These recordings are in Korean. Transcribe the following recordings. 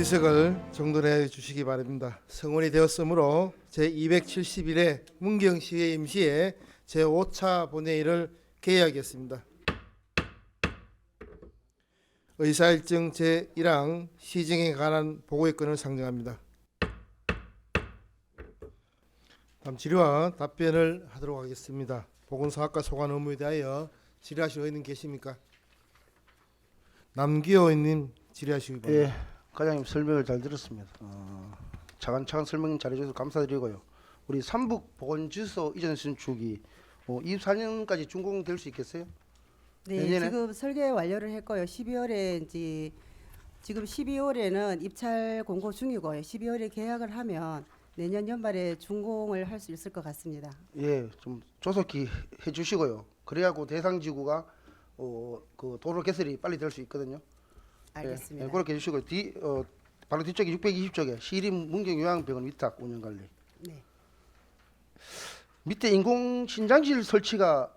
의석을 정돈해 주시기 바랍니다. 성원이 되었으므로 제271회 문경시의 임시회 제5차 본회의를 개의하겠습니다. 의사일정 제1항 시정에 관한 보고의 건을 상정합니다. 다음 질의와 답변을 하도록 하겠습니다. 보건사학과 소관 업무에 대하여 질의하실 의원님 계십니까? 남기호 의원님 질의하시기 바랍니다. 예, 과장님 설명을 잘 들었습니다. 차근차근 설명 잘해주셔서 감사드리고요. 우리 삼북 보건주소 이전 신축이 24년까지 준공될 수 있겠어요? 네, 내년에? 지금 설계 완료를 했고요. 12월에 이제 지금 12월에는 입찰 공고 중이고요. 12월에 계약을 하면 내년 연말에 준공을 할 수 있을 것 같습니다. 예, 좀 조속히 해주시고요. 그래야고 대상 지구가 그 도로 개설이 빨리 될 수 있거든요. 알겠습니다. 예, 그렇게 해주시고 바로 뒤쪽에 620쪽에 시립 문경요양병원 위탁 운영관리. 네. 밑에 인공 신장실 설치가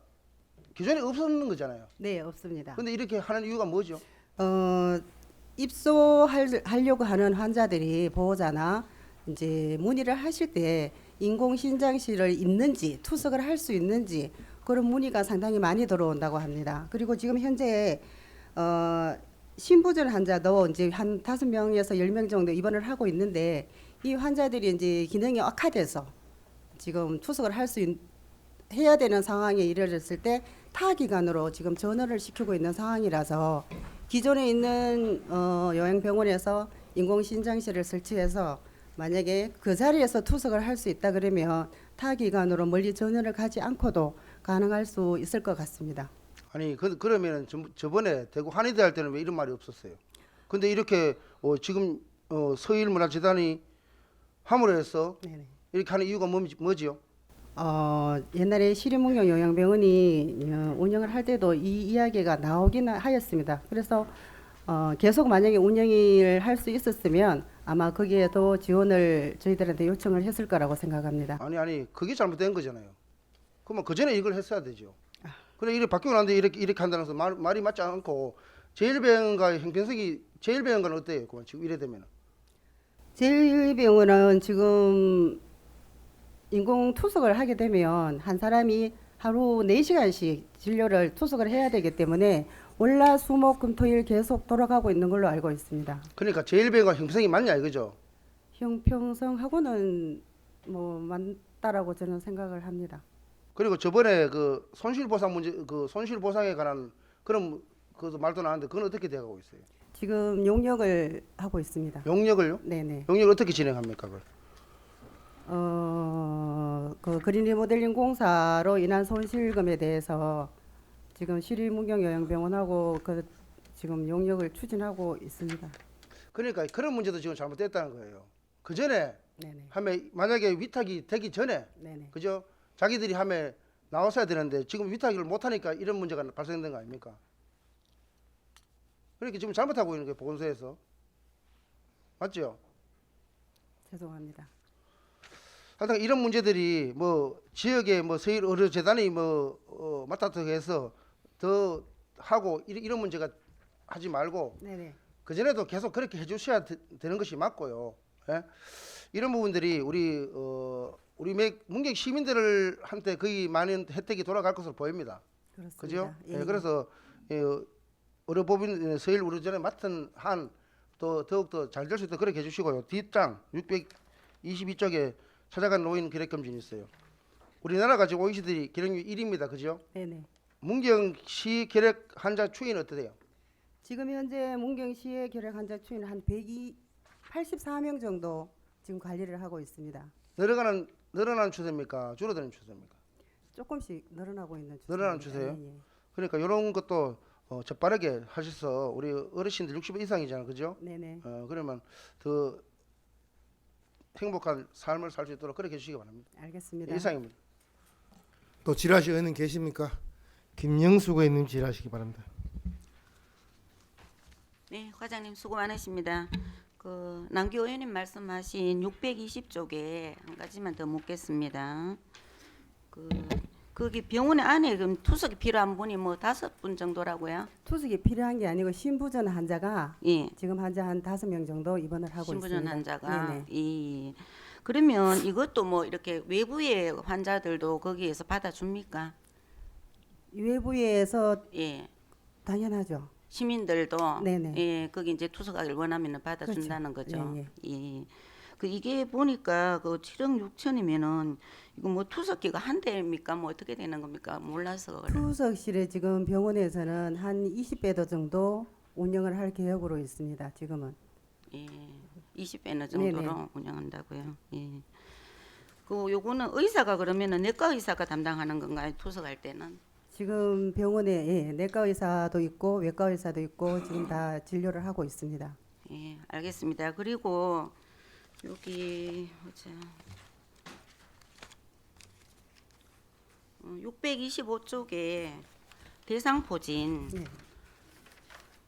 기존에 없었는 거잖아요. 네, 없습니다. 근데 이렇게 하는 이유가 뭐죠? 입소하려고 하는 환자들이 보호자나 이제 문의를 하실 때 인공 신장실을 있는지 투석을 할 수 있는지 그런 문의가 상당히 많이 들어온다고 합니다. 그리고 지금 현재 신부전 환자도 이제 한 5명에서 10명 정도 입원을 하고 있는데 이 환자들이 이제 기능이 악화돼서 지금 투석을 해야 되는 상황에 이르렀을 때 타 기관으로 지금 전원을 시키고 있는 상황이라서 기존에 있는 요양병원에서 인공신장실을 설치해서 만약에 그 자리에서 투석을 할 수 있다 그러면 타 기관으로 멀리 전원을 가지 않고도 가능할 수 있을 것 같습니다. 아니 그러면은 저번에 대구 한의대 할 때는 왜 이런 말이 없었어요? 근데 이렇게 지금 서일문화재단이 함으로 해서 네네. 이렇게 하는 이유가 뭐지요? 옛날에 시립문경 요양병원이 운영을 할 때도 이 이야기가 나오긴 하였습니다. 그래서 계속 만약에 운영을 할 수 있었으면 아마 거기에도 지원을 저희들한테 요청을 했을 거라고 생각합니다. 아니 그게 잘못된 거잖아요. 그러면 그 전에 이걸 했어야 되죠. 그래 이렇게 바뀌고 난데 이렇게 한다는 거 말이 맞지 않고 제1병원과 형평성이 제1병원과는 어때요? 그만 지금 이래 되면 제1병원은 지금 인공 투석을 하게 되면 한 사람이 하루 4시간씩 진료를 투석을 해야 되기 때문에 월화 수목 금토일 계속 돌아가고 있는 걸로 알고 있습니다. 그러니까 제1병원과 형평성이 맞냐 이거죠? 형평성하고는 뭐 맞다라고 저는 생각을 합니다. 그리고 저번에 그 손실보상 문제 그 손실보상에 관한 그런 그 말도 나왔는데 그건 어떻게 돼가고 있어요? 지금 용역을 하고 있습니다. 용역을요? 네네. 용역을 어떻게 진행합니까? 그걸? 그 그린 리모델링 공사로 인한 손실금에 대해서 지금 시립문경요양병원하고 그 지금 용역을 추진하고 있습니다. 그러니까 그런 문제도 지금 잘못됐다는 거예요. 그 전에 네네. 하면 만약에 위탁이 되기 전에 네네. 그죠? 자기들이 하면 나왔어야 되는데 지금 위탁을 못 하니까 이런 문제가 발생된 거 아닙니까? 그렇게 지금 잘못하고 있는 거예요 보건소에서. 맞죠? 죄송합니다. 하여튼 이런 문제들이 뭐 지역의 뭐 서일 의료재단이 맡아서 해서 더 하고 이런 문제가 하지 말고 네네. 그 전에도 계속 그렇게 해주셔야 되는 것이 맞고요. 예? 이런 부분들이 우리 문경 시민들한테 거의 많은 혜택이 돌아갈 것으로 보입니다. 그렇습니다. 그죠? 예. 예, 그래서 의료법인 서일 의료전에 맡은 한 또 더욱더 잘 될 수 있도록 그렇게 해주시고요. 뒷장 622쪽에 찾아간 노인 결핵검진이 있어요. 우리나라가 지금 OECD들이 결핵률 1위입니다. 그죠? 네네. 문경시 결핵 환자 추이는 어떠세요? 지금 현재 문경시의 결핵 환자 추이는 한 184명 정도 지금 관리를 하고 있습니다. 늘어나는 추세입니까? 줄어드는 추세입니까? 조금씩 늘어나고 있는 추세. 늘어나는 추세예요? 예, 예. 그러니까 이런 것도 재빠르게 하셔서 우리 어르신들 60세 이상이잖아요. 그죠? 네네. 그러면 더 행복한 삶을 살 수 있도록 그렇게 해주시기 바랍니다. 알겠습니다. 이상입니다. 또 질의하실 의원님 계십니까? 김영수 의원님 질의하시기 바랍니다. 네, 과장님 수고 많으십니다. 그 남규 의원님 말씀하신 620쪽에 한 가지만 더 묻겠습니다. 그 거기 병원에 안에 그럼 투석이 필요한 분이 뭐 5분 정도라고요? 투숙이 필요한 게 아니고 신부전 환자가 예. 지금 환자 한 5명 정도 입원을 하고 신부전 있습니다. 환자가 네네. 이 그러면 이것도 뭐 이렇게 외부의 환자들도 거기에서 받아줍니까? 외부에서 예. 당연하죠. 시민들도 네네. 예 거기 이제 투석하기를 원하면 받아준다는 그렇죠. 거죠. 예, 예. 그 이게 보니까 그 7억 6천이면은 이거 뭐 투석기가 한 대입니까? 뭐 어떻게 되는 겁니까? 몰라서 그래. 투석실에 지금 병원에서는 한 20배도 정도 운영을 할 계획으로 있습니다. 지금은. 예. 20배나 정도로 네네. 운영한다고요. 예. 그 요거는 의사가 그러면은 내과 의사가 담당하는 건가요? 투석할 때는? 지금 병원에 예, 내과 의사도 있고 외과 의사도 있고 지금 다 진료를 하고 있습니다. 예, 알겠습니다. 그리고 여기 보자. 625쪽에 대상포진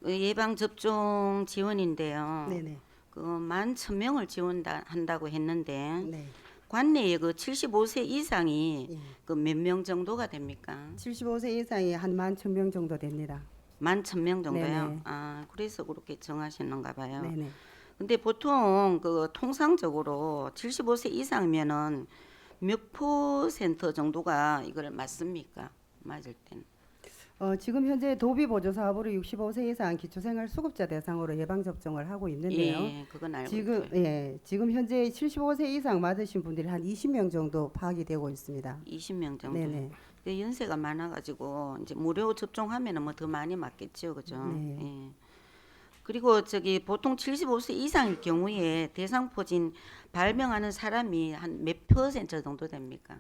네. 예방 접종 지원인데요. 네네. 그 11,000명을 지원한다고 했는데 네. 관내에 그 75세 이상이 예. 그 몇 명 정도가 됩니까? 75세 이상이 한 11,000명 정도 됩니다. 11,000명 정도요? 네네. 아, 그래서 그렇게 정하시는가 봐요. 네네. 근데 보통 그 통상적으로 75세 이상이면은 몇 퍼센트 정도가 이걸 맞습니까? 맞을 때는. 지금 현재 도비 보조 사업으로 65세 이상 기초생활 수급자 대상으로 예방 접종을 하고 있는데요. 예, 그건 알고 지금 있고요. 지금 현재 75세 이상 맞으신 분들이 한 20명 정도 파악이 되고 있습니다. 20명 정도. 네네. 근데 연세가 많아가지고 이제 무료 접종하면은 뭐 더 많이 맞겠죠, 그죠? 네. 예. 그리고 저기 보통 75세 이상일 경우에 대상포진 발병하는 사람이 한 몇 퍼센트 정도 됩니까?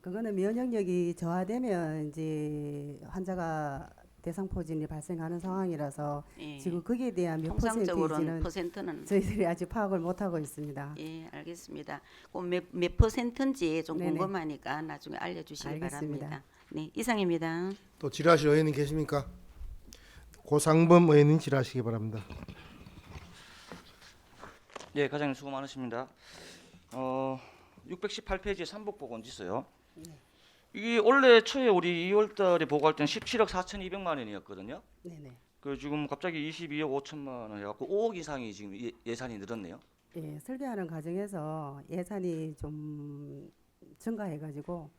그거는 면역력이 저하되면 이제 환자가 대상포진이 발생하는 상황이라서 예. 지금 거기에 대한 몇 통상적으로는 퍼센트인지는 퍼센트는 저희들이 아직 파악을 못 하고 있습니다. 예, 알겠습니다. 몇 퍼센트인지 좀 네네. 궁금하니까 나중에 알려주시기 알겠습니다. 바랍니다. 네, 이상입니다. 또 질의하실 의원님 계십니까? 고상범 의원님 질의하시기 바랍니다. 예, 과장님 수고 많으십니다. 618페이지에 삼복보고는 있어요. 이게 원래 초에 우리 2월달에 보고할 때는 17억 4,200만 원이었거든요. 네네. 그 지금 갑자기 22억 5천만 원 해갖고 5억 이상이 지금 예산이 늘었네요. 예, 설계하는 과정에서 예산이 좀 증가해가지고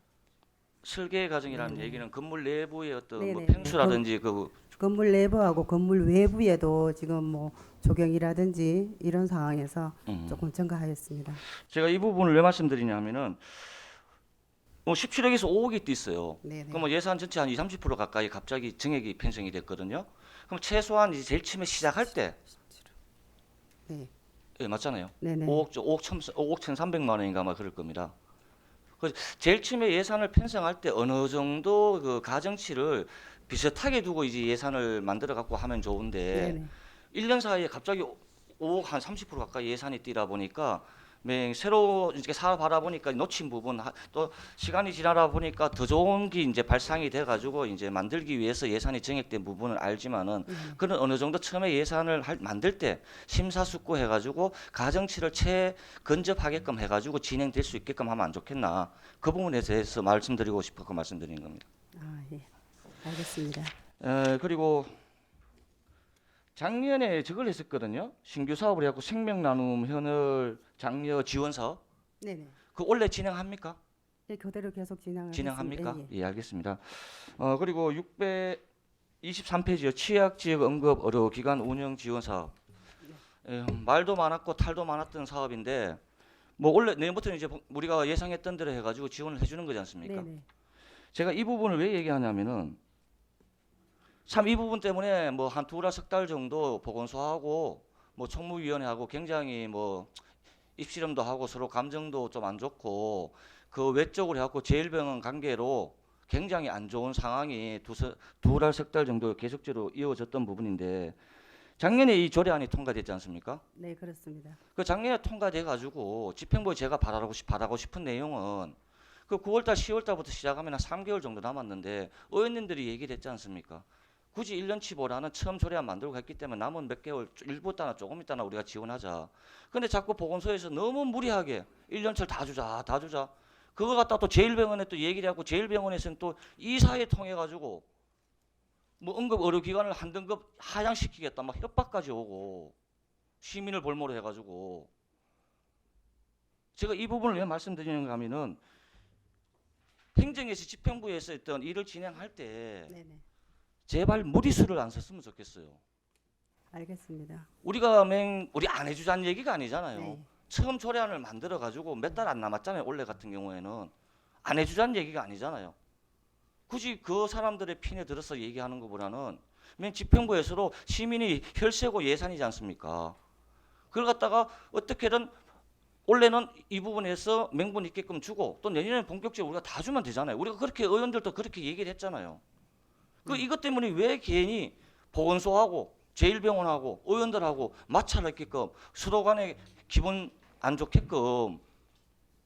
설계 과정이라는 얘기는 건물 내부의 어떤 뭐 네네. 평수라든지 그 건물 내부하고 건물 외부에도 지금 뭐 조경이라든지 이런 상황에서 조금 증가하였습니다. 제가 이 부분을 왜 말씀드리냐면은 뭐 17억에서 5억이 또 있어요. 네네. 그럼 뭐 예산 전체 한 20~30% 가까이 갑자기 증액이 편성이 됐거든요. 그럼 최소한 이제 제일 처음에 시작할 때 네. 예, 맞잖아요. 네네. 5억 1,300만 원인가 막 그럴 겁니다. 그 제일 처음에 예산을 편성할 때 어느 정도 그 가정치를 비슷하게 두고 이제 예산을 만들어 갖고 하면 좋은데 네네. 1년 사이에 갑자기 5억 한 30% 가까이 예산이 뛰다 보니까 새로 이렇게 살아봐라 보니까 놓친 부분 또 시간이 지나다 보니까 더 좋은 게 이제 발상이 돼 가지고 이제 만들기 위해서 예산이 증액된 부분을 알지만은 그런 어느 정도 처음에 예산을 만들 때 심사숙고해 가지고 가정치를 근접하게끔 해 가지고 진행될 수 있게끔 하면 안 좋겠나 그 부분에 대해서 말씀드리고 싶어서 말씀드리는 겁니다. 예. 알겠습니다. 그리고 작년에 저걸 했었거든요. 신규 사업을 해갖고 생명나눔 현을 장려 지원 사업. 네네. 그 원래 진행합니까? 예, 그대로 계속 진행합니까? 하겠습니다. 예, 알겠습니다. 그리고 623페이지요. 취약지역 응급 의료기관 운영 지원 사업. 말도 많았고 탈도 많았던 사업인데 뭐 원래 내년부터는 이제 우리가 예상했던 대로 해가지고 지원을 해주는 거지 않습니까? 네네. 제가 이 부분을 왜 얘기하냐면은 참 이 부분 때문에 뭐 한 2달 석 달 정도 보건소하고 뭐 총무위원회하고 굉장히 뭐 입시름도 하고 서로 감정도 좀 안 좋고 그 외적으로 해갖고 제일병원 관계로 굉장히 안 좋은 상황이 2달 석 달 정도 계속적으로 이어졌던 부분인데 작년에 이 조례안이 통과됐지 않습니까? 네, 그렇습니다. 그 작년에 통과돼 가지고 집행부에 제가 바라고 싶은 내용은 그 9월달 10월달부터 시작하면 한 3개월 정도 남았는데 의원님들이 얘기를 했지 않습니까? 굳이 1년치보다는 처음 조례안 만들고 했기 때문에 남은 몇 개월 일부 있다나 조금 있다나 우리가 지원하자. 근데 자꾸 보건소에서 너무 무리하게 1년치를 다 주자. 그걸 갖다가 또 제1병원에 또 얘기를 하고 제1병원에서는 또 이사회 통해 가지고 뭐 응급 의료기관을 한 등급 하향시키겠다 막 협박까지 오고 시민을 볼모로 해가지고 제가 이 부분을 왜 말씀드리는가 하면은 행정에서 집행부에서 했던 일을 진행할 때 네네. 제발 무리수를 안 썼으면 좋겠어요. 알겠습니다. 우리가 우리 안 해주자는 얘기가 아니잖아요. 네. 처음 조례안을 만들어 가지고 몇 달 안 남았잖아요. 올해 같은 경우에는 안 해주자는 얘기가 아니잖아요. 굳이 그 사람들의 핀에 들어서 얘기하는 것보다는 집행부에서도 시민이 혈세고 예산이지 않습니까? 그걸 갖다가 어떻게든 올해는 이 부분에서 명분 있게끔 주고 또 내년에 본격적으로 우리가 다 주면 되잖아요. 우리가 그렇게 의원들도 그렇게 얘기를 했잖아요. 이것 때문에 왜 괜히 보건소하고 제1병원하고 의원들하고 마찰을 했게끔 서로 간에 기분 안 좋게끔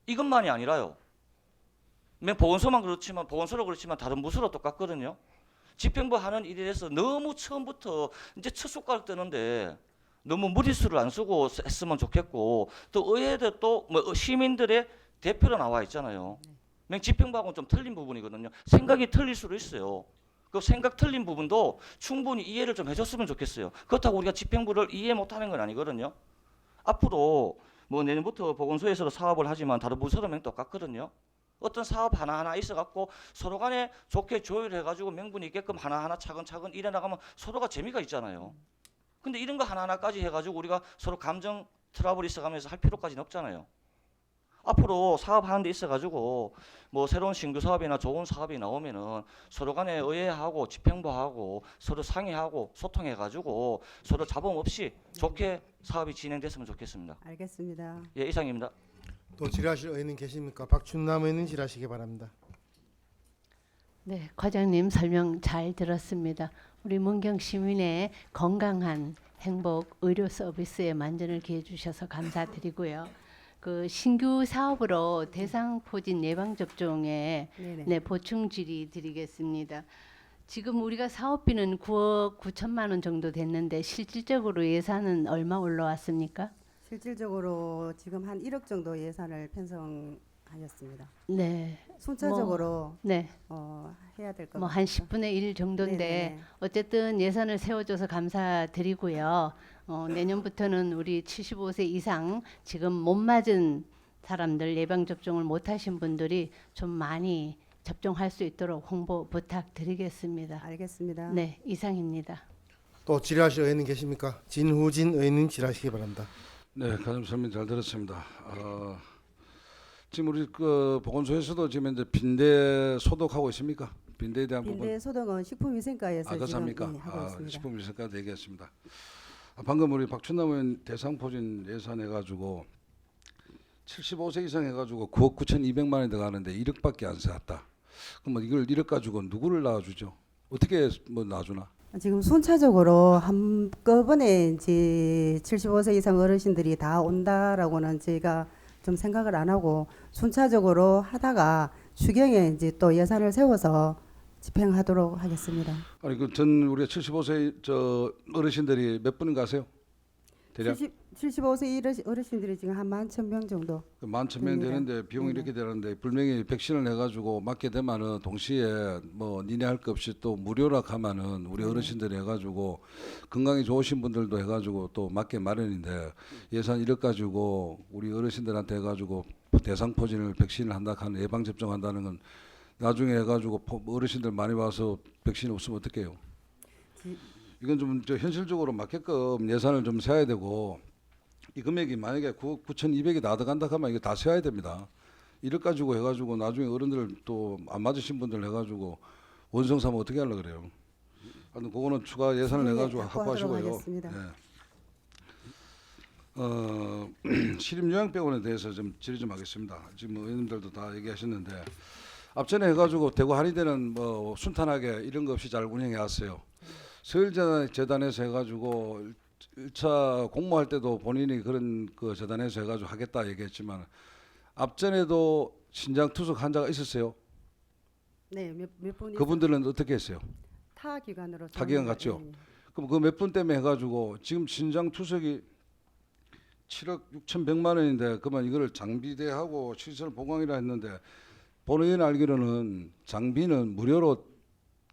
이것만이 아니라요. 보건소만 그렇지만 보건소로 그렇지만 다른 부서로 똑같거든요. 집행부 하는 일에 대해서 너무 처음부터 이제 첫 숟가락 뜨는데 너무 무리수를 안 쓰고 했으면 좋겠고 또 의회도 또 뭐 시민들의 대표로 나와 있잖아요. 집행부하고는 좀 틀린 부분이거든요. 생각이 틀릴 수도 있어요. 그 생각 틀린 부분도 충분히 이해를 좀 해줬으면 좋겠어요. 그렇다고 우리가 집행부를 이해 못하는 건 아니거든요. 앞으로 뭐 내년부터 보건소에서도 사업을 하지만 다른 부서도 똑같거든요. 어떤 사업 하나하나 있어갖고 서로 간에 좋게 조율해가지고 명분이 있게끔 하나하나 차근차근 일해 나가면 서로가 재미가 있잖아요. 근데 이런 거 하나하나까지 해가지고 우리가 서로 감정 트러블 있어가면서 할 필요까지는 없잖아요. 앞으로 사업하는 데 있어가지고 뭐 새로운 신규 사업이나 좋은 사업이 나오면은 서로 간에 의회하고 집행부하고 서로 상의하고 소통해가지고 서로 잡음 없이 좋게 사업이 진행됐으면 좋겠습니다. 알겠습니다. 예, 이상입니다. 또 질의하실 의원님 계십니까? 박춘남 의원님 질의하시기 바랍니다. 네, 과장님 설명 잘 들었습니다. 우리 문경 시민의 건강한 행복 의료 서비스에 만전을 기해 주셔서 감사드리고요. 그 신규 사업으로 대상포진 예방 접종에 네네. 보충 질의 드리겠습니다. 지금 우리가 사업비는 9억 9천만 원 정도 됐는데 실질적으로 예산은 얼마 올라왔습니까? 실질적으로 지금 한 1억 정도 예산을 편성하였습니다. 네, 순차적으로 네. 해야 될 것 뭐 같습니다. 한 10분의 1 정도인데 네네네. 어쨌든 예산을 세워줘서 감사드리고요. 내년부터는 우리 75세 이상 지금 못 맞은 사람들 예방 접종을 못 하신 분들이 좀 많이 접종할 수 있도록 홍보 부탁드리겠습니다. 알겠습니다. 네, 이상입니다. 또 질의하실 의원님 계십니까? 진후진 의원님 질의하시기 바랍니다. 네, 과장님 설명 잘 들었습니다. 지금 우리 그 보건소에서도 지금 이제 빈대 소독하고 있습니까? 빈대에 대한 부분. 빈대 소독은 식품위생과에서 지금 그렇습니까? 하고 있습니다. 식품위생과도 얘기했습니다. 방금 우리 박춘남 의원 대상포진 예산해가지고 75세 이상 해가지고 9억 9,200만 원이 들어가는데 1억밖에 안 세웠다. 그럼 이걸 1억 가지고 누구를 낳아주죠? 어떻게 뭐 놔주나? 지금 순차적으로 한꺼번에 이제 75세 이상 어르신들이 다 온다라고는 제가 좀 생각을 안 하고 순차적으로 하다가 추경에 이제 또 예산을 세워서 집행하도록 하겠습니다. 아니 그 전 우리가 75세 저 어르신들이 몇 분인 가세요? 대략 75세 어르신들이 지금 한 11,000명 정도. 11,000명 됩니다. 되는데 비용이 네네. 이렇게 되는데 분명히 백신을 해가지고 맞게 되면은 동시에 뭐 니네 할 거 없이 또 무료라 하면은 우리 어르신들이 해가지고 건강이 좋으신 분들도 해가지고 또 맞게 마련인데 예산 1억 가지고 우리 어르신들한테 해가지고 대상포진을 백신을 한다 하는 예방 접종한다는 건 나중에 해가지고 어르신들 많이 와서 백신 없으면 어떡해요? 이건 좀 저 현실적으로 맞게끔 예산을 좀 세워야 되고 이 금액이 만약에 9억 9,200이 다 들어간다 하면 이거 다 세워야 됩니다. 이럴 가지고 해가지고 나중에 어른들 또 안 맞으신 분들 해가지고 원성 삼으면 어떻게 하려고 그래요? 하여튼 그거는 추가 예산을 네, 내가지고 확보하도록 확보하시고요. 하겠습니다. 시립요양병원에 대해서 좀 질의 좀 하겠습니다. 지금 의원님들도 다 얘기하셨는데 앞전에 해가지고 대구 한의대는 뭐 순탄하게 이런 거 없이 잘 운영해 왔어요. 서울재단에서 해가지고 1차 공모할 때도 본인이 그런 그 재단에서 해가지고 하겠다 얘기했지만 앞전에도 신장 투석 환자가 있었어요. 네, 몇 분이 그분들은 어떻게 했어요? 타 기관으로 타 기관 갔죠? 그럼 그 몇 분 때문에 해가지고 지금 신장 투석이 7억 6,100만 원인데 그만 이거를 장비대하고 시설 보강이라 했는데 본의원 알기로는 장비는 무료로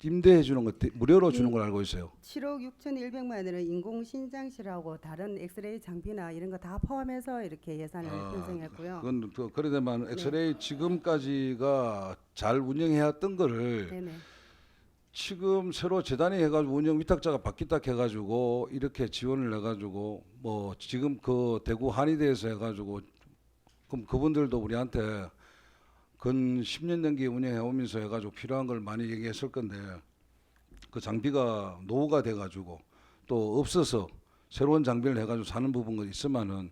임대해 주는 거 무료로 주는 걸 알고 있어요. 7억 6,100만 원은 인공 신장실하고 다른 엑스레이 장비나 이런 거 다 포함해서 이렇게 예산을 편성했고요. 그건 또 그래야만 네. 엑스레이 지금까지가 잘 운영해왔던 거를 네네. 지금 새로 재단이 해가지고 운영 위탁자가 바뀌다 해가지고 이렇게 지원을 해가지고 뭐 지금 그 대구 한의대에서 해가지고 그럼 그분들도 우리한테 근 10년 넘게 운영해 오면서 해가지고 필요한 걸 많이 얘기했을 건데 그 장비가 노후가 돼가지고 또 없어서 새로운 장비를 해가지고 사는 부분이 있으면은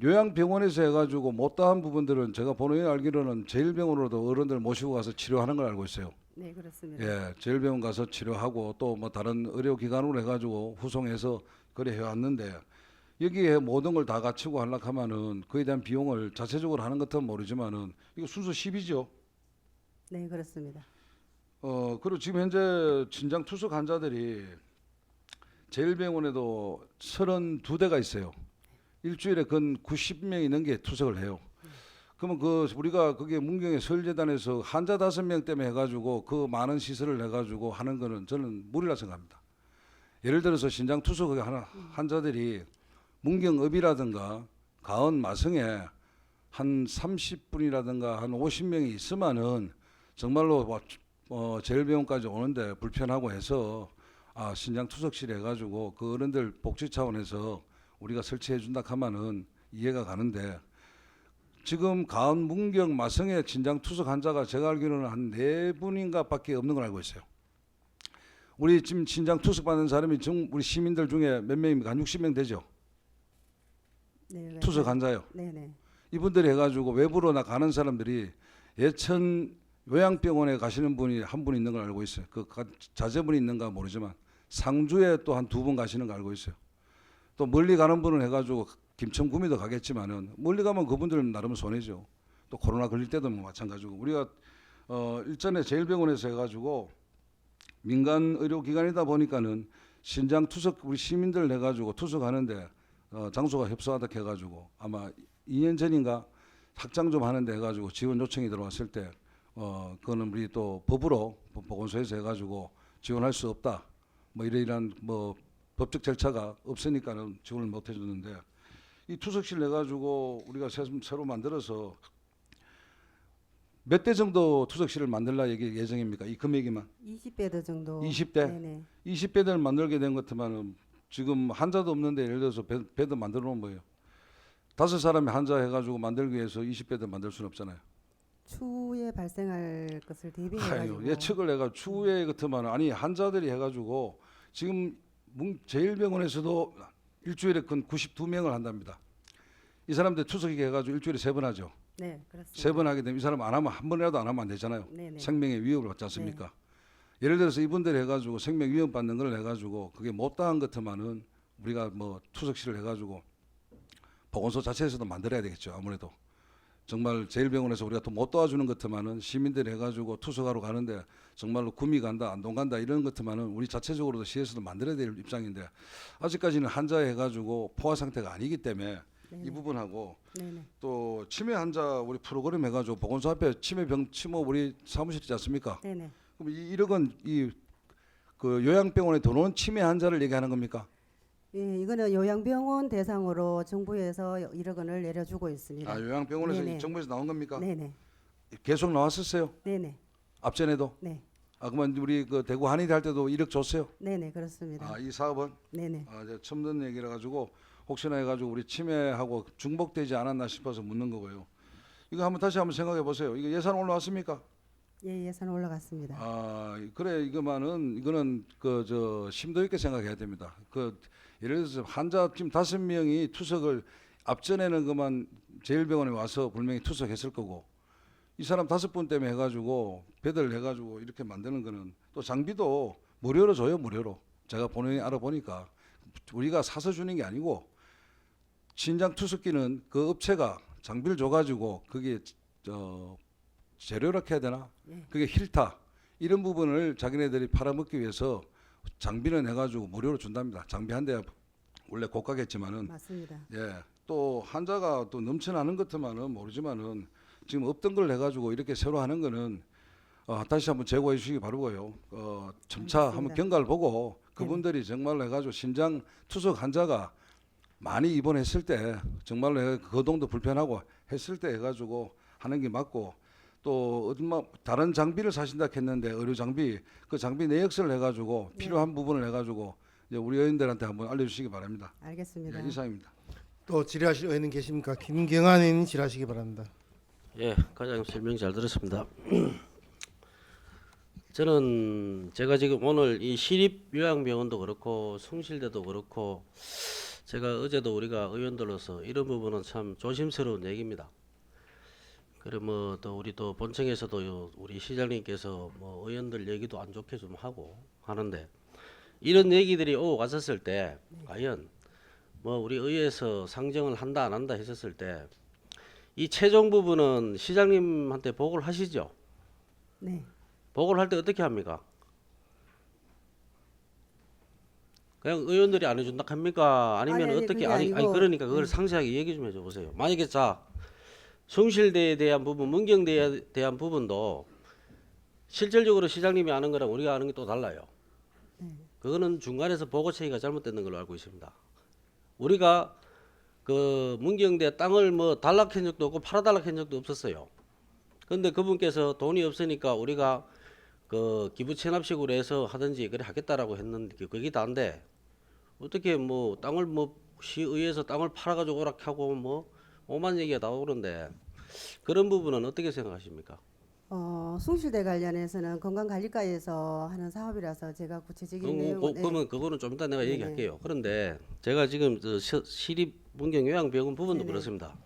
요양병원에서 해가지고 못다한 부분들은 제가 본의원 알기로는 제일병원으로도 어른들 모시고 가서 치료하는 걸 알고 있어요. 네, 그렇습니다. 예, 제일병원 가서 치료하고 또 뭐 다른 의료기관으로 해가지고 후송해서 그래 해왔는데 여기에 모든 걸 다 갖추고 하려고 하면은 그에 대한 비용을 자체적으로 하는 것은 모르지만은 이거 순수 10이죠. 네, 그렇습니다. 그리고 지금 현재 진장 투석 환자들이 제일병원에도 32대가 있어요. 일주일에 근 90명이 넘게 투석을 해요. 그러면 그 우리가 그게 문경의 서울재단에서 환자 5명 때문에 해가지고 그 많은 시설을 해가지고 하는 거는 저는 무리라 생각합니다. 예를 들어서 신장 투석 환자들이 문경읍이라든가 가은 마성에 한 30분이라든가 한 50명이 있으면은 정말로 제일병원까지 오는데 불편하고 해서 신장 투석실 해가지고 그 어른들 복지 차원에서 우리가 설치해 준다 하면은 이해가 가는데 지금 가은 문경 마성의 진장 투석 환자가 제가 알기로는 한 4분인가 밖에 없는 걸 알고 있어요. 우리 지금 진장 투석 받는 사람이 우리 시민들 중에 몇 명입니까? 한 60명 되죠? 네, 투석 환자요. 네, 네. 이분들이 해가지고 외부로 가는 사람들이 예천 요양병원에 가시는 분이 한 분 있는 걸 알고 있어요. 그 자제분이 있는가 모르지만 상주에 또 한 2분 가시는 거 알고 있어요. 또 멀리 가는 분은 해가지고 김천 구미도 가겠지만은 멀리 가면 그분들은 나름 손해죠. 또 코로나 걸릴 때도 뭐 마찬가지고 우리가 일전에 제일병원에서 해가지고 민간 의료기관이다 보니까는 신장 투석 우리 시민들 해가지고 투석하는데 장소가 협소하다 해가지고 아마 2년 전인가 확장 좀 하는데 해가지고 지원 요청이 들어왔을 때 그거는 우리 또 법으로 보건소에서 해가지고 지원할 수 없다. 뭐 이러이러한 뭐 법적 절차가 없으니까는 지원을 못 해주는데 이 투석실 해가지고 우리가 새로 만들어서 몇 대 정도 투석실을 만들라 예정입니까? 이 금액이만 20배더 정도. 20대? 네네. 20배를 만들게 된 것 같으면은 지금 환자도 없는데 예를 들어서 배도 만들어 놓은 거예요. 5사람이 환자 해가지고 만들기 위해서 20배도 만들 수는 없잖아요. 추후에 발생할 것을 대비해가지고. 아유, 예측을 해가 추후에 같으면 아니 환자들이 해가지고 지금 제일병원에서도 일주일에 근 92명을 한답니다. 이 사람들 투석이 해가지고 일주일에 3번 하죠. 네, 그렇습니다. 3번 하게 되면 이 사람 안 하면 한 번이라도 안 하면 안 되잖아요. 네네. 생명의 위협을 받지 않습니까? 예를 들어서 이분들 해가지고 생명 위협 받는 걸 해가지고 그게 못다한 것 같으면은 우리가 뭐 투석실을 해가지고 보건소 자체에서도 만들어야 되겠죠. 아무래도 정말 제일병원에서 우리가 또 못 도와주는 것 같으면은 시민들이 해가지고 투석하러 가는데 정말로 구미 간다 안동 간다 이런 것 같으면은 우리 자체적으로도 시에서도 만들어야 될 입장인데 아직까지는 환자 해가지고 포화 상태가 아니기 때문에 네네. 이 부분하고 네네. 또 치매 환자 우리 프로그램 해가지고 보건소 앞에 치모 우리 사무실 있지 않습니까? 네네. 그럼 1억은 그 요양병원에 들어오는 치매 환자를 얘기하는 겁니까? 예, 이거는 요양병원 대상으로 정부에서 1억 원을 내려주고 있습니다. 요양병원에서 네네. 정부에서 나온 겁니까? 네네. 계속 나왔었어요? 네네. 앞전에도? 네. 그러면 우리 그 대구 한의대 할 때도 1억 줬어요? 네네, 그렇습니다. 이 사업은? 네네. 제가 처음 듣는 얘기라 가지고 혹시나 해가지고 우리 치매하고 중복되지 않았나 싶어서 묻는 거고요. 이거 다시 한번 생각해 보세요. 이거 예산 올라왔습니까? 예, 예산 올라갔습니다. 그래 이거는 심도 있게 생각해야 됩니다. 예를 들어서 환자 지금 5명이 투석을 앞전에는 그만 제일병원에 와서 분명히 투석했을 거고 이 사람 5분 때문에 해가지고 배들 해가지고 이렇게 만드는 거는 또 장비도 무료로 줘요. 무료로 제가 본인이 알아보니까 우리가 사서 주는 게 아니고 신장 투석기는 그 업체가 장비를 줘가지고 그게 재료라 해야 되나? 예. 그게 힐타 이런 부분을 자기네들이 팔아먹기 위해서 장비는 해가지고 무료로 준답니다. 장비 한 대 원래 고가겠지만은 맞습니다. 예, 또 환자가 또 넘쳐나는 것 같으면은 모르지만은 지금 없던 걸 해가지고 이렇게 새로 하는 거는 다시 한번 재고해 주시기 바라고요. 점차 알겠습니다. 한번 경과를 보고 그분들이 정말로 해가지고 심장 투석 환자가 많이 입원했을 때 정말로 거동도 불편하고 했을 때 해가지고 하는 게 맞고 또 어떤 다른 장비를 사신다 했는데 의료 장비 그 장비 내역서를 해가지고 필요한 부분을 해가지고 이제 우리 의원들한테 한번 알려주시기 바랍니다. 알겠습니다. 예, 이상입니다. 또 질의하실 의원님 계십니까? 김경환 의원님 질의하시기 바랍니다. 예, 과장님 설명 잘 들었습니다. 저는 제가 지금 오늘 이 시립요양병원도 그렇고 숭실대도 그렇고 제가 어제도 우리가 의원들로서 이런 부분은 참 조심스러운 얘기입니다. 그리고 뭐 또 우리 또 본청에서도 우리 시장님께서 뭐 의원들 얘기도 안 좋게 좀 하고 하는데 이런 얘기들이 오고 갔었을 때 과연 뭐 우리 의회에서 상정을 한다 안 한다 했었을 때 이 최종 부분은 시장님한테 보고를 하시죠. 네. 보고를 할 때 어떻게 합니까? 그냥 의원들이 안 해준다 합니까? 아니면 아니, 어떻게 그게 아니 아니고, 그러니까 그걸 상세하게 얘기 좀 해줘 보세요. 만약에 자 숭실대에 대한 부분, 문경대에 대한 부분도 실질적으로 시장님이 아는 거랑 우리가 아는 게 또 달라요. 그거는 중간에서 보고 체계가 잘못되는 걸로 알고 있습니다. 우리가 그 문경대 땅을 뭐 단락한 적도 없고 팔아달락한 적도 없었어요. 그런데 그분께서 돈이 없으니까 우리가 그 기부 체납식으로 해서 하든지 그래 하겠다라고 했는데 그게 다인데 어떻게 뭐 땅을 뭐 시의회에서 땅을 팔아가지고 오락하고 뭐 오만 얘기가 나오는데 그런 부분은 어떻게 생각하십니까? 숭실대 관련해서는 건강관리과에서 하는 사업이라서 제가 구체적인 내용은 그러면 그거는 좀 이따 내가 네네. 얘기할게요. 그런데 제가 지금 시립 문경요양병원 부분도 네네. 그렇습니다.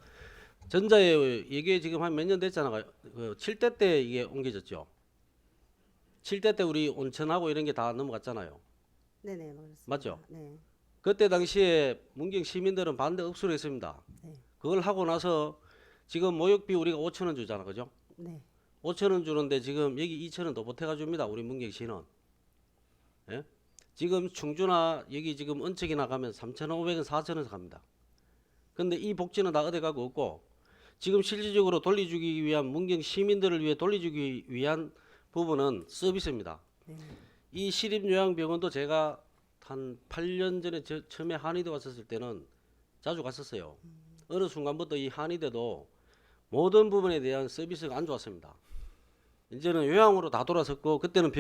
전자에 이게 지금 한 몇 년 됐잖아요. 그 7대 때 이게 옮겨졌죠. 7대 때 우리 온천하고 이런 게 다 넘어갔잖아요. 네네 그렇습니다. 맞죠? 네. 그때 당시에 문경 시민들은 반대 억수로 했습니다. 네. 그걸 하고 나서 지금 모욕비 우리가 5,000원 주잖아, 그죠? 네. 5,000원 주는데 지금 여기 2,000원 더 보태가 줍니다. 우리 문경시는. 예? 지금 충주나 여기 지금 은척이나 가면 3,500원, 4,000원 갑니다. 근데 이 복지는 다 어디 가고 없고 지금 실질적으로 돌려주기 위한 문경 시민들을 위해 돌려주기 위한 부분은 서비스입니다. 네. 이 시립요양병원도 제가 한 8년 전에 처음에 한의대 왔었을 때는 자주 갔었어요. 어느 순간부터 이 한의대도 모든 부분에 대한 서비스가 안 좋았습니다. 이제는 요양으로 다 돌아섰고 그때는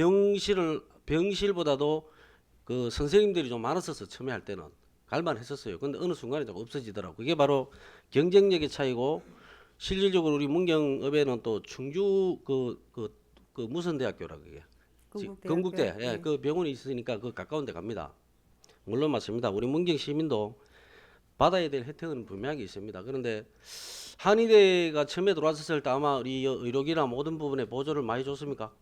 병실보다도 그 선생님들이 좀 많았었어. 처음에 할 때는 갈만했었어요. 근데 어느 순간에 좀 없어지더라고. 그게 바로 경쟁력의 차이고 실질적으로 우리 문경읍에는 또 충주 그 무슨 대학교라 그게 건국대 예, 네. 그 병원이 있으니까 그 가까운 데 갑니다. 물론 맞습니다. 우리 문경 시민도 받아야 될 혜택은 분명하게 있습니다. 그런데 한의대가 처음에 들어왔을 때 아마 우리 의료기나 모든 부분에 보조를 많이 줬습니까?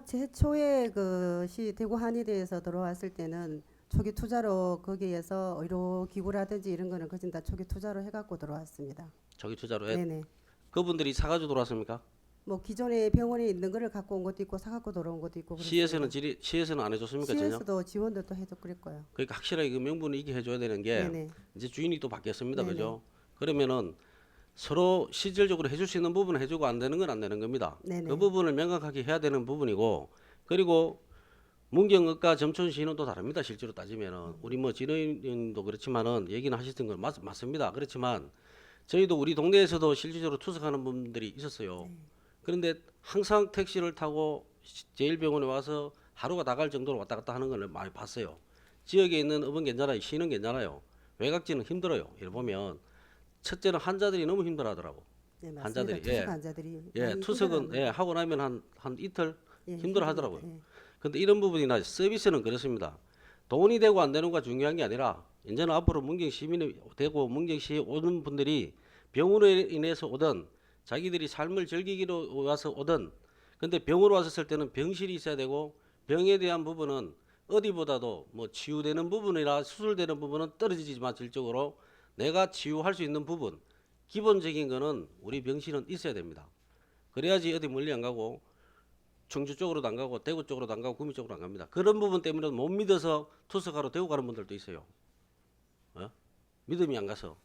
제초에 그 대구 한의대에서 들어왔을 때는 초기 투자로 거기에서 의료 기구라든지 이런 거는 거진 다 초기 투자로 해갖고 들어왔습니다. 저기 투자로 네네. 그분들이 사가지고 들어왔습니까? 뭐 기존에 병원에 있는 거를 갖고 온 것도 있고 사갖고 들어온 것도 있고. 시에서는 안 해줬습니까 전혀? 시에서도 지원도 또 해줬 그랬고요. 그러니까 확실하게 그 명분을 있게 해줘야 되는 게 네네. 이제 주인이 또 바뀌었습니다, 네네. 그죠? 그러면은 서로 실질적으로 해줄 수 있는 부분은 해주고 안 되는 건 안 되는 겁니다. 네네. 그 부분을 명확하게 해야 되는 부분이고 그리고 문경읍과 점촌시는 또 다릅니다. 실제로 따지면은 우리 뭐 진의원도 그렇지만은 얘기는 하셨던 건 맞습니다. 그렇지만 저희도 우리 동네에서도 실질적으로 투석하는 분들이 있었어요. 그런데 항상 택시를 타고 제1병원에 와서 하루가 다 갈 정도로 왔다 갔다 하는 걸 많이 봤어요. 지역에 있는 업은 괜찮아요. 시는 괜찮아요. 외곽지는 힘들어요. 이를 보면 첫째는 환자들이 너무 힘들어하더라고. 네, 맞습니다. 환자들이, 투석 예. 환자들이 예, 많이 투석은 힘들어합니다. 하고 나면 한 이틀 예, 힘들어하더라고요. 힘듭니다. 근데 이런 부분이나 서비스는 그렇습니다. 돈이 되고 안 되는 거 중요한 게 아니라 이제는 앞으로 문경 시민이 되고 문경시에 오는 분들이 병으로 인해서 오든 자기들이 삶을 즐기기로 와서 오든 근데 병으로 왔을 때는 병실이 있어야 되고 병에 대한 부분은 어디보다도 뭐 치유되는 부분이나 수술되는 부분은 떨어지지만 질적으로 내가 치유할 수 있는 부분 기본적인 거는 우리 병실은 있어야 됩니다. 그래야지 어디 멀리 안 가고 청주 쪽으로도 안 가고 대구 쪽으로도 안 가고 구미 쪽으로 안 갑니다. 그런 부분 때문에 못 믿어서 투석하러 대구 가는 분들도 있어요. 믿음이 안 가서.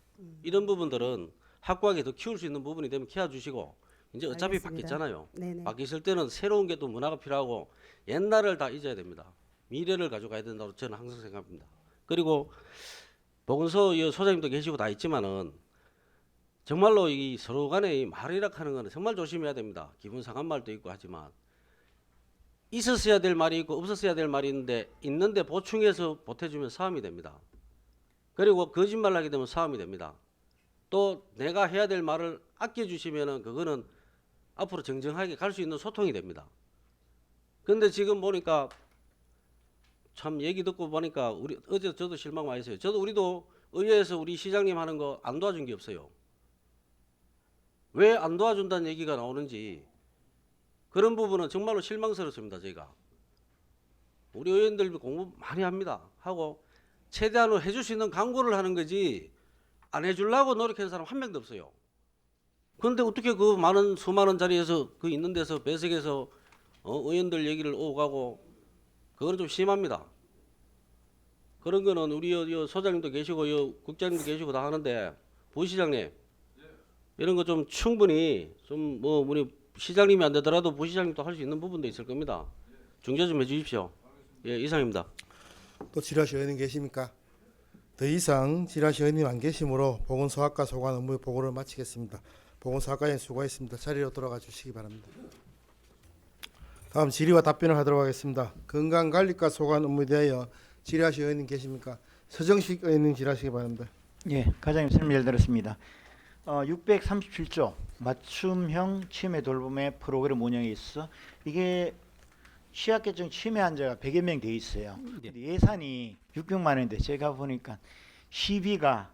이런 부분들은 확고하게 더 키울 수 있는 부분이 되면 키워주시고 이제 어차피 알겠습니다. 바뀌었잖아요. 네네. 바뀌실 때는 새로운 게 또 문화가 필요하고 옛날을 다 잊어야 됩니다. 미래를 가져가야 된다고 저는 항상 생각합니다. 그리고 보건소 이 소장님도 계시고 다 있지만은 정말로 이 서로 간에 이 말이라 하는 거는 정말 조심해야 됩니다. 기분 상한 말도 있고 하지만 있었어야 될 말이 있고 없었어야 될 말이 있는데 보충해서 보태주면 싸움이 됩니다. 그리고 거짓말 하게 되면 싸움이 됩니다. 또 내가 해야 될 말을 아껴주시면은 그거는 앞으로 정정하게 갈 수 있는 소통이 됩니다. 근데 지금 보니까 참 얘기 듣고 보니까 우리 어제 저도 실망 많이 했어요. 우리도 의회에서 우리 시장님 하는 거 안 도와준 게 없어요. 왜 안 도와준다는 얘기가 나오는지 그런 부분은 정말로 실망스럽습니다. 저희가 우리 의원들 공부 많이 합니다. 하고 최대한으로 해줄 수 있는 강구를 하는 거지 안 해주려고 노력하는 사람 한 명도 없어요. 그런데 어떻게 그 많은 수많은 자리에서 그 있는 데서 배석해서 의원들 얘기를 오고 가고 그거는 좀 심합니다. 그런 거는 우리 소장님도 계시고 국장님도 계시고 다 하는데 부시장님 이런 거 좀 충분히 좀 뭐 우리 시장님이 안 되더라도 부시장님도 할 수 있는 부분도 있을 겁니다. 중재 좀 해주십시오. 예, 이상입니다. 또 질의하실 의원님 계십니까? 더 이상 질의하실 의원님 안 계시므로 보건소학과 소관 업무의 보고를 마치겠습니다. 보건소학과에 수고했습니다. 자리로 돌아가 주시기 바랍니다. 다음 질의와 답변을 하도록 하겠습니다. 건강관리과 소관 업무에 대하여 질의하실 의원님 계십니까? 서정식 의원님 질의하시기 바랍니다. 예, 과장님 설명 잘 들었습니다. 637조 맞춤형 치매 돌봄의 프로그램 운영에 있어 이게 취약계층 치매 환자가 100여 명 돼 있어요. 근데 예산이 600만 원인데 제가 보니까 시비가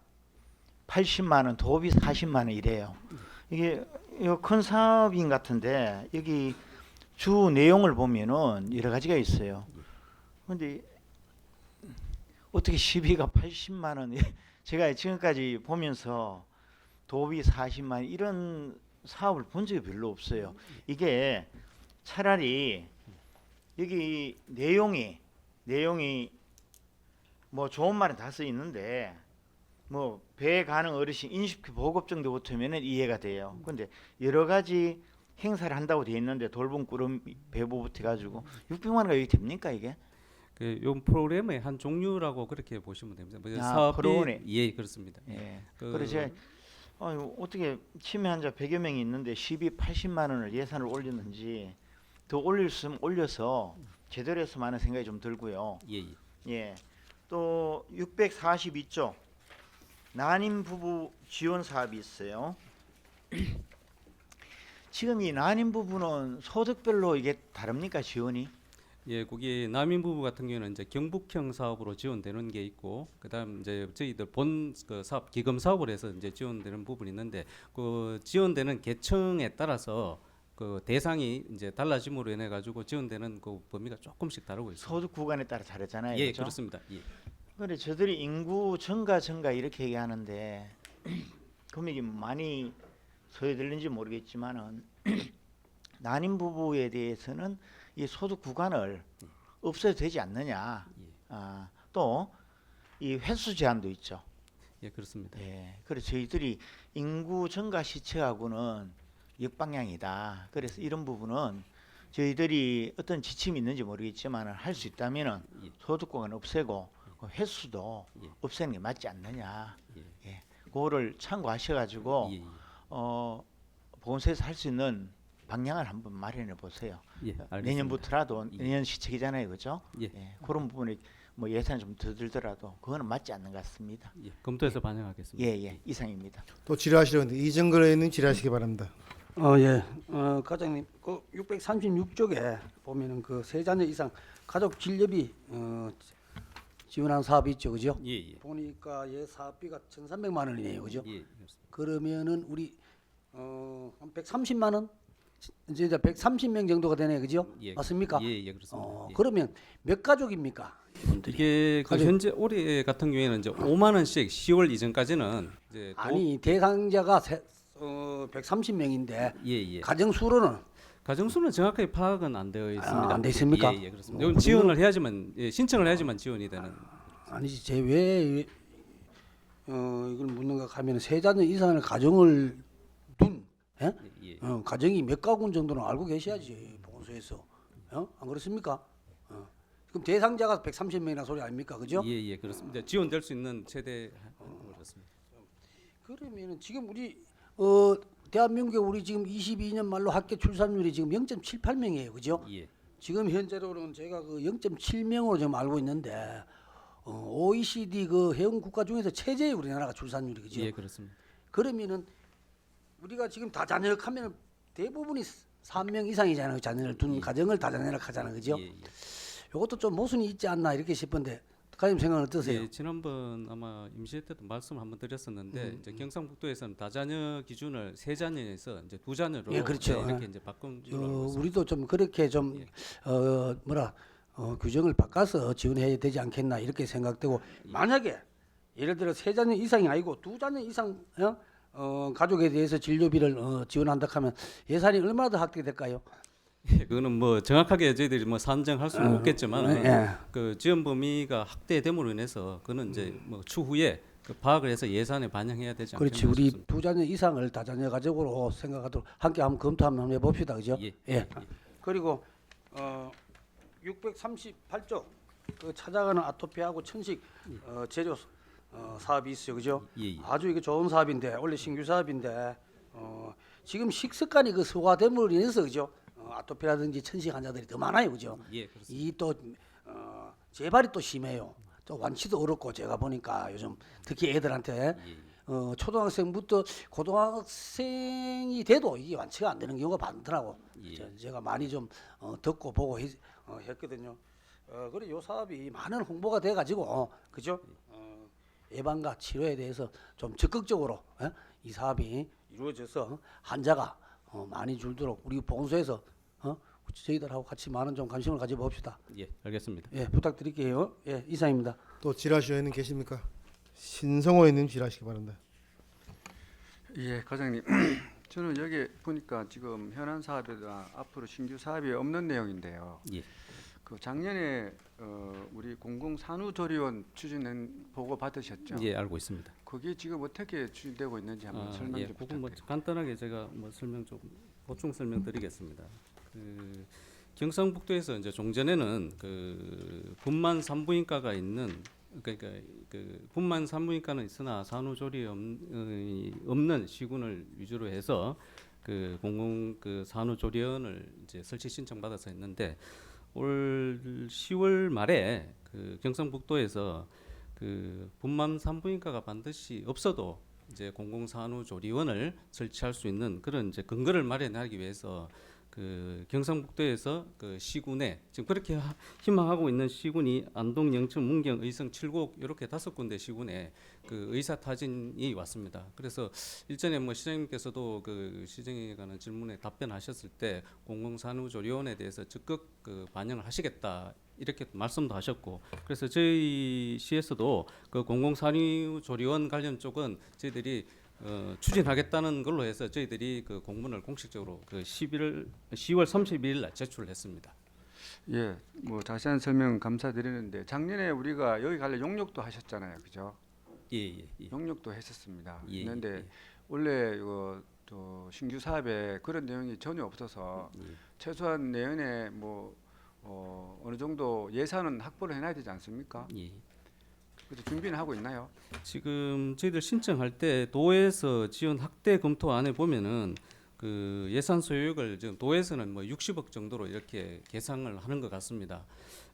80만 원, 도비 40만 원 이래요. 이게 큰 사업인 같은데 여기 주 내용을 보면은 여러 가지가 있어요. 근데 어떻게 시비가 80만 원? 제가 지금까지 보면서 도비 40만 원 이런 사업을 본 적이 별로 없어요. 이게 차라리 여기 내용이 뭐 좋은 말은 다 써 있는데 뭐 배 가능 어르신 인식표 보급 정도부터면은 이해가 돼요. 근데 여러 가지 행사를 한다고 돼 있는데 돌봄 꾸름 배부부터 해가지고 600만 원가 여기 됩니까 이게? 요 프로그램의 한 종류라고 그렇게 보시면 됩니다. 뭐 아, 사업이 프로그램. 예 그렇습니다. 예. 그래서 어떻게 치매 환자 100여 명이 있는데 시비 80만 원을 예산을 올렸는지 더 올릴 수 있으면 올려서 제대로 했으면 하는 생각이 좀 들고요. 예. 예. 또 642조 난임 부부 지원 사업이 있어요. 지금 이 난임 부부는 소득별로 이게 다릅니까 지원이? 예, 거기 난민 부부 같은 경우는 이제 경북형 사업으로 지원되는 게 있고, 그다음 이제 저희들 본 그 사업 기금 사업을 해서 이제 지원되는 부분이 있는데, 그 지원되는 계층에 따라서 그 대상이 이제 달라짐으로 인해 가지고 지원되는 그 범위가 조금씩 다르고 있습니다. 소득 구간에 따라 다르잖아요. 예, 그렇죠? 그렇습니다. 예. 그런데 저들이 인구 증가 이렇게 얘기하는데 금액이 많이 소요되는지 모르겠지만은 난임 부부에 대해서는 이 소득 구간을 없애도 되지 않느냐. 또 이 횟수 제한도 있죠. 예, 그렇습니다. 예, 그래서 저희들이 인구 증가 시책하고는 역방향이다. 그래서 이런 부분은 저희들이 어떤 지침이 있는지 모르겠지만 할 수 있다면은 예. 소득 구간 없애고 그 횟수도 예. 없애는 게 맞지 않느냐. 예. 예, 그거를 참고하셔가지고 예, 보건소에서 할 수 있는 방향을 한번 마련해 보세요. 예, 알겠습니다. 내년부터라도 예. 내년 시책이잖아요, 그렇죠? 예. 예, 그런 부분에 뭐 예산 좀 더 들더라도 그거는 맞지 않는 것 같습니다. 예, 검토해서 반영하겠습니다. 예, 이상입니다. 또 질의하시려는데 이정걸 의원님 질의하시기 바랍니다. 과장님, 그 636쪽에 보면은 그 세 자녀 이상 가족 진료비 지원하는 사업이 있죠, 그죠? 예, 예. 보니까 얘 사업비가 1,300만 원이네요, 그죠? 예, 그렇습니다. 그러면은 우리 한 130만 원, 이제 130명 정도가 되네, 그죠? 예. 맞습니까? 예, 예, 그렇습니다. 예. 그러면 몇 가족입니까? 이분들이? 이게 그 가족- 현재 올해 같은 경우에는 이제 5만 원씩 10월 이전까지는 이제 아니 대상자가 130명인데 예, 예. 가정 수로는 가정수는 정확하게 파악은 안 되어 있습니다. 안 돼 있습니까? 예, 그렇습니다. 이건 지원을 해야지만 신청을 해야지만 지원이 되는. 아니지 제왜 이걸 묻는가 하면 세 자녀 이상의 가정을 둔 예? 예. 가정이 몇 가구 정도는 알고 계셔야지 보건소에서 안 그렇습니까? 그럼 대상자가 130명이나 소리 아닙니까, 그죠? 예, 그렇습니다. 지원될 수 있는 최대 그렇습니다. 그러면은 지금 우리 대한민국에 우리 지금 22년 말로 학교 출산율이 지금 0.78명이에요, 그죠? 예. 지금 현재로는 제가 그 0.7명으로 지금 알고 있는데 OECD 그 회원 국가 중에서 최저의 우리나라가 출산율이 그죠? 예, 그렇습니다. 그러면은 우리가 지금 다자녀하면 대부분이 3명 이상이잖아요. 자녀를 둔 가정을 다자녀라 하잖아요, 그죠? 예. 이것도 좀 모순이 있지 않나 이렇게 싶은데 가님 생각은 어떠세요? 예, 지난번 아마 임시회 때도 말씀 한번 드렸었는데 이제 경상북도에서는 다자녀 기준을 세 자녀에서 이제 두 자녀로 예, 그렇죠. 이렇게 이제 바꾼 걸로 알고 있습니다. 우리도 좀 그렇게 좀 규정을 바꿔서 지원해야 되지 않겠나 이렇게 생각되고 만약에 예를 들어 세 자녀 이상이 아니고 두 자녀 이상 가족에 대해서 진료비를 지원한다 하면 예산이 얼마나 더 확대될까요? 예, 그거는 뭐 정확하게 저희들이 뭐 산정할 수는 없겠지만 예. 그 지원 범위가 확대됨으로 인해서 그는 이제 뭐 추후에 그 파악을 해서 예산에 반영해야 되지 않겠나 그렇지 우리 싶습니다. 두 자녀 이상을 다자녀 가족으로 생각하도록 함께 한번 검토 한번 해봅시다, 그죠? 예. 그리고 638조 그 찾아가는 아토피하고 천식 제조 사업이 있어요, 그죠? 예. 아주 이게 좋은 사업인데 원래 신규 사업인데 지금 식습관이 그 소화됨으로 인해서 그죠? 아토피라든지 천식 환자들이 더 많아요, 그죠? 예, 그렇습니다. 이 또 재발이 또 심해요. 또 완치도 어렵고 제가 보니까 요즘 특히 애들한테 초등학생부터 고등학생이 돼도 이게 완치가 안 되는 경우가 많더라고. 제가 많이 좀 듣고 보고 했거든요. 그리고 이 사업이 많은 홍보가 돼가지고 그죠? 예방과 치료에 대해서 좀 적극적으로 이 사업이 이루어져서 환자가 많이 줄도록 우리 보건소에서 저희들하고 같이 많은 좀 관심을 가져봅시다. 예, 알겠습니다. 예, 부탁드릴게요. 예, 이상입니다. 또 질의하실 의원님 계십니까? 신성호 의원님 질의하시기 바랍니다. 예, 과장님. 저는 여기 보니까 지금 현안 사업이나 앞으로 신규 사업이 없는 내용인데요. 예. 그 작년에 우리 공공산후조리원 추진한 보고 받으셨죠? 예, 알고 있습니다. 그게 지금 어떻게 추진되고 있는지 한번 설명 예, 좀 그건 뭐 부탁드립니다. 간단하게 제가 뭐 설명 좀 보충 설명드리겠습니다. 그 경상북도에서 이제 종전에는 그 분만 산부인과가 있는 그러니까 그 분만 산부인과는 있으나 산후조리 없는 시군을 위주로 해서 그 공공 그 산후조리원을 이제 설치 신청 받아서 했는데 올 10월 말에 그 경상북도에서 그 분만 산부인과가 반드시 없어도 이제 공공산후조리원을 설치할 수 있는 그런 이제 근거를 마련하기 위해서 그 경상북도에서 그 시군에 지금 그렇게 희망하고 있는 시군이 안동, 영천, 문경, 의성, 칠곡 이렇게 5군데 시군에 그 의사 타진이 왔습니다. 그래서 일전에 뭐 시장님께서도 그 시정에 관한 질문에 답변하셨을 때 공공산후조리원에 대해서 적극 그 반영을 하시겠다 이렇게 말씀도 하셨고 그래서 저희 시에서도 그 공공산후조리원 관련 쪽은 저희들이 추진하겠다는 걸로 해서 저희들이 그 공문을 공식적으로 그 10월 30일 날 제출을 했습니다. 예, 뭐 자세한 설명 감사드리는데 작년에 우리가 여기 갈래 용역도 하셨잖아요, 그죠? 예. 용역도 했었습니다. 예, 그런데 원래 이거 또 신규 사업에 그런 내용이 전혀 없어서 최소한 내년에 뭐 어느 정도 예산은 확보를 해놔야 되지 않습니까? 예. 그래서 준비는 하고 있나요? 지금 저희들 신청할 때 도에서 지원 확대 검토 안에 보면은 그 예산 소요액을 지금 도에서는 뭐 60억 정도로 이렇게 계산을 하는 것 같습니다.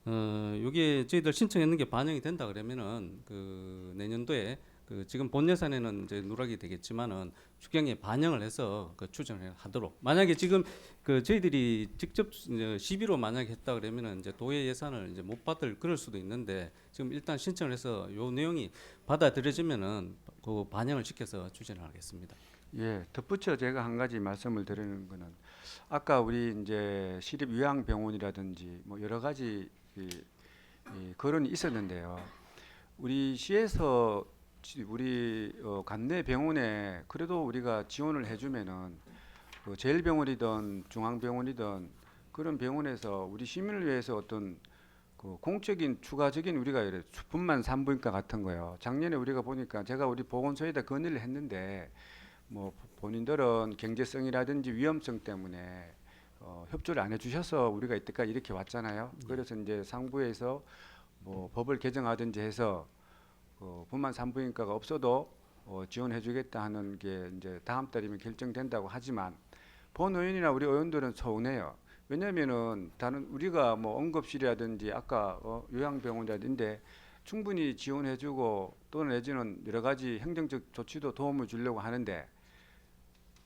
여기에 저희들 신청했는 게 반영이 된다 그러면은 그 내년도에 그 지금 본 예산에는 이제 누락이 되겠지만은 추경에 반영을 해서 그 추진을 하도록 만약에 지금 그 저희들이 직접 시비로 만약에 했다 그러면은 이제 도의 예산을 이제 못 받을 그럴 수도 있는데 지금 일단 신청을 해서 요 내용이 받아들여지면은 그 반영을 시켜서 추진을 하겠습니다. 예, 덧붙여 제가 한 가지 말씀을 드리는 거는 아까 우리 이제 시립요양병원이라든지 뭐 여러 가지 이 거론이 있었는데요. 우리 시에서 우리 관내 병원에 그래도 우리가 지원을 해주면은 그 제일병원이든 중앙병원이든 그런 병원에서 우리 시민을 위해서 어떤 그 공적인 추가적인 우리가 이래 분만 산부인과 같은 거요. 작년에 우리가 보니까 제가 우리 보건소에다 건의를 했는데 뭐 본인들은 경제성이라든지 위험성 때문에 협조를 안 해주셔서 우리가 이때까지 이렇게 왔잖아요. 그래서 이제 상부에서 뭐 법을 개정하든지 해서 분만 산부인과가 없어도 지원해주겠다 하는 게 이제 다음 달이면 결정된다고 하지만 본 의원이나 우리 의원들은 서운해요. 왜냐하면은 다른 우리가 뭐 응급실이라든지 아까 요양병원이라든지 충분히 지원해주고 또는 내지는 여러 가지 행정적 조치도 도움을 주려고 하는데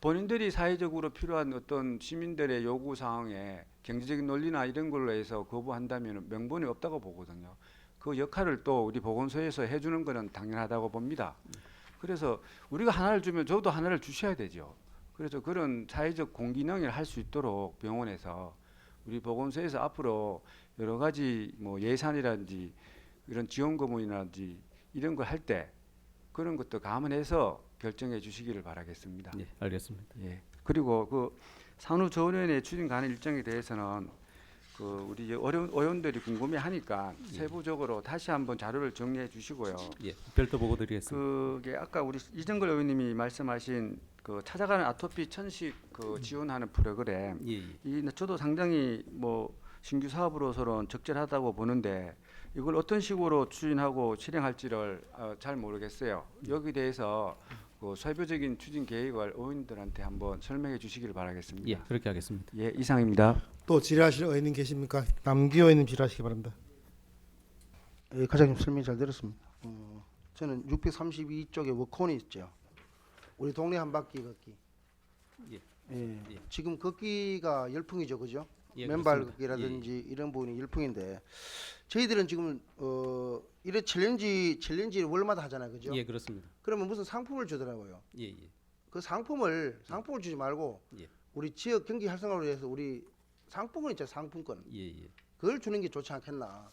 본인들이 사회적으로 필요한 어떤 시민들의 요구 사항에 경제적인 논리나 이런 걸로 해서 거부한다면 명분이 없다고 보거든요. 그 역할을 또 우리 보건소에서 해주는 것은 당연하다고 봅니다. 그래서 우리가 하나를 주면 저도 하나를 주셔야 되죠. 그래서 그런 사회적 공기능을 할 수 있도록 병원에서 우리 보건소에서 앞으로 여러 가지 뭐 예산이라든지 이런 지원금이라든지 이런 걸 할 때 그런 것도 감안해서 결정해 주시기를 바라겠습니다. 예, 알겠습니다. 예. 그리고 그 산후조리원의 추진 가능 일정에 대해서는 그 우리 의원들이 궁금해하니까 세부적으로 다시 한번 자료를 정리해 주시고요. 예, 별도 보고 드리겠습니다. 그게 아까 우리 이정걸 의원님이 말씀하신 그 찾아가는 아토피 천식 그 지원하는 프로그램, 예, 예. 이 저도 상당히 뭐 신규 사업으로서는 적절하다고 보는데 이걸 어떤 식으로 추진하고 실행할지를 잘 모르겠어요. 여기 대해서 그 세부적인 추진 계획을 의원들한테 한번 설명해 주시기를 바라겠습니다. 예, 그렇게 하겠습니다. 예, 이상입니다. 또 질의하실 의원님 계십니까? 남기 의원님 질의하시기 바랍니다. 예, 과장님 설명 잘 들었습니다. 저는 632쪽에 워크온이 있죠. 우리 동네 한 바퀴 걷기. 예. 예. 지금 걷기가 열풍이죠, 그죠? 예, 맨발 그렇습니다. 걷기라든지 이런 부분이 열풍인데 저희들은 지금 이런 챌린지를 월마다 하잖아요, 그죠? 예, 그렇습니다. 그러면 무슨 상품을 주더라고요. 예, 예. 그 상품을 주지 말고 예. 우리 지역 경기 활성화를 위해서 우리 상품권 있죠, 상품권. 예, 예. 그걸 주는 게 좋지 않겠나.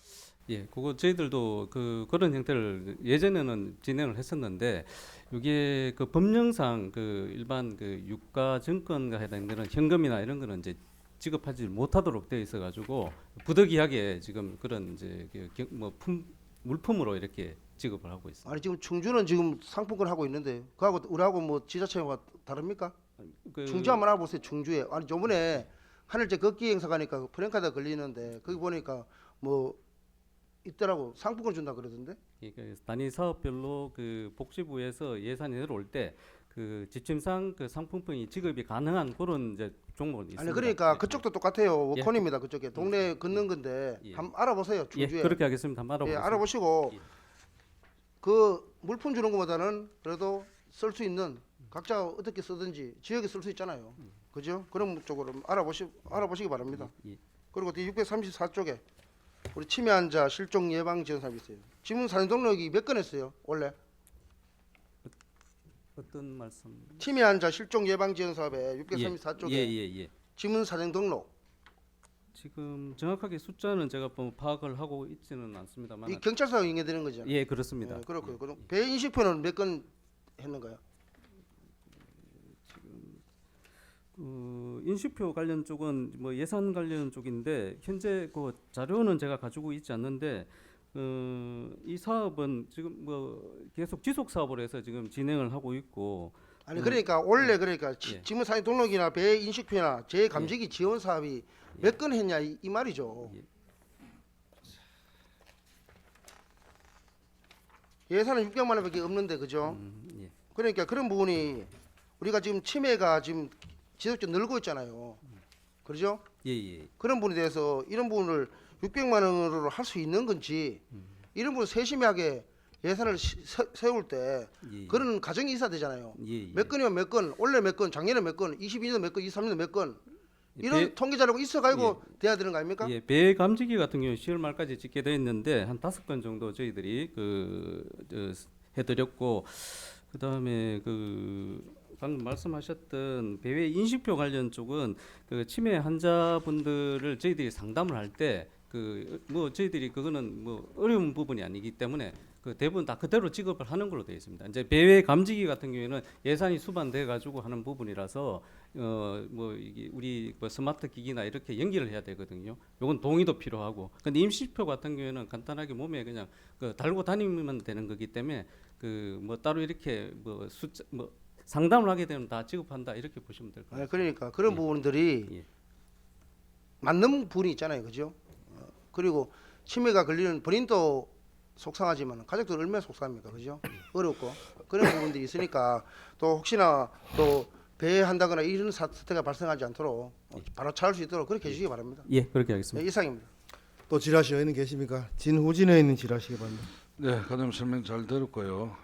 예, 그거 저희들도 그런 형태를 예전에는 진행을 했었는데 이게 그 법령상 그 일반 그 유가 증권과 해당되는 현금이나 이런 거는 이제 지급하지 못하도록 되어 있어 가지고 부득이하게 지금 그런 이제 뭐 물품으로 이렇게 지급을 하고 있습니다. 아니 지금 충주는 지금 상품권 하고 있는데 그하고 우리하고 뭐 지자체가 다릅니까? 충주 한번 알아보세요. 충주에 아니 저번에 하늘제 걷기 행사 가니까 프랭카드 걸리는데 거기 보니까 뭐 있더라고 상품권 준다 그러던데. 그 단위 사업별로 그 복지부에서 예산이 들어올 때 그 지침상 그 상품권이 지급이 가능한 그런 이제 종목은 있습니다. 아니 그러니까 예. 그쪽도 똑같아요. 예. 워콘입니다. 그쪽에 동네 걷는 건데 예. 한번 알아보세요. 예, 충주에. 그렇게 하겠습니다. 한번 예, 알아보겠습니다. 알아보시고 예. 그 물품 주는 것보다는 그래도 쓸 수 있는 각자 어떻게 쓰든지 지역에 쓸 수 있잖아요. 그죠? 그런 쪽으로 알아보시기 바랍니다. 예. 그리고 뒤 634쪽에 우리 치매 환자 실종 예방 지원 사업이 있어요. 지문 사진 등록이 몇 건 했어요? 원래 어떤 말씀? 치매 환자 실종 예방 지원 사업에 634쪽에 예. 지문 사진 등록 지금 정확하게 숫자는 제가 뭐 파악을 하고 있지는 않습니다만. 이 경찰서가 인계되는 거죠. 예, 그렇습니다. 예, 그렇고요. 그럼 배 인식표는 몇 건 했는가요? 인식표 관련 쪽은 뭐 예산 관련 쪽인데 현재 그 자료는 제가 가지고 있지 않는데 이 사업은 지금 뭐 계속 지속 사업으로 해서 지금 진행을 하고 있고. 아니 그러니까 원래 그러니까 예. 지문 사진 등록이나 배 인식표나 재 감지기 지원 사업이 몇 건 했냐 이 말이죠. 예. 예산은 600만 원밖에 없는데 그죠? 예. 그러니까 그런 부분이 우리가 지금 치매가 지금 지속적으로 늘고 있잖아요. 그렇죠? 예. 그런 부분에 대해서 이런 부분을 600만 원으로 할 수 있는 건지 이런 부분 세심하게 예산을 세울 때 예. 그런 가정이 있어야 되잖아요. 예. 몇 건이면 몇 건, 원래 몇 건, 작년에 몇 건, 22년 몇 건, 23년 몇 건 이런 배- 통계 자료가 있어가지고 돼야 되는 거 아닙니까? 예, 배 감지기 같은 경우 10월 말까지 찍게 돼 있는데 한 5건 정도 저희들이 해드렸고 그다음에 방금 말씀하셨던 배외 인식표 관련 쪽은 그 치매 환자분들을 저희들이 상담을 할 때 뭐 저희들이 그거는 뭐 어려운 부분이 아니기 때문에 그 대부분 다 그대로 지급을 하는 걸로 되어 있습니다. 이제 배외 감지기 같은 경우에는 예산이 수반돼 가지고 하는 부분이라서 뭐 이게 우리 뭐 스마트 기기나 이렇게 연결을 해야 되거든요. 요건 동의도 필요하고. 근데 임시표 같은 경우에는 간단하게 몸에 그냥 그 달고 다니면 되는 거기 때문에 그 뭐 따로 이렇게 뭐 숫자 뭐 상담을 하게 되면 다 지급한다 이렇게 보시면 될 것 같아요. 그러니까 그런 예. 부분들이 예. 맞는 부분이 있잖아요, 그죠? 그리고 치매가 걸리는 본인도 속상하지만 가족들 얼마나 속상합니까, 그죠? 어렵고 그런 부분들이 있으니까 또 혹시나 또 배회한다거나 이런 사태가 발생하지 않도록 바로 찾을 수 있도록 그렇게 해주시기 바랍니다. 예, 그렇게 네, 하겠습니다. 이상입니다. 또 질하실 의원님 계십니까? 진후진 의원님 질하시기 바랍니다. 네, 과장님 설명 잘 들었고요.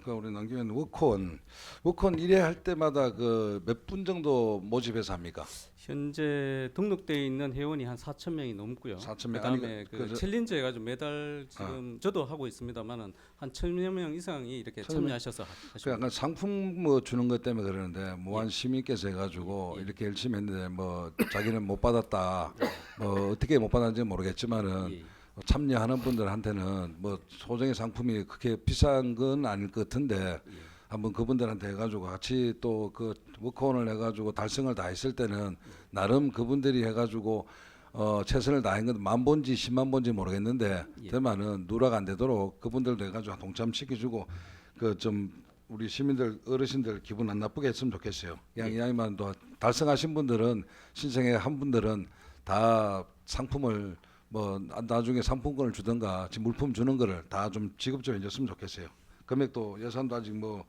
그 우리 남기현 워크원 1회 할 때마다 그 몇 분 정도 모집해서 합니까? 현재 등록되어 있는 회원이 한 4천 명이 넘고요. 4천 명. 그다음에 아니, 그 챌린저 해가지고 매달 지금 저도 하고 있습니다만은 한 1,000여 명 이상이 이렇게 1,000명. 참여하셔서 그 하시고 약간 상품 뭐 주는 것 때문에 그러는데 무한 시민께서 해가지고 예. 이렇게 열심히 했는데 뭐 자기는 못 받았다. 뭐 어떻게 못 받았는지 모르겠지만은 예. 참여하는 분들한테는 뭐 소정의 상품이 그렇게 비싼 건 아닐 것 같은데 한번 그분들한테 해가지고 같이 또 그 워크온을 해가지고 달성을 다 했을 때는 나름 그분들이 해가지고 최선을 다한 건 10,000번지 100,000번지 모르겠는데 되면은 누락 안 되도록 그분들도 해가지고 동참시켜주고 그 좀 우리 시민들 어르신들 기분 안 나쁘게 했으면 좋겠어요. 그냥 이야기만 또 달성하신 분들은 신청해 한 분들은 다 상품을 뭐 나중에 상품권을 주든가 지금 물품 주는 거를 다 좀 지급적으로 해줬으면 좋겠어요. 금액도 예산도 아직 뭐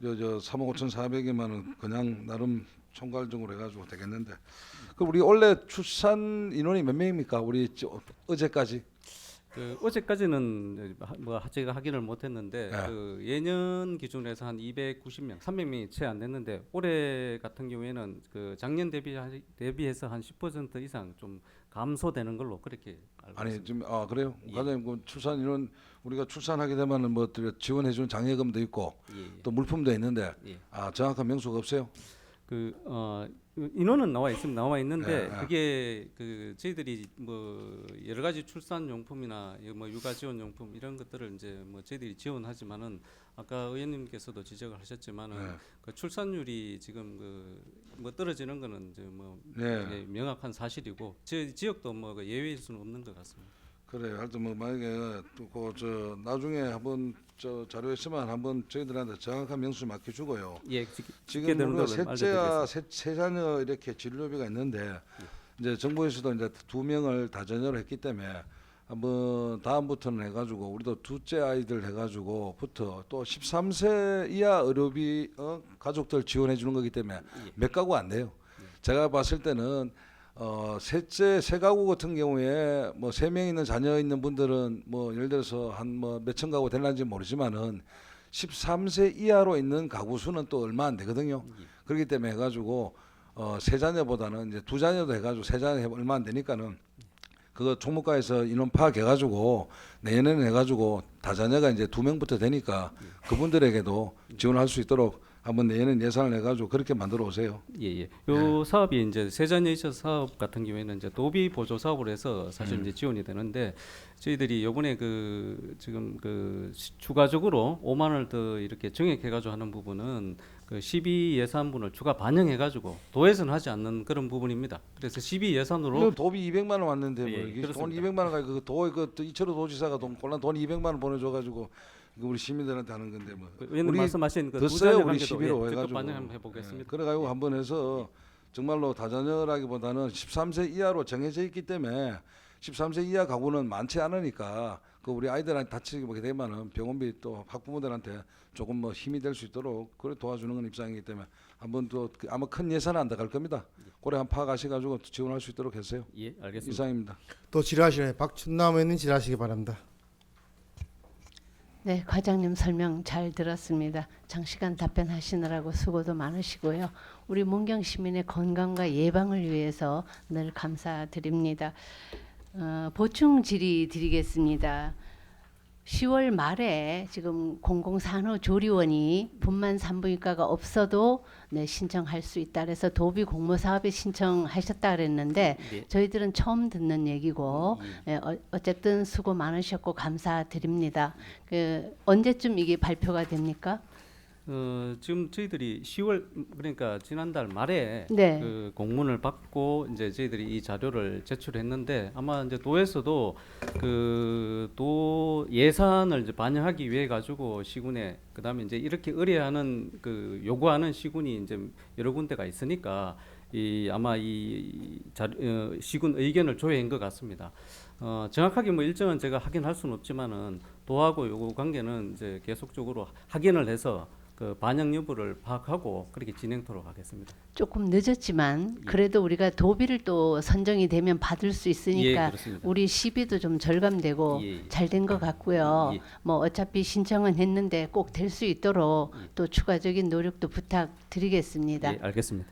저 3억 5,400여만 원 그냥 나름 총괄적으로 해가지고 되겠는데 그 우리 원래 출산 인원이 몇 명입니까? 우리 어제까지 그 어제까지는 뭐 제가 확인을 못했는데 네. 그 예년 기준으로 해서 한 290명, 300명이 채 안 됐는데 올해 같은 경우에는 그 작년 대비해서 한 10% 이상 좀 감소되는 걸로 그렇게 알고 아니 있습니다. 지금 그래요? 예. 과장님 그 출산 인원 우리가 출산하게 되면은 뭐 지원해주는 장려금도 있고 예, 또 물품도 있는데 예. 정확한 명수가 없어요? 그 인원은 나와 있는데 예, 예. 그게 그 저희들이 뭐 여러 가지 출산 용품이나 뭐 육아 지원 용품 이런 것들을 이제 뭐 저희들이 지원하지만은 아까 의원님께서도 지적을 하셨지만은 네. 그 출산율이 지금 그 뭐 떨어지는 거는 이제 뭐 네. 예, 명확한 사실이고 저희 지역도 뭐 그 예외일 수는 없는 것 같습니다. 그래요. 하여튼 뭐 만약에 저 나중에 한번 저 자료 있으면 한번 저희들한테 정확한 명수 맡겨주고요. 예, 지금 되는 우리가 걸로 셋째와 세 자녀 이렇게 진료비가 있는데 이제 정부에서도 이제 2명을 다자녀로 했기 때문에 한번 다음부터는 해가지고 우리도 둘째 아이들 해가지고부터 또 13세 이하 의료비 가족들 지원해 주는 거기 때문에 몇 가구 안 돼요. 제가 봤을 때는 셋째 세 가구 같은 경우에 뭐 3명 있는 자녀 있는 분들은 뭐 예를 들어서 한 뭐 몇천 가구 되는지 모르지만은 13세 이하로 있는 가구 수는 또 얼마 안 되거든요. 그렇기 때문에 해가지고 세 자녀보다는 이제 두 자녀도 해가지고 세 자녀 얼마 안 되니까는 그거 총무과에서 인원 파악해가지고 내년에는 해가지고 다자녀가 이제 2명부터 되니까 그분들에게도 지원할 수 있도록 한번 내년에 예산을 해가지고 그렇게 만들어 오세요. 예. 요 사업이 이제 세자녀 이셔 사업 같은 경우에는 이제 도비 보조 사업으로 해서 사실 이제 지원이 되는데 저희들이 요번에 그 지금 그 추가적으로 5만 원을 더 이렇게 정액해가지고 하는 부분은 그 12 예산분을 추가 반영해가지고 도에서는 하지 않는 그런 부분입니다. 그래서 12 예산으로 도비 200만 원 왔는데 뭐 예, 이게 돈 그렇습니다. 200만 원 가지고 그 이철호 도지사가 돈 곤란 200만 원 보내줘가지고 이거 우리 시민들한테 하는 건데 뭐 의원님 우리 말씀하신 그 더 두 써요 자녀 우리 관계도 11호 적극 해가지고 반영해 보겠습니다. 그래가지고 한번 해서 정말로 다자녀라기보다는 13세 이하로 정해져 있기 때문에 13세 이하 가구는 많지 않으니까 그 우리 아이들한테 다치게 보게 되면은 병원비 또 학부모들한테 조금 뭐 힘이 될 수 있도록 그래 도와주는 건 입장이기 때문에 한번 또 아마 큰 예산은 안 들어갈 겁니다. 그래 한 파악하셔가지고 지원할 수 있도록 했어요. 예, 알겠습니다. 이상입니다. 또 질하실 박춘남 의원님 질하시기 바랍니다. 네, 과장님 설명 잘 들었습니다. 장시간 답변하시느라고 수고도 많으시고요. 우리 문경 시민의 건강과 예방을 위해서 늘 감사드립니다. 보충 질의 드리겠습니다. 10월 말에 지금 공공산후조리원이 분만 산부인과가 없어도 신청할 수 있다 그래서 도비 공모 사업에 신청하셨다 그랬는데 예. 저희들은 처음 듣는 얘기고 어쨌든 수고 많으셨고 감사드립니다. 그 언제쯤 이게 발표가 됩니까? 지금 저희들이 10월 그러니까 지난달 말에 네. 그 공문을 받고 이제 저희들이 이 자료를 제출했는데 아마 이제 도에서도 그 도 예산을 이제 반영하기 위해 가지고 시군에 그다음에 이제 이렇게 의뢰하는 그 요구하는 시군이 이제 여러 군데가 있으니까 이 아마 시군 의견을 조회한 것 같습니다. 정확하게 뭐 일정은 제가 확인할 수는 없지만은 도하고 요구 관계는 이제 계속적으로 확인을 해서 그 반영 여부를 파악하고 그렇게 진행토록 하겠습니다. 조금 늦었지만 그래도 우리가 도비를 또 선정이 되면 받을 수 예, 있으니까 그렇습니다. 우리 시비도 좀 절감되고 예. 잘 된 것 같고요. 예. 뭐 어차피 신청은 했는데 꼭 될 수 있도록 또 추가적인 노력도 부탁드리겠습니다. 예, 알겠습니다.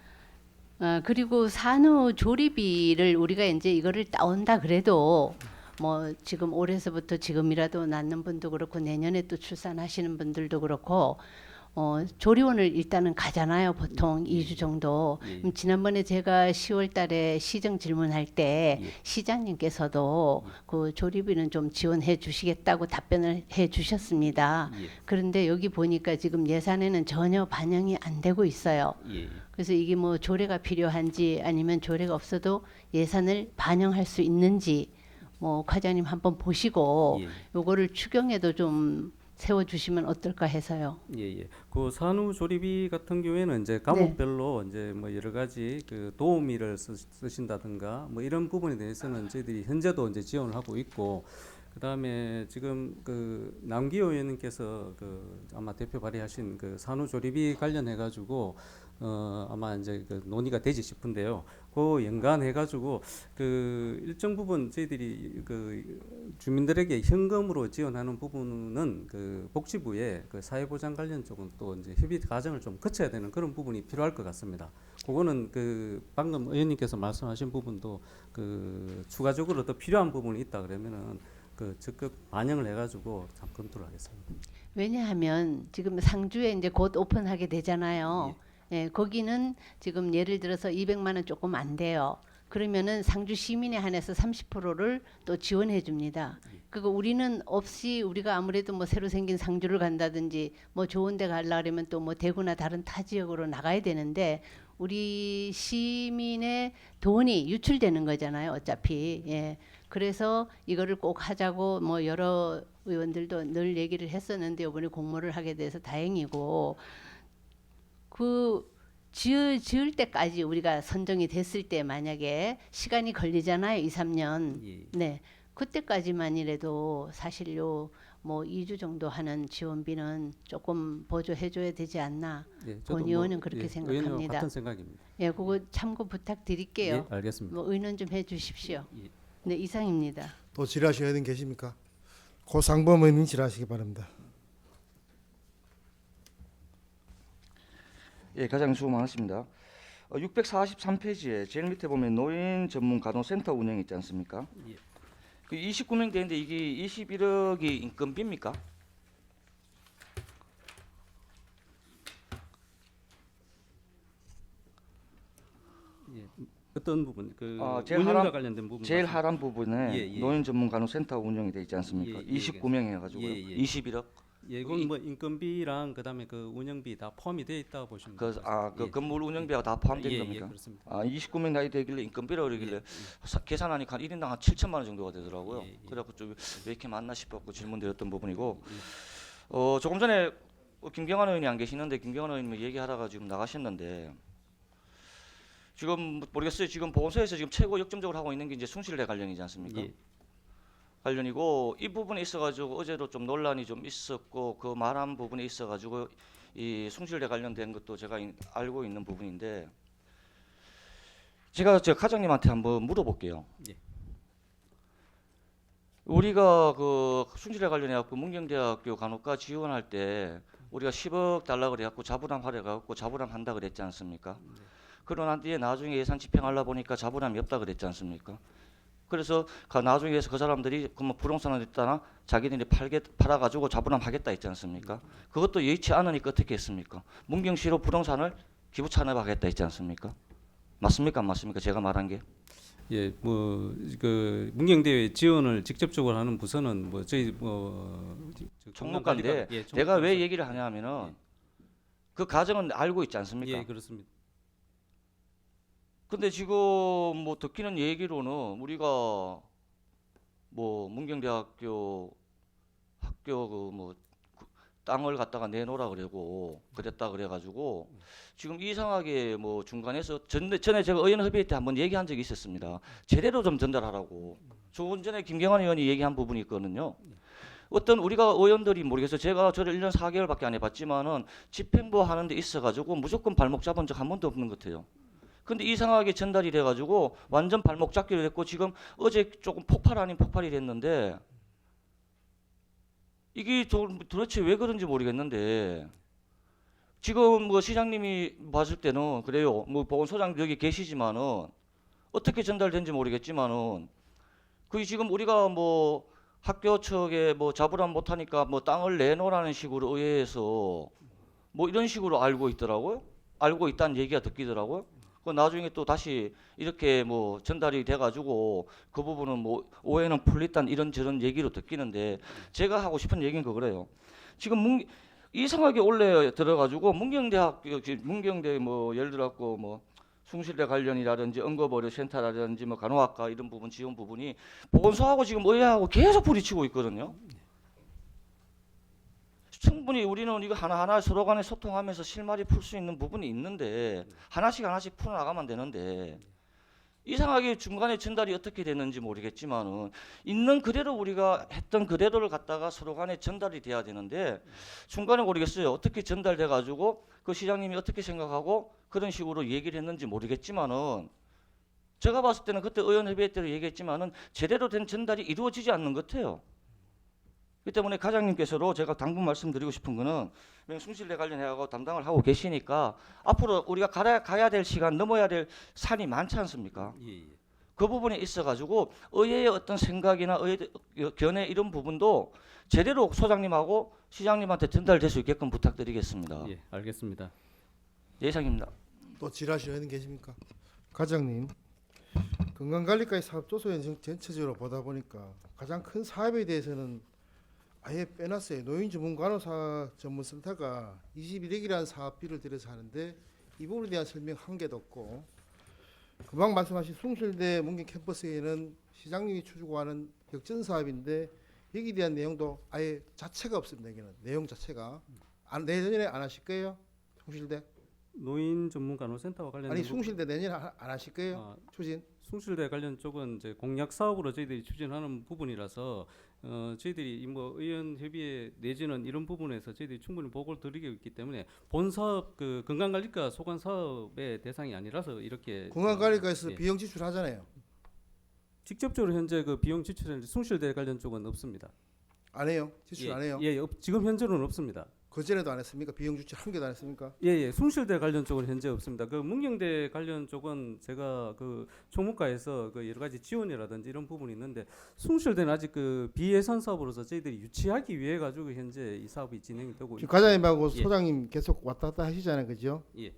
그리고 산후 조리비를 우리가 이제 이거를 따온다 그래도 뭐 지금 올해서부터 지금이라도 낳는 분도 그렇고 내년에 또 출산하시는 분들도 그렇고 조리원을 일단은 가잖아요. 보통 2주 정도. 지난번에 제가 10월 달에 시정 질문할 때 시장님께서도 그 조리비는 좀 지원해 주시겠다고 답변을 해 주셨습니다. 그런데 여기 보니까 지금 예산에는 전혀 반영이 안 되고 있어요. 그래서 이게 뭐 조례가 필요한지 아니면 조례가 없어도 예산을 반영할 수 있는지 뭐 과장님 한번 보시고 요거를 추경에도 좀 세워주시면 어떨까 해서요. 예. 그 산후 조리비 같은 경우에는 이제 과목별로 이제 뭐 여러 가지 그 도우미를 쓰신다든가 뭐 이런 부분에 대해서는 저희들이 현재도 이제 지원을 하고 있고 그다음에 지금 그 남기호 의원님께서 그 아마 대표 발의하신 그 산후 조리비 관련해 가지고 아마 이제 그 논의가 되지 싶은데요. 그 연관해 가지고 그 일정 부분 저희들이 그 주민들에게 현금으로 지원하는 부분은 그 복지부의 그 사회보장 관련 쪽은 또 이제 협의 과정을 좀 거쳐야 되는 그런 부분이 필요할 것 같습니다. 그거는 그 방금 의원님께서 말씀하신 부분도 그 추가적으로 더 필요한 부분이 있다 그러면은 그 적극 반영을 해가지고 참 검토를 하겠습니다. 왜냐하면 지금 상주에 이제 곧 오픈하게 되잖아요. 예, 거기는 지금 예를 들어서 200만 원 조금 안 돼요. 그러면은 상주 시민에 한해서 30%를 또 지원해 줍니다. 그거 우리는 없이 우리가 아무래도 뭐 새로 생긴 상주를 간다든지 뭐 좋은 데 가려고 그러면 또 뭐 대구나 다른 타 지역으로 나가야 되는데 우리 시민의 돈이 유출되는 거잖아요. 어차피. 예. 그래서 이거를 꼭 하자고 뭐 여러 의원들도 늘 얘기를 했었는데 이번에 공모를 하게 돼서 다행이고 그 지을 때까지 우리가 선정이 됐을 때 만약에 시간이 걸리잖아요. 2, 3년. 네. 그때까지만이라도 사실 뭐 2주 정도 하는 지원비는 조금 보조해 줘야 되지 않나. 본 의원은 그렇게 생각합니다. 같은 생각입니다. 예, 그거 참고 부탁드릴게요. 예, 알겠습니다. 뭐 의논 좀 해 주십시오. 네, 이상입니다. 또 질의하실 의원님 계십니까? 고상범 의원님 질의하시기 바랍니다. 예, 과장님 수고 많으십니다. 643페이지에 제일 밑에 보면 노인 전문 간호센터 운영이 있지 않습니까? 예. 그 29명 되는데 이게 21억이 인건비입니까? 예. 어떤 부분? 그 제일 운영과 하람- 관련된 부분. 제일 말씀- 하란 부분에 예. 노인 전문 간호센터 운영이 돼 있지 않습니까? 예, 예, 29명 해가지고요. 예, 예. 21억. 예, 이건 뭐 인건비랑 그다음에 그 운영비 다 포함이 되어 있다고 보시면 됩니다. 그 예. 건물 운영비가 다 포함된 예, 겁니까? 예, 그렇습니다. 29명 나이 되길래 인건비라 그러길래 예, 계산하니까 한 1인당 한 7천만 원 정도가 되더라고요. 예, 예. 그래갖고 좀 왜 이렇게 많나 싶었고 질문드렸던 부분이고 조금 전에 김경환 의원이 안 계시는데 김경환 의원님 얘기하다가 지금 나가셨는데 지금 모르겠어요. 지금 보건소에서 지금 최고 역점적으로 하고 있는 게 이제 숭실대 관련이지 않습니까? 예. 관련이고 이 부분에 있어가지고 어제도 좀 논란이 좀 있었고 그 말한 부분에 있어가지고 이 숭실대 관련된 것도 제가 알고 있는 부분인데 제가 저 과장님한테 한번 물어볼게요. 예. 우리가 그 숭실대 관련해갖고 문경대학교 간호과 지원할 때 우리가 10억 달라 그래갖고 자부담하려 갖고 자부담한다 그랬지 않습니까? 그러나 뒤에 나중에 예산 집행하려 보니까 자부담이 없다 그랬지 않습니까? 그래서 나중에 그 사람들이 그뭐 부동산을 했다나 자기들이 팔아가지고 자부담하겠다 했지 않습니까? 그것도 여의치 않으니까 어떻게 했습니까? 문경시로 부동산을 기부 찬업하겠다 했지 않습니까? 맞습니까? 안 맞습니까? 제가 말한 게? 예, 뭐 그 문경대회 지원을 직접적으로 하는 부서는 뭐 저희 총무과인데 내가 왜 얘기를 하냐면은 그 과정은 알고 있지 않습니까? 예, 그렇습니다. 근데 지금 뭐 듣기는 얘기로는 우리가 뭐 문경대학교 학교 그 뭐 땅을 갖다가 내놓으라 그러고 그랬다 그래가지고 지금 이상하게 뭐 중간에서 전에 제가 의원 협의회 때 한번 얘기한 적이 있었습니다. 제대로 좀 전달하라고. 조금 전에 김경환 의원이 얘기한 부분이 있거든요. 어떤 우리가 의원들이 모르겠어요. 제가 저를 1년 4개월밖에 안 해봤지만은 집행부 하는 데 있어가지고 무조건 발목 잡은 적 한 번도 없는 것 같아요. 근데 이상하게 전달이 돼가지고 완전 발목 잡기로 됐고 지금 어제 조금 폭발 아닌 폭발이 됐는데 이게 도대체 왜 그런지 모르겠는데 지금 뭐 시장님이 봤을 때는 그래요. 뭐 보건소장 여기 계시지만은 어떻게 전달된지 모르겠지만은 그 지금 우리가 뭐 학교 측에 뭐 자부람 못하니까 뭐 땅을 내놓으라는 식으로 의회에서 뭐 이런 식으로 알고 있더라고요. 알고 있다는 얘기가 듣기더라고요. 그 나중에 또 다시 이렇게 뭐 전달이 돼가지고 그 부분은 뭐 오해는 풀렸단 이런저런 얘기로 듣기는데 제가 하고 싶은 얘기는 그거래요. 지금 이상하게 올해 들어가지고 문경대 뭐 예를 들어갖고 뭐 숭실대 관련이라든지 응급의료센터라든지 뭐 간호학과 이런 부분 지원 부분이 보건소하고 지금 의회하고 계속 부딪히고 있거든요. 충분히 우리는 이거 하나하나 서로 간에 소통하면서 실마리 풀 수 있는 부분이 있는데 하나씩 풀어나가면 되는데 이상하게 중간에 전달이 어떻게 됐는지 모르겠지만은 있는 그대로 우리가 했던 그대로를 갖다가 서로 간에 전달이 돼야 되는데 중간에 모르겠어요. 어떻게 전달돼 가지고 그 시장님이 어떻게 생각하고 그런 식으로 얘기를 했는지 모르겠지만은 제가 봤을 때는 그때 의원협의회 때로 얘기했지만은 제대로 된 전달이 이루어지지 않는 것 같아요. 그 때문에 과장님께서도 제가 당분 말씀드리고 싶은 거는 숭실대 관련해서 담당을 하고 계시니까 앞으로 우리가 가야 될 시간 넘어야 될 산이 많지 않습니까? 예. 그 부분에 있어가지고 의회의 어떤 생각이나 의회 견해 이런 부분도 제대로 소장님하고 시장님한테 전달될 수 있게끔 부탁드리겠습니다. 예, 알겠습니다. 예상입니다. 또 질하시는 의원 계십니까? 과장님, 건강관리과의 사업 조소연 전체적으로 보다 보니까 가장 큰 사업에 대해서는 아예 빼놨어요. 노인 전문 간호사 전문센터가 21억이라는 사업비를 들여서 하는데 이 부분에 대한 설명 한 개도 없고 금방 말씀하신 숭실대 문경 캠퍼스에는 시장님이 추구하는 격전 사업인데 여기에 대한 내용도 아예 자체가 없습니다. 여기는 내용 자체가 내년에 안 하실 거예요? 숭실대? 노인 전문 간호센터와 관련된 아니 숭실대 내년에 안 하실 거예요? 추진? 숭실대 관련 쪽은 이제 공약 사업으로 저희들이 추진하는 부분이라서 저희들이 뭐 의원 협의회 내지는 이런 부분에서 저희들이 충분히 보고를 드리고 있기 때문에 본 사업 그 건강관리과 소관 사업의 대상이 아니라서 이렇게 건강관리과에서 예. 비용 지출하잖아요. 직접적으로 현재 그 비용 지출은 숭실대 관련 쪽은 없습니다. 안 해요? 지출 안 해요? 예, 지금 현재는 없습니다. 그 전에도 안 했습니까? 비용 지출 한 개도 안 했습니까? 예, 숭실대 관련 쪽은 현재 없습니다. 그 문경대 관련 쪽은 제가 그 총무과에서 그 여러 가지 지원이라든지 이런 부분이 있는데 숭실대는 아직 그 비예산 사업으로서 저희들이 유치하기 위해 가지고 현재 이 사업이 진행이 되고 지금 과장님하고 예. 소장님 계속 왔다 갔다 하시잖아요, 그죠? 예.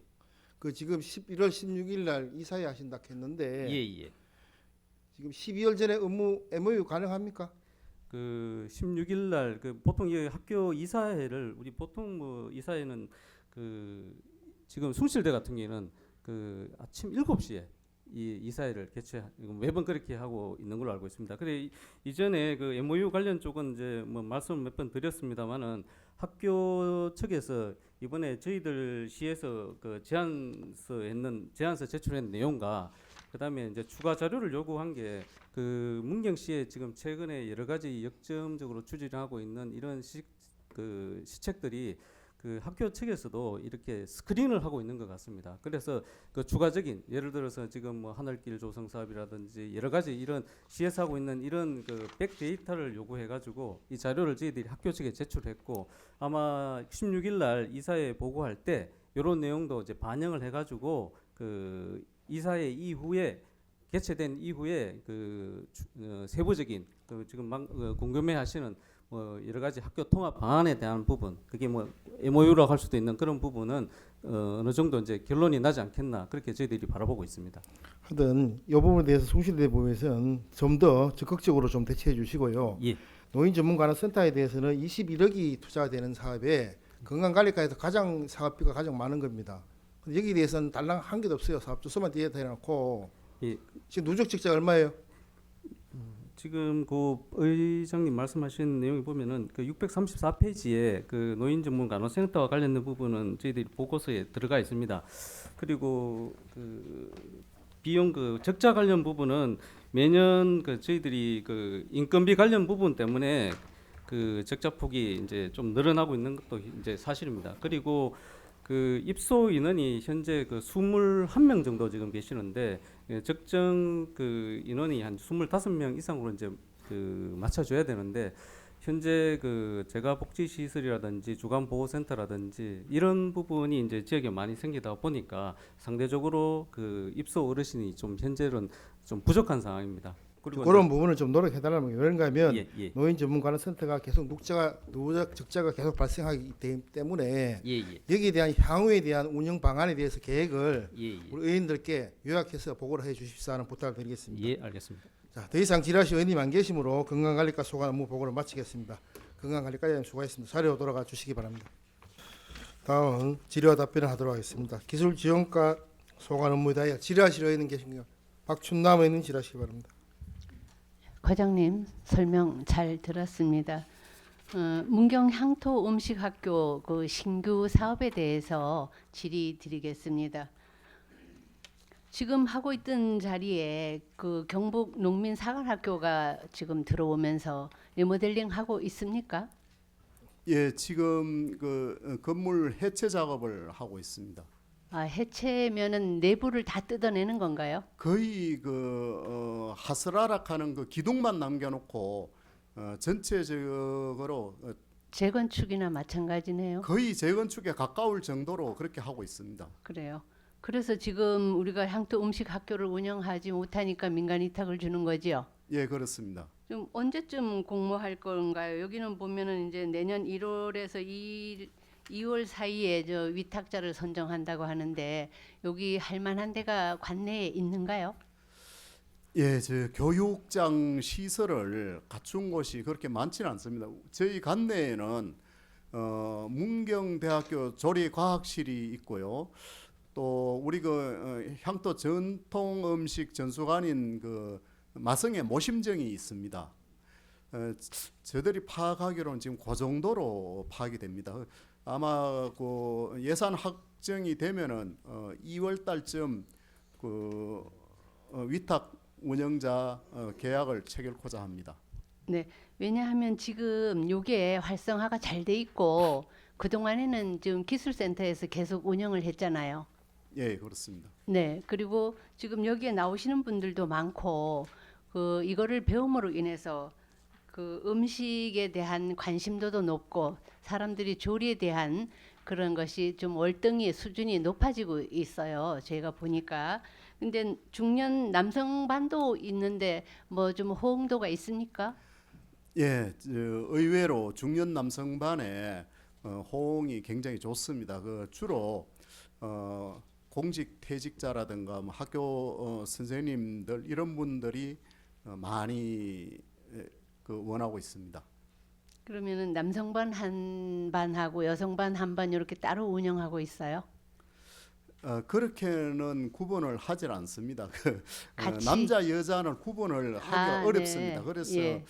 그 지금 11월 16일 날 이사회 하신다 했는데 예. 지금 12월 전에 업무 MOU 가능합니까? 그 16일 날 그 보통 이 학교 이사회를 우리 보통 뭐 이사회는 그 지금 숭실대 같은 경우에는 그 아침 7시에 이 이사회를 매번 그렇게 하고 있는 걸로 알고 있습니다. 그래 이전에 그 MOU 관련 쪽은 이제 뭐 말씀 몇 번 드렸습니다만은 학교 측에서 이번에 저희들 시에서 그 제안서 제출한 내용과 그다음에 이제 추가 자료를 요구한 게 그 문경시에 지금 최근에 여러 가지 역점적으로 추진하고 있는 이런 시책들이 그 학교 측에서도 이렇게 스크린을 하고 있는 것 같습니다. 그래서 그 추가적인 예를 들어서 지금 뭐 하늘길 조성 사업이라든지 여러 가지 이런 시에서 하고 있는 이런 그 백데이터를 요구해 가지고 이 자료를 저희들이 학교 측에 제출했고 아마 16일 날 이사회 보고할 때 이런 내용도 이제 반영을 해 가지고 그 이사회 이후에 개최된 이후에 그 세부적인 그 지금 궁금해하시는 뭐 여러 가지 학교 통합 방안에 대한 부분, 그게 뭐 MOU라고 할 수도 있는 그런 부분은 어느 정도 이제 결론이 나지 않겠나 그렇게 저희들이 바라보고 있습니다. 하여튼 이 부분에 대해서 숭실대 부에서는 좀 더 적극적으로 좀 대처해 주시고요. 예. 노인 전문 간호센터에 대해서는 21억이 투자되는 사업에 건강관리과에서 가장 사업비가 가장 많은 겁니다. 근데 여기에 대해서는 달랑 한 개도 없어요. 사업 주소만 뒤에다 해놓고 예. 지금 누적 적자가 얼마예요? 지금 그 의장님 말씀하신 내용을 보면은 그 634페이지에 그 노인 전문 간호센터와 관련된 부분은 저희들이 보고서에 들어가 있습니다. 그리고 그 비용 그 적자 관련 부분은 매년 그 저희들이 그 인건비 관련 부분 때문에 그 적자 폭이 이제 좀 늘어나고 있는 것도 이제 사실입니다. 그리고 그 입소 인원이 현재 그 21명 정도 지금 계시는데 적정 그 인원이 한 25명 이상으로 이제 그 맞춰줘야 되는데 현재 그 재가복지시설이라든지 주간보호센터라든지 이런 부분이 이제 지역에 많이 생기다 보니까 상대적으로 그 입소 어르신이 좀 현재는 좀 부족한 상황입니다. 그리고 그런 부분을 좀 노력해달라는 거예요. 왜그런가 하면 예. 노인 전문관센터가 계속 누적 적자가 계속 발생하기 때문에 여기에 대한 향후에 대한 운영 방안에 대해서 계획을 우리 의원들께 요약해서 보고를 해 주십사 하는 부탁을 드리겠습니다. 예, 알겠습니다. 자, 더 이상 지라시 의원님 안 계시므로 건강관리과 소관 업무 보고를 마치겠습니다. 건강관리과장님 수고하셨습니다. 자리로 돌아가 주시기 바랍니다. 다음 질의와 답변을 하도록 하겠습니다. 기술지원과 소관 업무에 대하여 질의하실 의원님 계십니까? 박춘남 의원님 질의하시기 바랍니다. 과장님 설명 잘 들었습니다. 문경 향토 음식학교 그 신규 사업에 대해서 질의 드리겠습니다. 지금 하고 있던 자리에 그 경북 농민사관학교가 지금 들어오면서 리모델링 하고 있습니까? 예, 지금 그 건물 해체 작업을 하고 있습니다. 아, 해체면은 내부를 다 뜯어내는 건가요? 거의 그 하스라락하는 그 기둥만 남겨놓고 전체적으로 재건축이나 마찬가지네요. 거의 재건축에 가까울 정도로 그렇게 하고 있습니다. 그래요. 그래서 지금 우리가 향토 음식 학교를 운영하지 못하니까 민간 위탁을 주는 거지요? 예, 그렇습니다. 좀 언제쯤 공모할 건가요? 여기는 보면은 이제 내년 1월에서 2월 사이에 저 위탁자를 선정한다고 하는데 여기 할 만한 데가 관내에 있는가요? 예, 저 교육장 시설을 갖춘 곳이 그렇게 많지는 않습니다. 저희 관내에는 문경대학교 조리과학실이 있고요. 또 우리 그 향토 전통 음식 전수관인 그 마성의 모심정이 있습니다. 저들이 파악하기로는 지금 그 정도로 파악이 됩니다. 아마 그 예산 확정이 되면은 2월 달쯤 그 위탁 운영자 계약을 체결코자 합니다. 네, 왜냐하면 지금 요게 활성화가 잘 돼 있고 그 동안에는 지금 기술센터에서 계속 운영을 했잖아요. 예, 그렇습니다. 네, 그리고 지금 여기에 나오시는 분들도 많고 그 이거를 배움으로 인해서 그 음식에 대한 관심도도 높고 사람들이 조리에 대한 그런 것이 좀 월등히 수준이 높아지고 있어요. 제가 보니까. 근데 중년 남성반도 있는데 뭐 좀 호응도가 있습니까? 예, 의외로 중년 남성반의 호응이 굉장히 좋습니다. 그 주로 공직 퇴직자라든가 뭐 학교 선생님들 이런 분들이 많이 그 원하고 있습니다. 그러면은 남성반 한 반하고 여성반 한 반 이렇게 따로 운영하고 있어요? 그렇게는 구분을 하질 않습니다. 같이? 남자 여자는 구분을 하기 어렵습니다. 네. 그래서 예.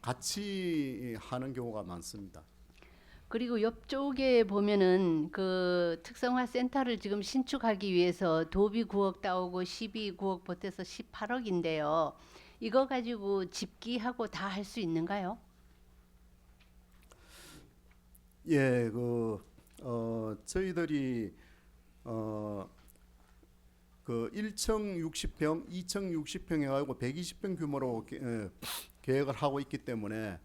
같이 하는 경우가 많습니다. 그리고 옆쪽에 보면은 그 특성화 센터를 지금 신축하기 위해서 도비 9억 따오고 9억 보태서 18억인데요. 이거 가지고 집기하고 다 할 수 있는가요? 예, 저희들이 그 1층 60평, 2층 60평 해가지고 120평 규모로 계획을 하고 있기 때문에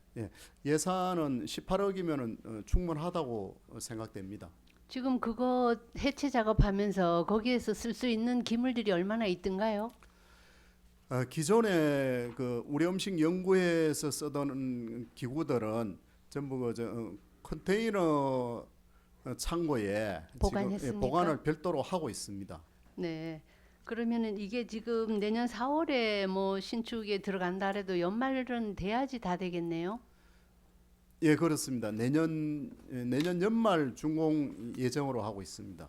예산은 18억이면은 충분하다고 생각됩니다. 지금 그거 해체 작업하면서 거기에서 쓸 수 있는 기물들이 얼마나 있던가요? 기존에 그 우리 음식 연구회에서 쓰던 기구들은 전부 컨테이너 창고에 보관했습니까? 지금 보관을 별도로 하고 있습니다. 네. 그러면은 이게 지금 내년 4월에 뭐 신축에 들어간다 해도 연말은 돼야지 다 되겠네요. 예, 그렇습니다. 내년 연말 준공 예정으로 하고 있습니다.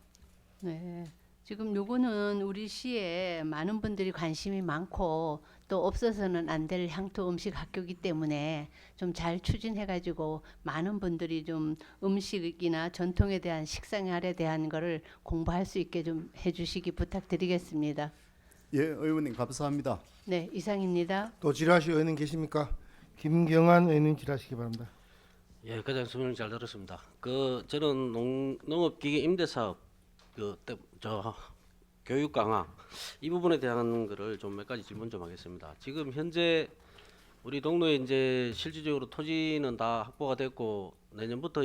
네. 지금 요거는 우리 시에 많은 분들이 관심이 많고 또 없어서는 안 될 향토 음식 학교이기 때문에 좀 잘 추진해가지고 많은 분들이 좀 음식이나 전통에 대한 식생활에 대한 거를 공부할 수 있게 좀 해주시기 부탁드리겠습니다. 예, 의원님 감사합니다. 네, 이상입니다. 또 질의하실 의원님 계십니까? 김경환 의원님 질의하시기 바랍니다. 예, 과장 설명 잘 들었습니다. 저는 농업기계 임대사업 저 교육 강화 이 부분에 대한 거를 좀 몇 가지 질문 좀 하겠습니다. 지금 현재 우리 동로에 이제 실질적으로 토지는 다 확보가 됐고 내년부터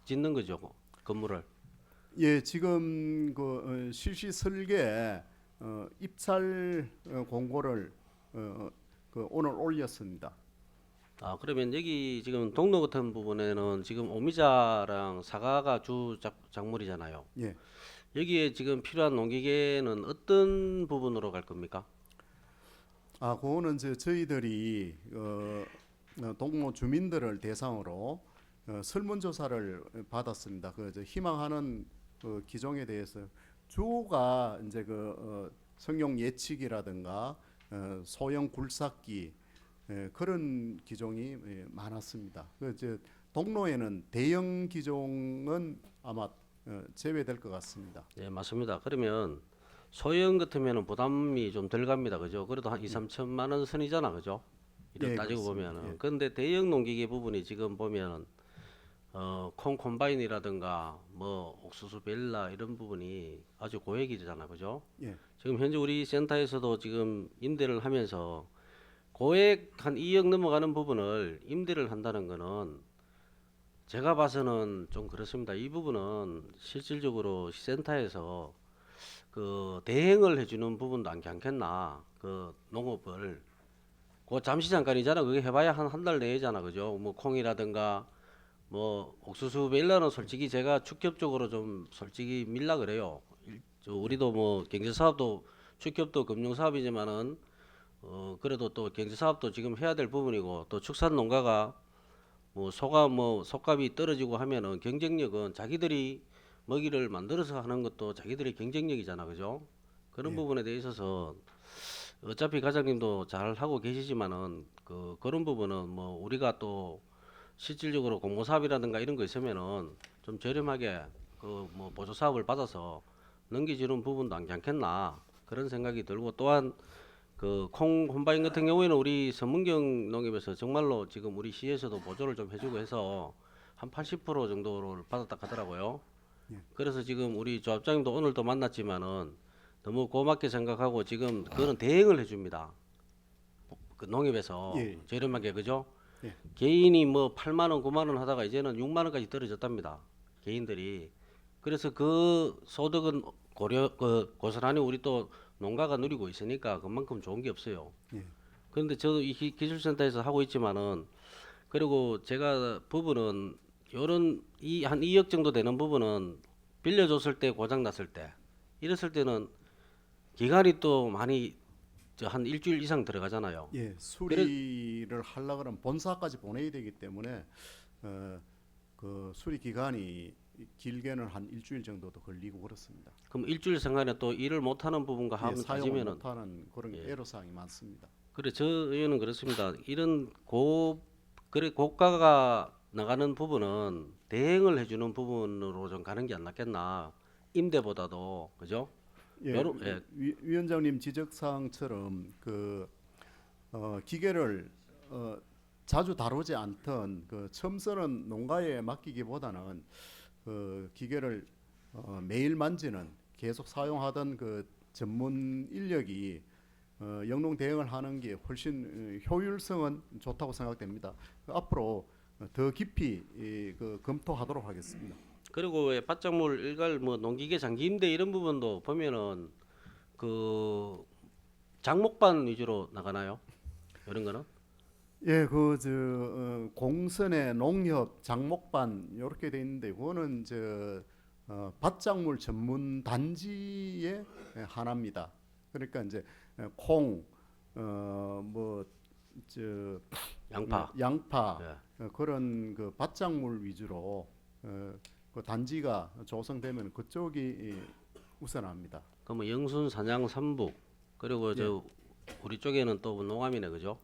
짓는 거죠, 건물을. 예, 지금 실시 설계 입찰 공고를 오늘 올렸습니다. 아, 그러면 여기 지금 동로 같은 부분에는 지금 오미자랑 사과가 주 작물이잖아요. 예. 여기에 지금 필요한 농기계는 어떤 부분으로 갈 겁니까? 아, 그거는 저희들이 동로 주민들을 대상으로 설문조사를 받았습니다. 희망하는 기종에 대해서 주가 이제 성용 예측이라든가 소형 굴삭기 그런 기종이 많았습니다. 동로에는 대형 기종은 아마 제외될 것 같습니다. 네, 맞습니다. 그러면 소형 같으면 부담이 좀 덜 갑니다. 그죠? 그래도 한 2, 3천만 원 선이잖아. 그죠? 이렇게 예, 따지고 그렇습니다. 보면은. 예. 그런데 대형 농기계 부분이 지금 보면은 콤바인이라든가 뭐 옥수수 벨라 이런 부분이 아주 고액이잖아. 그죠? 예. 지금 현재 우리 센터에서도 지금 임대를 하면서 고액 한 2억 넘어가는 부분을 임대를 한다는 거는 제가 봐서는 좀 그렇습니다. 이 부분은 실질적으로 센터에서 대행을 해주는 부분도 않겠나. 농업을 잠시 잠깐이잖아. 그게 해봐야 한 달 내잖아. 그죠? 뭐 콩이라든가 뭐 옥수수 멜라는 솔직히 제가 축협적으로 좀 솔직히 밀라 그래요. 우리도 뭐 경제사업도 축협도 금융사업이지만은 그래도 또 경제사업도 지금 해야 될 부분이고 또 축산농가가 뭐 속값이 떨어지고 하면은 경쟁력은 자기들이 먹이를 만들어서 하는 것도 자기들의 경쟁력이잖아. 그죠? 그런 예. 부분에 대해 있어서 어차피 과장님도 잘 하고 계시지만은 그런 부분은 뭐 우리가 또 실질적으로 공모사업이라든가 이런 거 있으면은 좀 저렴하게 뭐 보조 사업을 받아서 넘겨주는 부분도 않겠나 그런 생각이 들고 또한 콩 콤바인 같은 경우에는 우리 선문경 농협에서 정말로 지금 우리 시에서도 보조를 좀 해주고 해서 한 80% 정도를 받았다 하더라고요. 예. 그래서 지금 우리 조합장님도 오늘도 만났지만은 너무 고맙게 생각하고 지금 그거는 대행을 해줍니다. 농협에서 예. 저렴하게 그죠? 예. 개인이 뭐 8만 원, 9만 원 하다가 이제는 6만 원까지 떨어졌답니다. 개인들이. 그래서 그 소득은 고스란히 우리 또 농가가 누리고 있으니까 그만큼 좋은 게 없어요. 예. 그런데 저도 이 기술센터에서 하고 있지만은 그리고 제가 부분은 요런 한 2억 정도 되는 부분은 빌려줬을 때 고장 났을 때 이랬을 때는 기간이 또 많이 한 일주일 이상 들어가잖아요. 예, 수리를 하려 그러면 본사까지 보내야 되기 때문에 수리 기간이 길게는 한 일주일 정도도 걸리고 그렇습니다. 그럼 일주일 상간에 또 일을 못하는 부분과 하면 사용을 따지면은 못하는 그런 예. 애로사항이 많습니다. 그래 저 의원은 그렇습니다. 이런 고가가 나가는 부분은 대행을 해주는 부분으로 좀 가는 게 안 낫겠나. 임대보다도 그죠? 예, 예. 위원장님 지적사항처럼 기계를 자주 다루지 않던 처음 쓰는 농가에 맡기기보다는 기계를 매일 만지는 계속 사용하던 전문 인력이 영농 대응을 하는 게 훨씬 효율성은 좋다고 생각됩니다. 앞으로 더 깊이 검토하도록 하겠습니다. 그리고 왜 밭작물 일괄 뭐 농기계 장기 임대 이런 부분도 보면은 장목반 위주로 나가나요? 이런 거는? 예, 공선의 농협 장목반 이렇게 돼 있는데 그거는 밭작물 전문 단지의 하나입니다. 그러니까 이제 콩, 뭐 양파. 양파 예. 그런 그 밭작물 위주로 그 단지가 조성되면 그쪽이 우선합니다. 그러면 영순, 산양, 삼북 그리고 저 우리 쪽에는 또 농암이네, 그죠?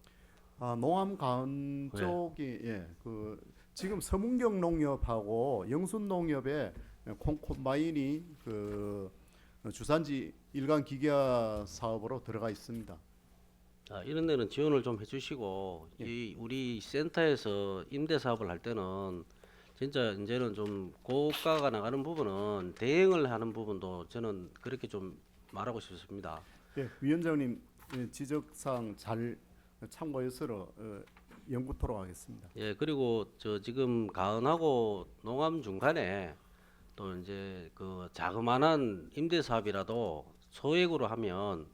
농암 가은 쪽이 그 지금 서문경 농협하고 영순 농협에 콩콤바인이 그 주산지 일간 기계화 사업으로 들어가 있습니다. 자, 이런 데는 지원을 좀 해주시고 이 우리 센터에서 임대 사업을 할 때는 진짜 이제는 좀 고가가 나가는 부분은 대행을 하는 부분도 저는 그렇게 좀 말하고 싶습니다. 예, 위원장님 지적사항 잘 참고해서 연구토록 하겠습니다. 예, 그리고 저 지금 가은하고 농암 중간에 또 이제 그 자그마한 임대 사업이라도 소액으로 하면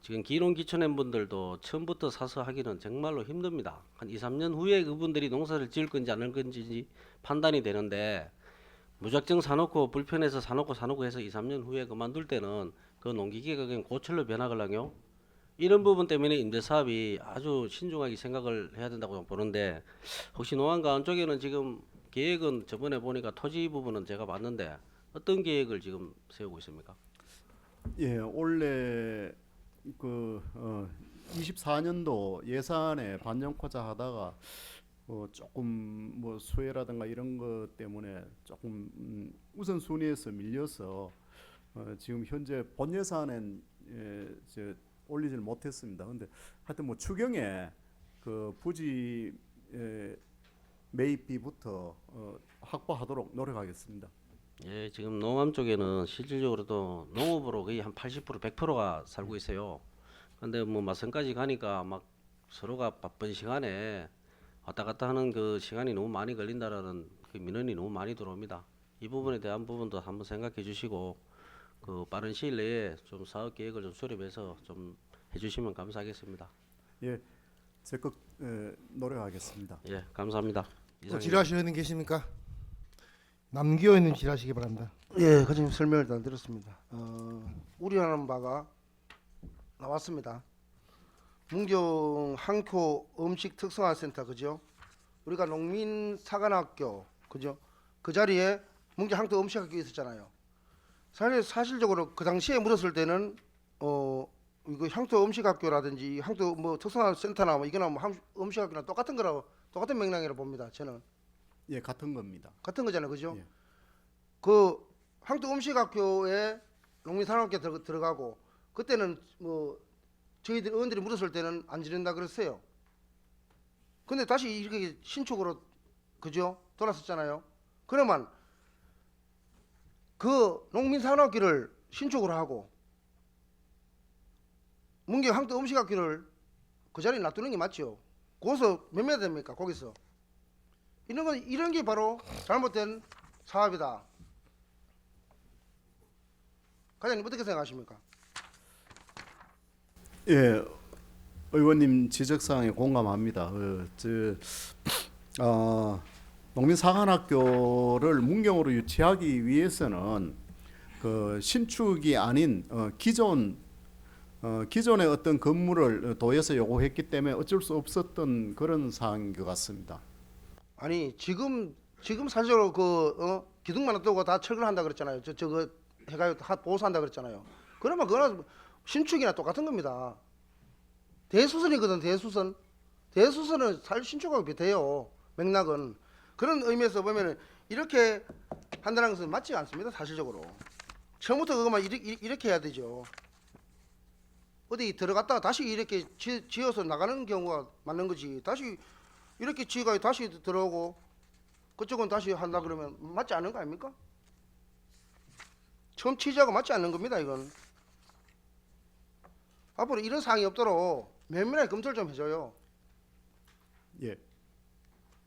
지금 기농 기촌인 분들도 처음부터 사서 하기는 정말로 힘듭니다. 한 2, 3년 후에 그분들이 농사를 지을 건지 안 할 건지 판단이 되는데 무작정 사놓고 불편해서 사놓고 해서 2, 3년 후에 그만둘 때는 그 농기계가 그냥 고철로 변하거든요. 이런 부분 때문에 임대 사업이 아주 신중하게 생각을 해야 된다고 보는데 혹시 농암가은 쪽에는 지금 계획은 저번에 보니까 토지 부분은 제가 봤는데 어떤 계획을 지금 세우고 있습니까? 예, 원래 그 24년도 예산에 반영코자 하다가 조금 뭐 수혜라든가 이런 것 때문에 조금 우선순위에서 밀려서 지금 현재 본 예산엔 올리질 못했습니다. 근데 하여튼 뭐 추경에 그 부지 매입비부터 확보하도록 노력하겠습니다. 예, 지금 농암 쪽에는 실질적으로도 농업으로 거의 한 80% 100%가 살고 있어요. 근데 뭐 마산까지 가니까 막 서로가 바쁜 시간에 왔다 갔다 하는 그 시간이 너무 많이 걸린다라는 그 민원이 너무 많이 들어옵니다. 이 부분에 대한 부분도 한번 생각해 주시고 그 빠른 시일 내에 좀 사업 계획을 좀 수립해서 좀 해주시면 감사하겠습니다. 예, 적극 노력하겠습니다. 예, 감사합니다. 또 이상입니다. 질의하실 의원님 계십니까? 남기호 의원님 질의하시기 바랍니다. 예, 과장님 설명을 다 들었습니다. 우려하는 바가 나왔습니다. 문경 한교 음식 특성화센터 그죠? 우리가 농민 사관학교 그죠? 그 자리에 문경 한교 음식학교 있었잖아요. 사실적으로 그 당시에 물었을 때는 이거 향토 음식학교라든지 향토 뭐 특성화센터나 뭐 이거나 뭐 음식학교나 똑같은 거라고 똑같은 맥락이라고 봅니다. 저는. 예, 같은 겁니다. 같은 거잖아요, 그죠? 예. 그 향토 음식학교에 농민산업학교 들어가고 그때는 뭐 저희들 의원들이 물었을 때는 안 지른다 그랬어요. 근데 다시 이렇게 신축으로 그죠? 돌아섰잖아요. 그러면 그 농민산업학교를 신축으로 하고 문경 향토 음식학교를 그 자리에 놔두는 게 맞죠? 거기서 몇 명 됩니까? 거기서 이런 게 바로 잘못된 사업이다. 과장님 어떻게 생각하십니까? 예, 의원님 지적사항에 공감합니다. 농민사관학교를 문경으로 유치하기 위해서는 그 신축이 아닌 기존의 어떤 건물을 도에서 요구했기 때문에 어쩔 수 없었던 그런 사항인 것 같습니다. 아니 지금 사실적으로 기둥만 놔두고 다 철거를 한다 그랬잖아요. 저거 해가 보수한다 그랬잖아요. 그러면 그거는 신축이나 똑같은 겁니다. 대수선이거든. 대수선은 사실 신축하고 비슷해요. 맥락은 그런 의미에서 보면은 이렇게 한다는 것은 맞지 않습니다. 사실적으로 처음부터 그것만 이렇게 해야 되죠. 어디 들어갔다가 다시 이렇게 지어서 나가는 경우가 맞는 거지. 다시 이렇게 지어가 다시 들어오고 그쪽은 다시 한다 그러면 맞지 않는 거 아닙니까? 처음 취지하고 맞지 않는 겁니다. 이건 앞으로 이런 사항이 없도록 면밀하게 검토를 좀 해줘요. 예.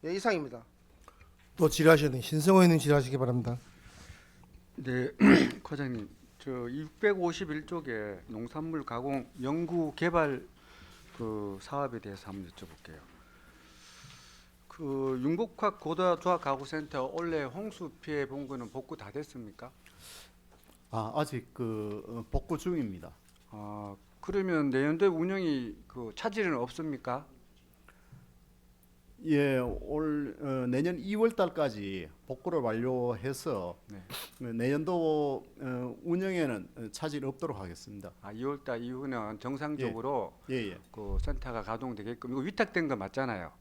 예, 이상입니다. 또 질의하실 의원님 신성호 의원님 질의하시기 바랍니다. 네, 과장님, 저 651쪽에 농산물 가공 연구 개발 그 사업에 대해서 한번 여쭤볼게요. 그 융복합 고도조합 가구센터 원래 홍수 피해 본 거는 복구 다 됐습니까? 아직 그 복구 중입니다. 그러면 내년도에 운영이 그 차질은 없습니까? 예, 내년 2월 달까지 복구를 완료해서 내년도 운영에는 차질이 없도록 하겠습니다. 2월 달 이후는 정상적으로 예. 그 센터가 가동되게끔 이거 위탁된 거 맞잖아요.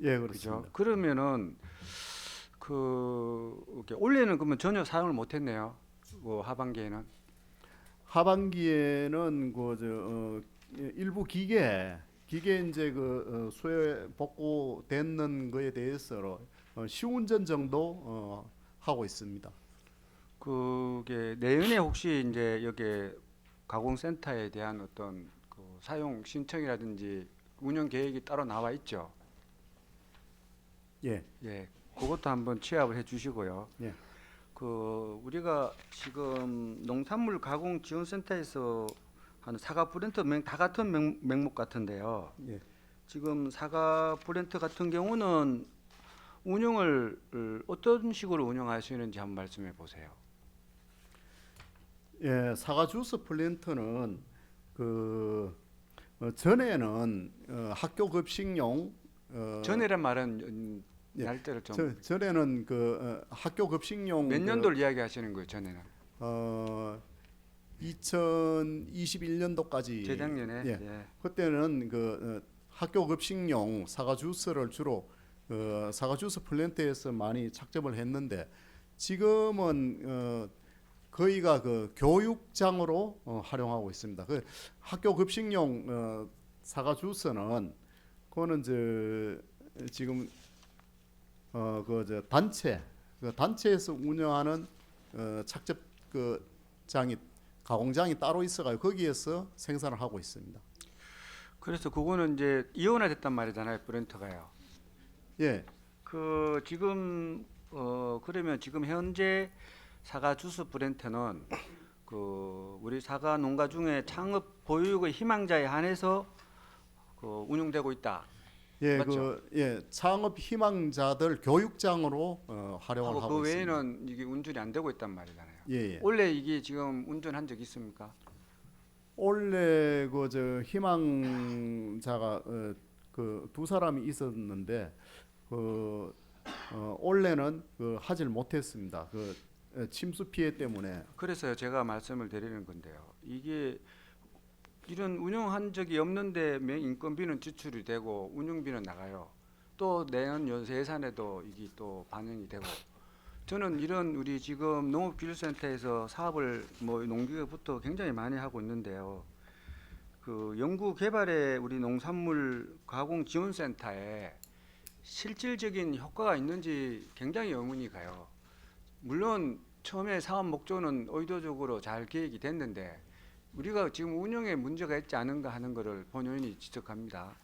예, 그죠? 그렇습니다. 그러면은 이렇게 올해는 그러면 전혀 사용을 못했네요. 그 하반기에는. 하반기에는 일부 기계 이제 수해 복구되는 거에 대해서 시운전 정도 하고 있습니다. 그게 내년에 혹시 이제 여기 가공센터에 대한 어떤 그 사용 신청이라든지 운영 계획이 따로 나와 있죠. 예. 예, 그것도 한번 취합을 해주시고요. 예. 우리가 지금 농산물 가공 지원센터에서 하는 사과 브랜드 다 같은 명목 같은데요. 예. 지금 사과 브랜드 같은 경우는 운영을 어떤 식으로 운영하시는지 한번 말씀해 보세요. 예, 사과 주스 플랜트는 전에는 학교 급식용 전에란 말은 날짜를 좀 전에는 학교 급식용 몇 년도를 이야기하시는 거예요? 전에는 2021년도까지 재작년에 예. 그때는 학교 급식용 사과 주스를 주로 사과 주스 플랜트에서 많이 착점을 했는데 지금은 거의가 교육장으로 활용하고 있습니다. 학교 급식용 사과 주스는 그거는 지금 단체에서 운영하는 착즙 장이 가공장이 따로 있어가지고 거기에서 생산을 하고 있습니다. 그래서 그거는 이제 이원화됐단 말이잖아요, 브랜드가요. 예. 지금 그러면 지금 현재 사과 주스 브랜드는 우리 사과 농가 중에 창업 보육의 희망자에 한해서 운영되고 있다. 예, 맞죠? 창업 희망자들 교육장으로 활용을 하고 그 있습니다. 외에는 이게 운전이 안 되고 있단 말이잖아요. 예. 원래 이게 지금 운전한 적 있습니까? 원래 희망자가 두 사람이 있었는데 원래는 하질 못했습니다. 침수 피해 때문에. 그래서 제가 말씀을 드리는 건데요. 이게 이런 운영한 적이 없는데 인건비는 지출이 되고 운영비는 나가요. 또 내년 예산에도 이게 또 반영이 되고. 저는 이런 우리 지금 농업기술센터에서 사업을 농기계부터 굉장히 많이 하고 있는데요. 연구 개발에 우리 농산물 가공 지원센터에 실질적인 효과가 있는지 굉장히 의문이 가요. 물론 처음에 사업 목표는 의도적으로 잘 계획이 됐는데 우리가 지금 운영에 문제가 있지 않은가 하는 것을 본요인이 지적합니다.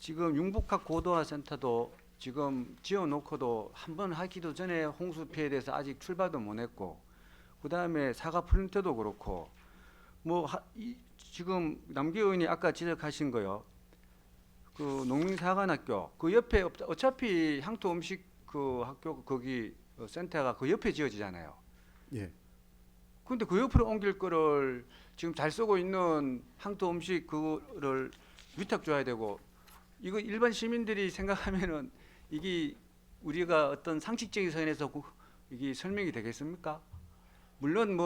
지금 융복합 고도화 센터도 지금 지어놓고도 한번 하기도 전에 홍수 피해에 대해서 아직 출발도 못했고, 그 다음에 사과 플랜트도 그렇고, 지금 남기 의원이 아까 지적하신 거요. 농민사관학교 그 옆에 어차피 향토 음식 학교 거기 센터가 그 옆에 지어지잖아요. 예. 근데 그 옆으로 옮길 거를 지금 잘 쓰고 있는 향토 음식 그거를 위탁 줘야 되고, 이거 일반 시민들이 생각하면은 이게 우리가 어떤 상식적인 선에서 이게 설명이 되겠습니까? 물론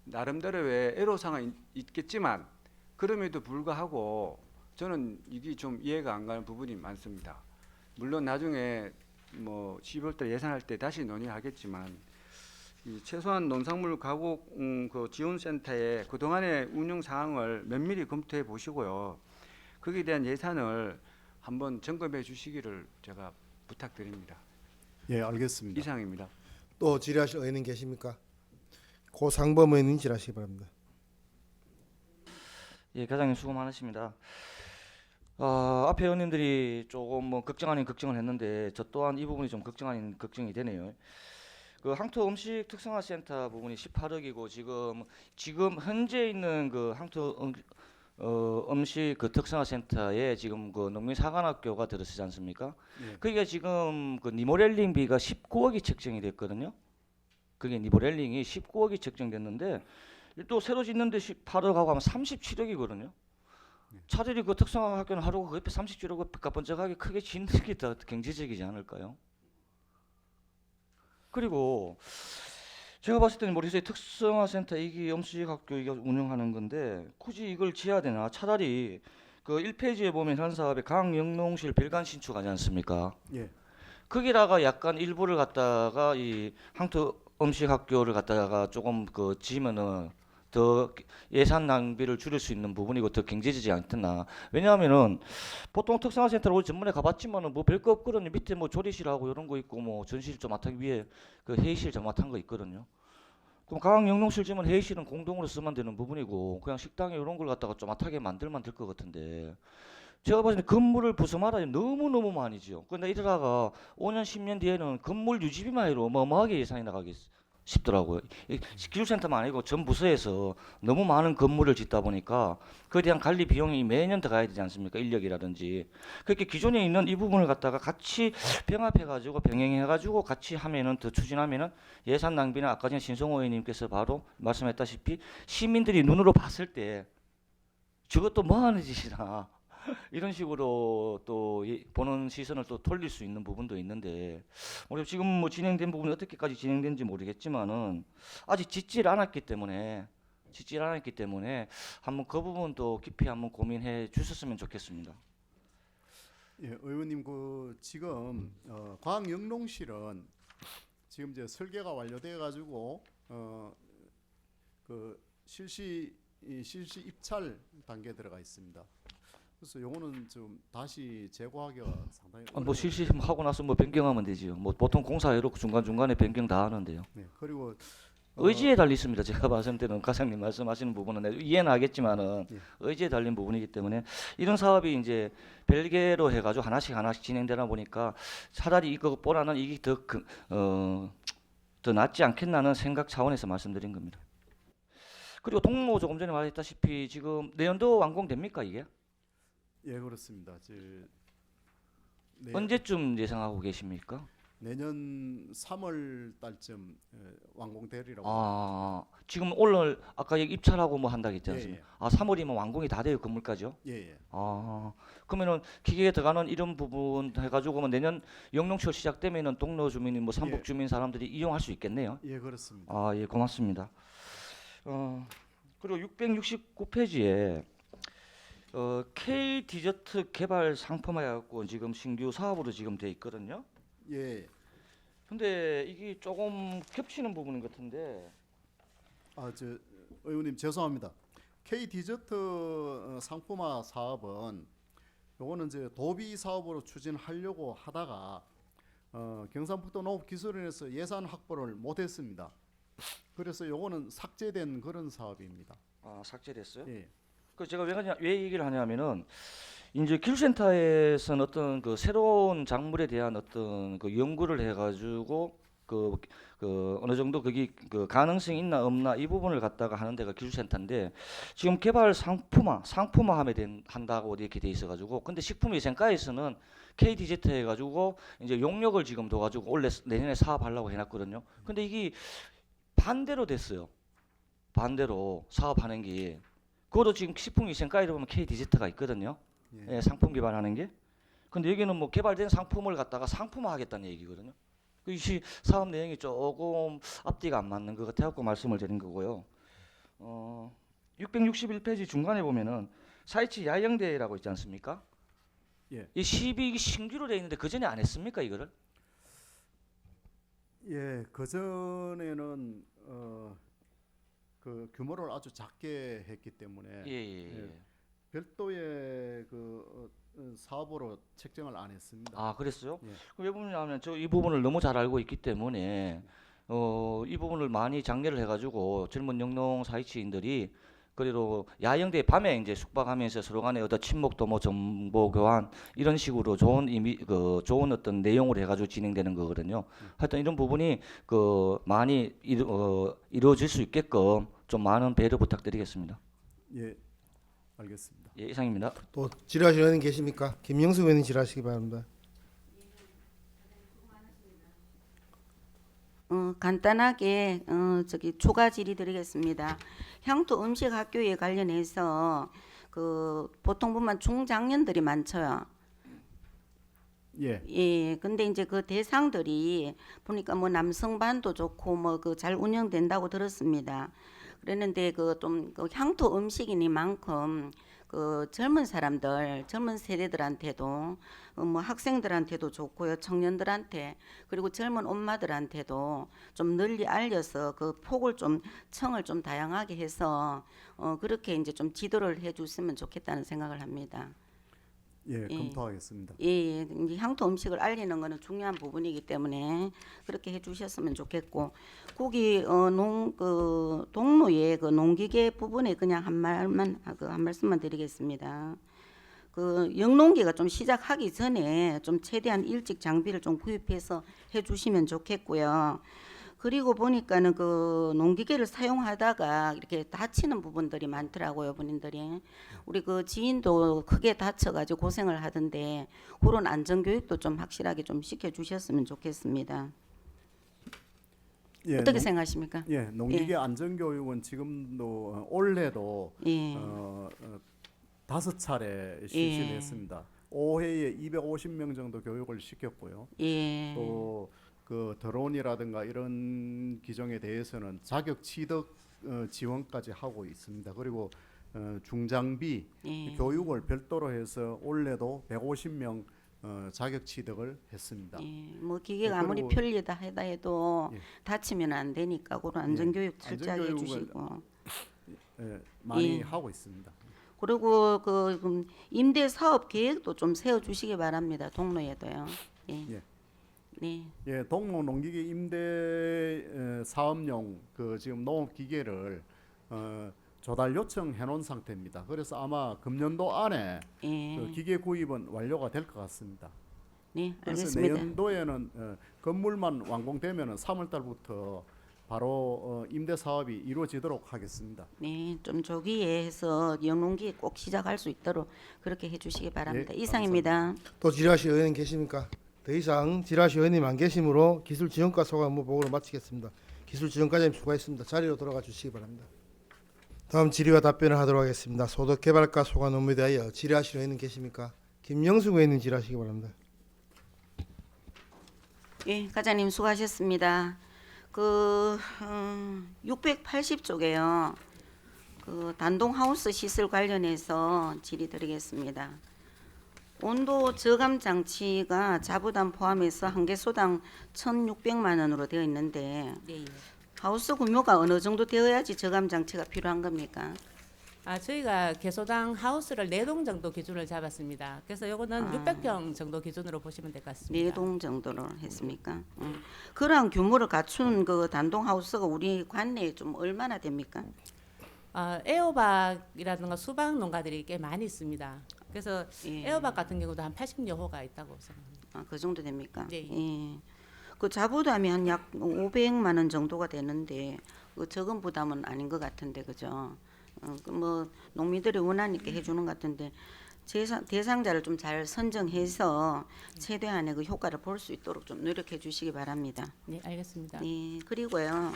나름대로의 애로사항은 있겠지만 그럼에도 불구하고 저는 이게 좀 이해가 안 가는 부분이 많습니다. 물론 나중에 12월달 예산할 때 다시 논의하겠지만 최소한 농산물 가공 지원센터의 그동안의 운영 상황을 면밀히 검토해 보시고요. 거기에 대한 예산을 한번 점검해 주시기를 제가 부탁드립니다. 예, 알겠습니다. 이상입니다. 또 질의하실 의원님 계십니까? 고상범 의원님 질의하시기 바랍니다. 예, 과장님 수고 많으십니다. 앞에 의원님들이 조금 걱정 아닌 걱정을 했는데 저 또한 이 부분이 좀 걱정 아닌 걱정이 되네요. 항토 음식 특성화 센터 부분이 18억이고 지금 현재 있는 항토 음식 특성화 센터에 지금 농민사관학교가 들어서지 않습니까? 예. 그게 지금 니모렐링비가 19억이 책정이 됐거든요. 그게 니모렐링이 19억이 책정됐는데 또 새로 짓는데 18억하고 하면 37억이거든요. 차라리 그 특성화학교는 하루가 그 옆에 30주로 가번쩍하게 크게 짓는 게 더 경제적이지 않을까요? 그리고 제가 봤을 때는 모리스의 특성화센터 이게 음식학교 이게 운영하는 건데 굳이 이걸 지어야 되나? 차라리 그 1페이지에 보면 현 사업에 강영농실 별관 신축하지 않습니까? 예. 거기다가 약간 일부를 갖다가 이 항토 음식학교를 갖다가 조금 그 지으면은 더 예산 낭비를 줄일 수 있는 부분이고 더 경제적이지 않겠나. 왜냐하면은 보통 특성화센터를 우리 전문에 가봤지만은 뭐 별거 없거든요. 밑에 뭐 조리실하고 이런 거 있고 뭐 전실 조마탕 위에 그 회의실 조마탕 거 있거든요. 그럼 강영농실 지면 회의실은 공동으로 쓰면 되는 부분이고 그냥 식당에 이런 걸 갖다가 조마하게 만들면 될 것 같은데 제가 봤을 때 건물을 부숴말아야 너무너무 많이죠. 근데 이러다가 5년 10년 뒤에는 건물 유지비만 해도 어마어마하게 예산이 나가기 싶더라고요. 기술센터만 아니고 전 부서에서 너무 많은 건물을 짓다 보니까 그에 대한 관리 비용이 매년 들어가야 되지 않습니까? 인력이라든지. 그렇게 기존에 있는 이 부분을 갖다가 같이 병합해가지고 병행해가지고 같이 하면은 더 추진하면은 예산 낭비는 아까 전에 신성호 의원님께서 바로 말씀했다시피 시민들이 눈으로 봤을 때 저것도 뭐 하는 짓이나 이런 식으로 또 보는 시선을 또 돌릴 수 있는 부분도 있는데 우리 지금 뭐 진행된 부분이 어떻게까지 진행된지 모르겠지만은 아직 짓질 않았기 때문에 한번 그 부분도 깊이 한번 고민해 주셨으면 좋겠습니다. 예, 의원님 그 지금 광영농실은 지금 이제 설계가 완료돼 가지고 그 실시 입찰 단계에 들어가 있습니다. 그래서 요거는 좀 다시 재고하기가 상당히 뭐 실시하고 나서 뭐 변경하면 되지요. 뭐 보통 공사회로 중간 중간에 변경 다 하는데요. 네, 그리고 의지에 달려 있습니다. 제가 봤을 때는 과장님 말씀하시는 부분은 이해는 하겠지만은 예. 의지에 달린 부분이기 때문에 이런 사업이 이제 별개로 해가지고 하나씩 진행되다 보니까 차라리 이거보다는 이게 더 낫지 않겠나는 생각 차원에서 말씀드린 겁니다. 그리고 동로 조금 전에 말했다시피 지금 내년도 완공됩니까 이게? 예, 그렇습니다. 언제쯤 예상하고 계십니까? 내년 3월 달쯤 완공되리라고. 지금 오늘 아까 입찰하고 뭐 한다고 했지 않습니까? 예. 3월이면 완공이 다 돼요 건물까지요? 예. 그러면은 기계에 들어가는 이런 부분 해가지고 내년 영농철 시작되면은 동로 주민이 뭐 삼북 예. 주민 사람들이 이용할 수 있겠네요. 예, 그렇습니다. 예, 고맙습니다. 그리고 669페이지에 K 디저트 개발 상품화해갖고 지금 신규 사업으로 지금 돼 있거든요. 예. 근데 이게 조금 겹치는 부분인 것 같은데. 의원님 죄송합니다. K 디저트 상품화 사업은 요거는 이제 도비 사업으로 추진하려고 하다가 경상북도 농업기술원에서 예산 확보를 못했습니다. 그래서 요거는 삭제된 그런 사업입니다. 삭제됐어요? 예. 그 제가 왜 얘기를 하냐면은 이제 기술센터에서는 어떤 그 새로운 작물에 대한 어떤 그 연구를 해가지고 그 어느 정도 거기 그 가능성이 있나 없나 이 부분을 갖다가 하는 데가 기술센터인데 지금 개발 상품화하면 한다고 이렇게 돼 있어가지고 근데 식품위생과에서는 KDZ 해가지고 이제 용역을 지금 둬가지고 올해 내년에 사업하려고 해놨거든요. 근데 이게 반대로 됐어요. 반대로 사업하는 게 그것도 지금 식품위생과에 보면 KDZ가 있거든요. 예, 상품 개발하는 게. 근데 여기는 뭐 개발된 상품을 갖다가 상품화하겠다는 얘기거든요. 이 사업 내용이 조금 앞뒤가 안 맞는 것 같아갖고 말씀을 드린 거고요. 661페이지 중간에 보면은 사이치 야영대회라고 있지 않습니까? 예. 이 시비 신규로 돼 있는데 그 전에 안 했습니까 이거를? 예, 그 전에는 그 규모를 아주 작게 했기 때문에 별도의 그 사업으로 책정을 안 했습니다. 그랬어요? 예. 왜 보냐면 저 이 부분을 너무 잘 알고 있기 때문에 이 부분을 많이 장려를 해가지고 젊은 영농 사이치인들이 그리고 야영대 밤에 이제 숙박하면서 서로 간에 어떤 친목도 뭐 정보 교환 이런 식으로 좋은 좋은 어떤 내용으로 해가지고 진행되는 거거든요. 하여튼 이런 부분이 많이 이루어질 수 있게끔 좀 많은 배려 부탁드리겠습니다. 예, 알겠습니다. 예, 이상입니다. 또 질의하실 의원님 계십니까? 김영수 의원님 질의하시기 바랍니다. 간단하게 추가 질의 드리겠습니다. 향토 음식 학교에 관련해서 그 보통분만 중장년들이 많죠. 예. 예, 근데 이제 그 대상들이 보니까 뭐 남성반도 좋고 뭐 그 잘 운영된다고 들었습니다. 그랬는데 그 좀 그 향토 음식이니만큼 그 젊은 사람들, 젊은 세대들한테도 뭐 학생들한테도 좋고요, 청년들한테 그리고 젊은 엄마들한테도 좀 널리 알려서 그 폭을 좀 청을 좀 다양하게 해서 그렇게 이제 좀 지도를 해줬으면 좋겠다는 생각을 합니다. 예, 예. 검토하겠습니다. 예, 이제 향토 음식을 알리는 거는 중요한 부분이기 때문에 그렇게 해주셨으면 좋겠고 거기 그 동로에 그 농기계 부분에 그냥 한 말씀만 드리겠습니다. 그 영농기가 좀 시작하기 전에 좀 최대한 일찍 장비를 좀 구입해서 해주시면 좋겠고요. 그리고 보니까는 그 농기계를 사용하다가 이렇게 다치는 부분들이 많더라고요, 본인들이. 우리 그 지인도 크게 다쳐가지고 고생을 하던데 그런 안전 교육도 좀 확실하게 좀 시켜주셨으면 좋겠습니다. 예, 어떻게 생각하십니까? 예, 농기계 안전교육은 지금도 올해도 예. 5차례 예. 실시를 했습니다. 5회에 250명 정도 교육을 시켰고요. 예. 또 그 드론이라든가 이런 기종에 대해서는 자격 취득 지원까지 하고 있습니다. 그리고 중장비 예. 교육을 별도로 해서 올해도 150명 자격 취득을 했습니다. 예, 뭐 기계가 예, 아무리 그리고- 편리하다 해도 예. 다치면 안 되니까 그런 안전교육 철저하게 안전교육은 해주시고 많이 예. 하고 있습니다. 그리고 그 임대 사업 계획도 좀 세워주시기 바랍니다. 동로에도요. 예. 예. 네. 예, 동로 농기계 임대 사업용 그 지금 농업 기계를 조달 요청해 놓은 상태입니다. 그래서 아마 금년도 안에 예. 그 기계 구입은 완료가 될 것 같습니다. 네, 그래서 알겠습니다. 내년도에는 건물만 완공되면은 3월 달부터 바로 임대 사업이 이루어지도록 하겠습니다. 네, 좀 조기에 해서 영농기 꼭 시작할 수 있도록 그렇게 해주시기 바랍니다. 예, 이상입니다. 또 지라시 의원님 계십니까? 더 이상 지라시 의원님 안 계시므로 기술지원과 소관 업무 보고를 마치겠습니다. 기술지원과장님 수고했습니다. 자리로 돌아가 주시기 바랍니다. 다음 질의와 답변을 하도록 하겠습니다. 소득개발과 소관 업무에 대하여 질의하실 의원님 계십니까? 김영숙 의원님 질의하시기 바랍니다. 예, 과장님 수고하셨습니다. 그 680쪽에요. 그 단동 하우스 시설 관련해서 질의드리겠습니다. 온도 저감 장치가 자부담 포함해서 한 개소당 1,600만 원으로 되어 있는데 하우스 규모가 어느 정도 되어야지 저감 장치가 필요한 겁니까? 저희가 개소당 하우스를 4동 정도 기준을 잡았습니다. 그래서 요거는 600평 정도 기준으로 보시면 될 것 같습니다. 4동 정도로 했습니까? 그러한 규모를 갖춘 그 단동 하우스가 우리 관내에 좀 얼마나 됩니까? 애호박이라든가 수박 농가들이 꽤 많이 있습니다. 그래서 예. 애호박 같은 경우도 한 80여 호가 있다고 생각합니다. 그 정도 됩니까? 네. 예. 그 자부담이 한 약 500만 원 정도가 되는데 그 적은 부담은 아닌 것 같은데 그죠? 뭐 농민들이 원하니까 해주는 것 같은데 대상자를 좀 잘 선정해서 최대한의 그 효과를 볼 수 있도록 좀 노력해 주시기 바랍니다. 네, 알겠습니다. 네, 그리고요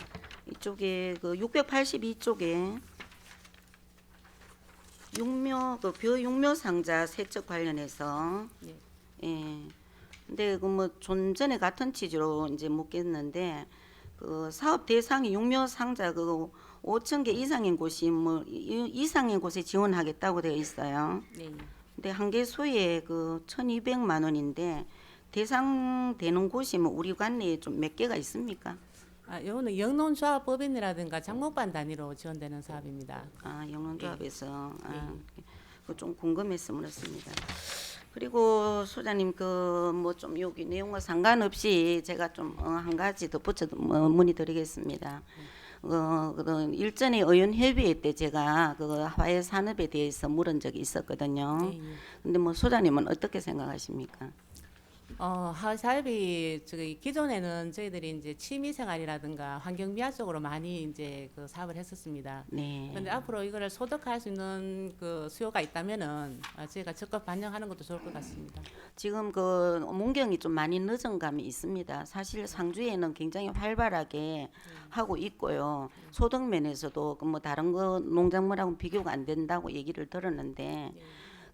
이쪽에 그 682쪽에 육묘 그 벼육묘 상자 세척 관련해서 예. 예. 근데 그 뭐 좀 전에 같은 취지로 이제 묻겠는데 그 사업 대상이 육묘 상자 그 5천 개 이상인 곳이 뭐 이상인 곳에 지원하겠다고 되어 있어요. 네. 근데 한 개소에 그 1,200만 원인데 대상되는 곳이 뭐 우리 관내에 좀 몇 개가 있습니까? 요거는 영농조합법인이라든가 장목반 단위로 지원되는 사업입니다. 영농조합에서 그 좀 궁금해서 물었습니다. 그리고 소장님 그 뭐 좀 여기 내용과 상관없이 제가 좀 한 가지 덧붙여 문의드리겠습니다. 그 일전에 의원 협의회 때 제가 그 화훼 산업에 대해서 물은 적이 있었거든요. 근데 뭐 소장님은 어떻게 생각하십니까? 사업이 저기 기존에는 저희들이 이제 취미생활이라든가 환경미화 쪽으로 많이 이제 그 사업을 했었습니다. 네. 그런데 앞으로 이거를 소득화할 수 있는 그 수요가 있다면은 저희가 적극 반영하는 것도 좋을 것 같습니다. 지금 그 문경이 좀 많이 늦은 감이 있습니다. 사실 상주에는 굉장히 활발하게 하고 있고요. 소득 면에서도 그 뭐 다른 거 농작물하고 비교가 안 된다고 얘기를 들었는데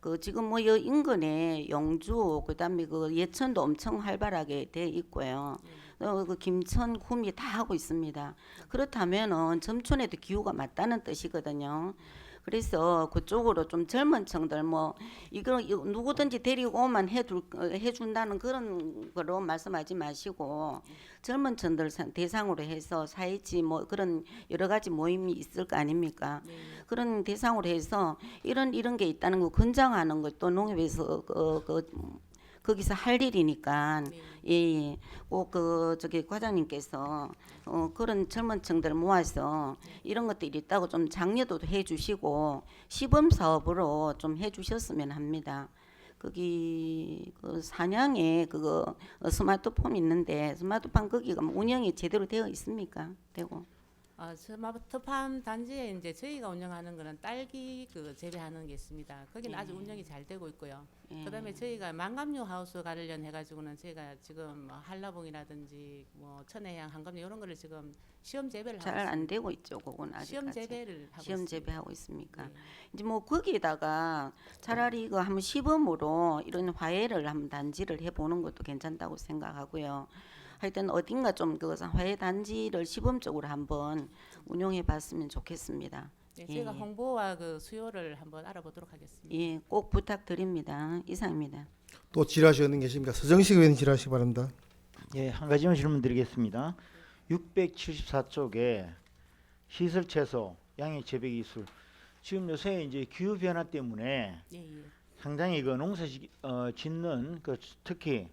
그 지금 뭐 여 인근에 영주 그다음에 그 예천도 엄청 활발하게 돼 있고요. 그 김천, 구미 다 하고 있습니다. 그렇다면은 점촌에도 기후가 맞다는 뜻이거든요. 그래서 그쪽으로 좀 젊은 층들 뭐 이거 누구든지 데리고 오만 해준다는 그런 거로 말씀하지 마시고 젊은 층들 대상으로 해서 사회지 뭐 그런 여러 가지 모임이 있을 거 아닙니까? 그런 대상으로 해서 이런 게 있다는 거 권장하는 것도 농협에서 거기서 할 일이니까 예, 꼭 그 저기 과장님께서 그런 젊은층들 모아서 이런 것들이 있다고 좀 장려도 해주시고 시범 사업으로 좀 해주셨으면 합니다. 거기 그 산양에 그거 스마트폰 있는데 스마트폰 거기가 뭐 운영이 제대로 되어 있습니까? 되고. 스마트팜 단지에 이제 저희가 운영하는 거는 딸기 그 재배하는 게 있습니다. 거기는 아주 운영이 잘 되고 있고요. 그다음에 저희가 망감류 하우스 관련해 가지고는 저희가 지금 뭐 한라봉이라든지 뭐 천혜향, 한감류 이런 거를 지금 시험 재배를 하고 잘 안 있습니다. 되고 있죠, 그건 아직 시험 재배를 하고 시험 있습니다. 재배하고 있습니까? 네. 이제 뭐 거기에다가 차라리 이거 한번 시범으로 이런 화해를 한번 단지를 해보는 것도 괜찮다고 생각하고요. 하여튼 어딘가 좀 그 화해 단지를 시범적으로 한번 운영해 봤으면 좋겠습니다. 네, 저희가 홍보와 그 수요를 한번 알아보도록 하겠습니다. 예, 꼭 부탁드립니다. 이상입니다. 또 질의하실 의원님 계십니까? 서정식 의원님 질의하시기 바랍니다. 예, 한 가지만 질문드리겠습니다. 674쪽에 시설 채소, 양액 재배 기술. 지금 요새 이제 기후 변화 때문에 상당히 그 농사 짓는 그 특히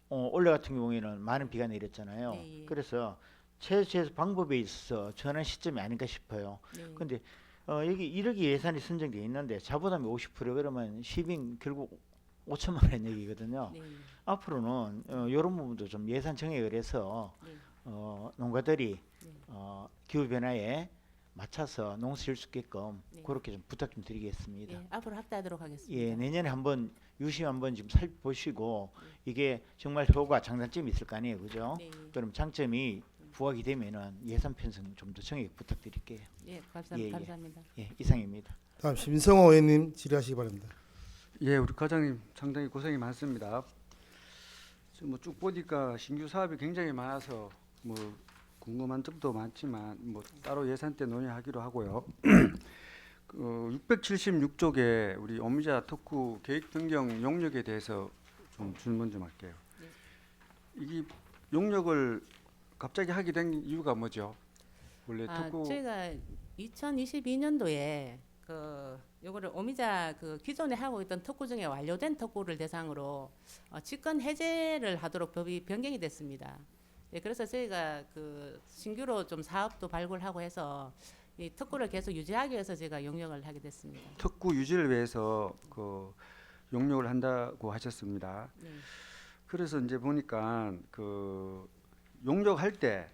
올해 같은 경우에는 많은 비가 내렸잖아요. 그래서 채소 방법에 있어서 전환 시점이 아닌가 싶어요. 그런데 여기 1억 예산이 선정돼 있는데 자부담이 50% 그러면 시빙 결국 5천만 원 얘기거든요. 앞으로는 이런 부분도 좀 예산 정액을 해서 농가들이 기후 변화에 맞춰서 농사 지을 수 있게끔 그렇게 좀 부탁 좀 드리겠습니다. 네, 앞으로 확대하도록 하겠습니다. 예, 내년에 한번 유심 한번 지금 살펴보시고 이게 정말 효과 장단점이 있을 거 아니에요, 그죠? 그럼 장점이 부각이 되면은 예산 편성 좀 더 정액 부탁드릴게요. 예, 감사합니다. 예, 이상입니다. 다음 심성호 의원님 질의하시기 바랍니다. 예, 우리 과장님 상당히 고생이 많습니다. 뭐 쭉 보니까 신규 사업이 굉장히 많아서 뭐 궁금한 점도 많지만 뭐 따로 예산 때 논의하기로 하고요. 676쪽에 우리 오미자 특구 계획 변경 용역에 대해서 좀 질문 좀 할게요. 이게 용역을 갑자기 하게 된 이유가 뭐죠? 원래 특구 저희가 2022년도에 그 요거를 오미자 그 기존에 하고 있던 특구 중에 완료된 특구를 대상으로 직권 해제를 하도록 법이 변경이 됐습니다. 예, 그래서 저희가 그 신규로 좀 사업도 발굴하고 해서 이 특구를 계속 유지하기 위해서 제가 용역을 하게 됐습니다. 특구 유지를 위해서 그 용역을 한다고 하셨습니다. 그래서 이제 보니까 그 용역할 때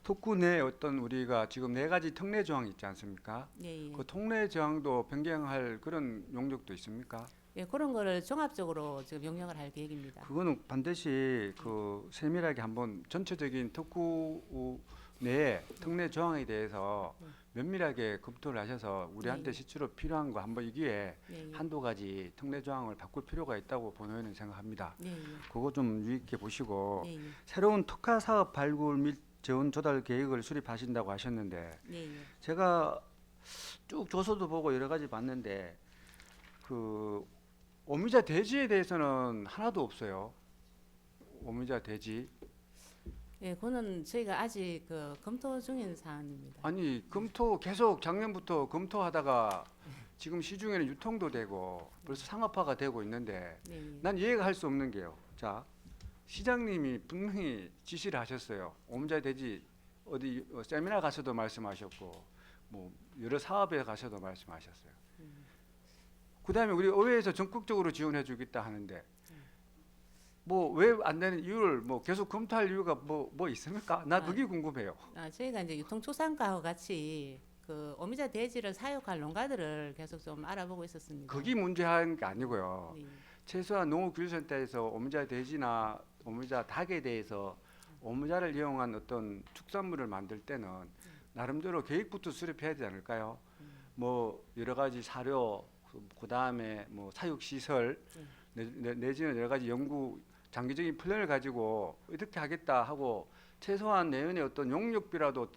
특구 내 어떤 우리가 지금 4가지 특례 조항이 있지 않습니까? 그 특례 조항도 변경할 그런 용역도 있습니까? 예, 그런 거를 종합적으로 지금 용역을 할 계획입니다. 그거는 반드시 그 세밀하게 한번 전체적인 특구 내에 특례 조항에 대해서 면밀하게 검토를 하셔서 우리한테 실제로 필요한 거 한번 이 기회에 한두 가지 특례 조항을 바꿀 필요가 있다고 본의원은 생각합니다. 그거 좀 유의 있게 보시고 새로운 특화 사업 발굴 및 재원 조달 계획을 수립하신다고 하셨는데 제가 쭉 조서도 보고 여러 가지 봤는데 그 오미자 대지에 대해서는 하나도 없어요. 오미자 대지. 예, 그거는 저희가 아직 그 검토 중인 사안입니다. 아니 검토 계속 작년부터 검토하다가 지금 시중에는 유통도 되고 벌써 상업화가 되고 있는데 난 이해가 할 수 없는 게요. 자, 시장님이 분명히 지시를 하셨어요. 오미자 대지 어디 세미나 가서도 말씀하셨고 뭐 여러 사업에 가서도 말씀하셨어요. 그다음에 우리 의회에서 적극적으로 지원해 주겠다 하는데 뭐 왜 안 되는 이유를 뭐 계속 검토할 이유가 뭐 있습니까? 나 그게 궁금해요. 저희가 이제 유통축산과와 같이 그 오미자 대지를 사육할 농가들을 계속 좀 알아보고 있었습니다. 그게 문제한 게 아니고요. 네. 최소한 농업기술센터에서 오미자 돼지나 오미자 닭에 대해서 오미자를 이용한 어떤 축산물을 만들 때는 나름대로 계획부터 수립해야 되지 않을까요? 뭐 여러 가지 사료, 그다음에 뭐 사육 시설 내지는 여러 가지 연구 장기적인 플랜을 가지고 어떻게 하겠다 하고 최소한 내년에 어떤 용역비라도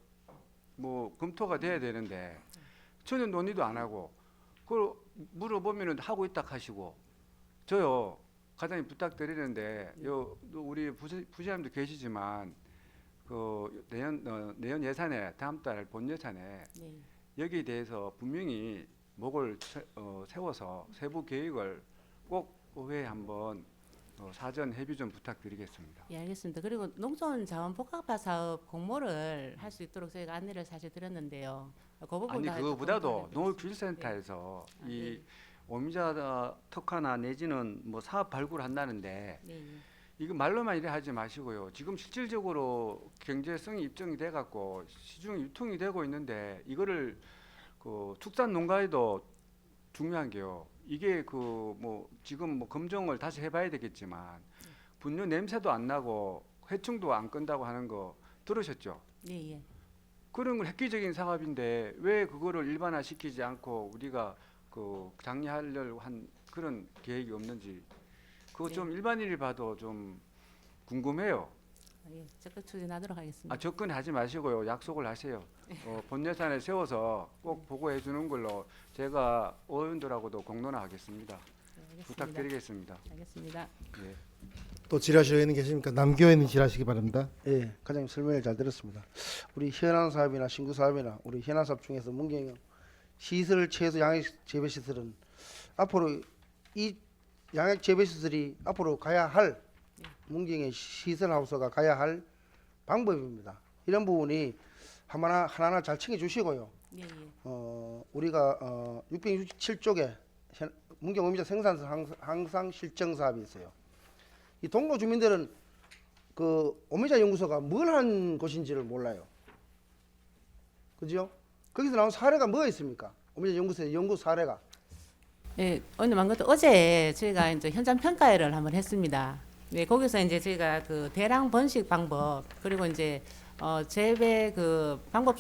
뭐 검토가 돼야 되는데 전혀 논의도 안 하고 그걸 물어보면은 하고 있다 하시고 저요 과장님 부탁드리는데 요 우리 부시장님도 계시지만 그 내년 예산에 다음 달 본 예산에 네. 여기에 대해서 분명히 목을 세워서 세부 계획을 꼭 의회에 한번 사전 협의 좀 부탁드리겠습니다. 예, 알겠습니다. 그리고 농촌자원복합화 사업 공모를 할 수 있도록 저희가 안내를 사실 드렸는데요. 그 부분도 아니 아직 그거보다도 검토를 해보겠습니다. 농업기술센터에서 네. 이 오미자 특화나 내지는 뭐 사업 발굴한다는데 네, 네. 이거 말로만 이래 하지 마시고요. 지금 실질적으로 경제성이 입증이 돼 갖고 시중 유통이 되고 있는데 이거를 그 축산 농가에도 중요한 게요. 이게 그 뭐 지금 뭐 검증을 다시 해봐야 되겠지만 분뇨 냄새도 안 나고 해충도 안 끈다고 하는 거 들으셨죠? 예, 예. 그런 건 획기적인 사업인데 왜 그거를 일반화시키지 않고 우리가 그 장려하려고 한 그런 계획이 없는지 그거 네. 좀 일반인이 봐도 좀 궁금해요. 예, 적극 추진하도록 하겠습니다. 접근하지 마시고요. 약속을 하세요. 본 예산에 세워서 꼭 보고해 주는 걸로 제가 의원들하고도 공론화하겠습니다. 네, 알겠습니다. 부탁드리겠습니다. 알겠습니다. 예. 또 질의하실 의원님 계십니까? 남교 의원님 질의하시기 바랍니다. 예, 과장님 설명을 잘 들었습니다. 우리 현안 사업이나 신구 사업이나 우리 현안 사업 중에서 문경형 시설 최소 양액 재배 시설은 앞으로 이 양액 재배 시설이 앞으로 가야 할 문경의 시설 하우스가 가야 할 방법입니다. 이런 부분이 하나하나 잘 챙겨주시고요. 예, 예. 우리가 667쪽에 문경 오미자 생산 항상 실정 사업이 있어요. 이 동로 주민들은 그 오미자 연구소가 뭘 한 곳인지를 몰라요. 그죠? 거기서 나온 사례가 뭐가 있습니까? 오미자 연구소의 연구 사례가. 예, 오늘 만것도 어제 저희가 이제 현장 평가회를 한번 했습니다. 네, 거기서 이제 저희가 그 대량 번식 방법 그리고 이제 재배 그 방법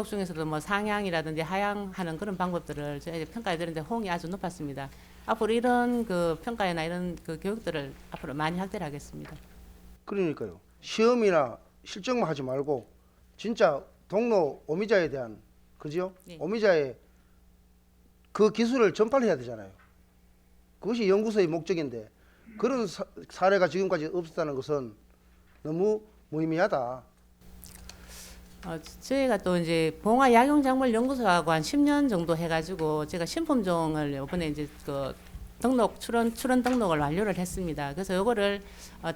중에서도 뭐 상향이라든지 하향하는 그런 방법들을 저희 평가해 드렸는데 호응이 아주 높았습니다. 앞으로 이런 그 평가회나 이런 그 교육들을 앞으로 많이 확대를 하겠습니다. 그러니까요. 시험이나 실정만 하지 말고 진짜 동로 오미자에 대한 그죠? 네. 오미자의 그 기술을 전파해야 되잖아요. 그것이 연구소의 목적인데 그런 사례가 지금까지 없었다는 것은 너무 무의미하다. 저희가 또 이제 봉화 약용작물 연구소하고 한 10년 정도 해가지고 제가 신품종을 이번에 이제 그 등록 출원 등록을 완료를 했습니다. 그래서 이거를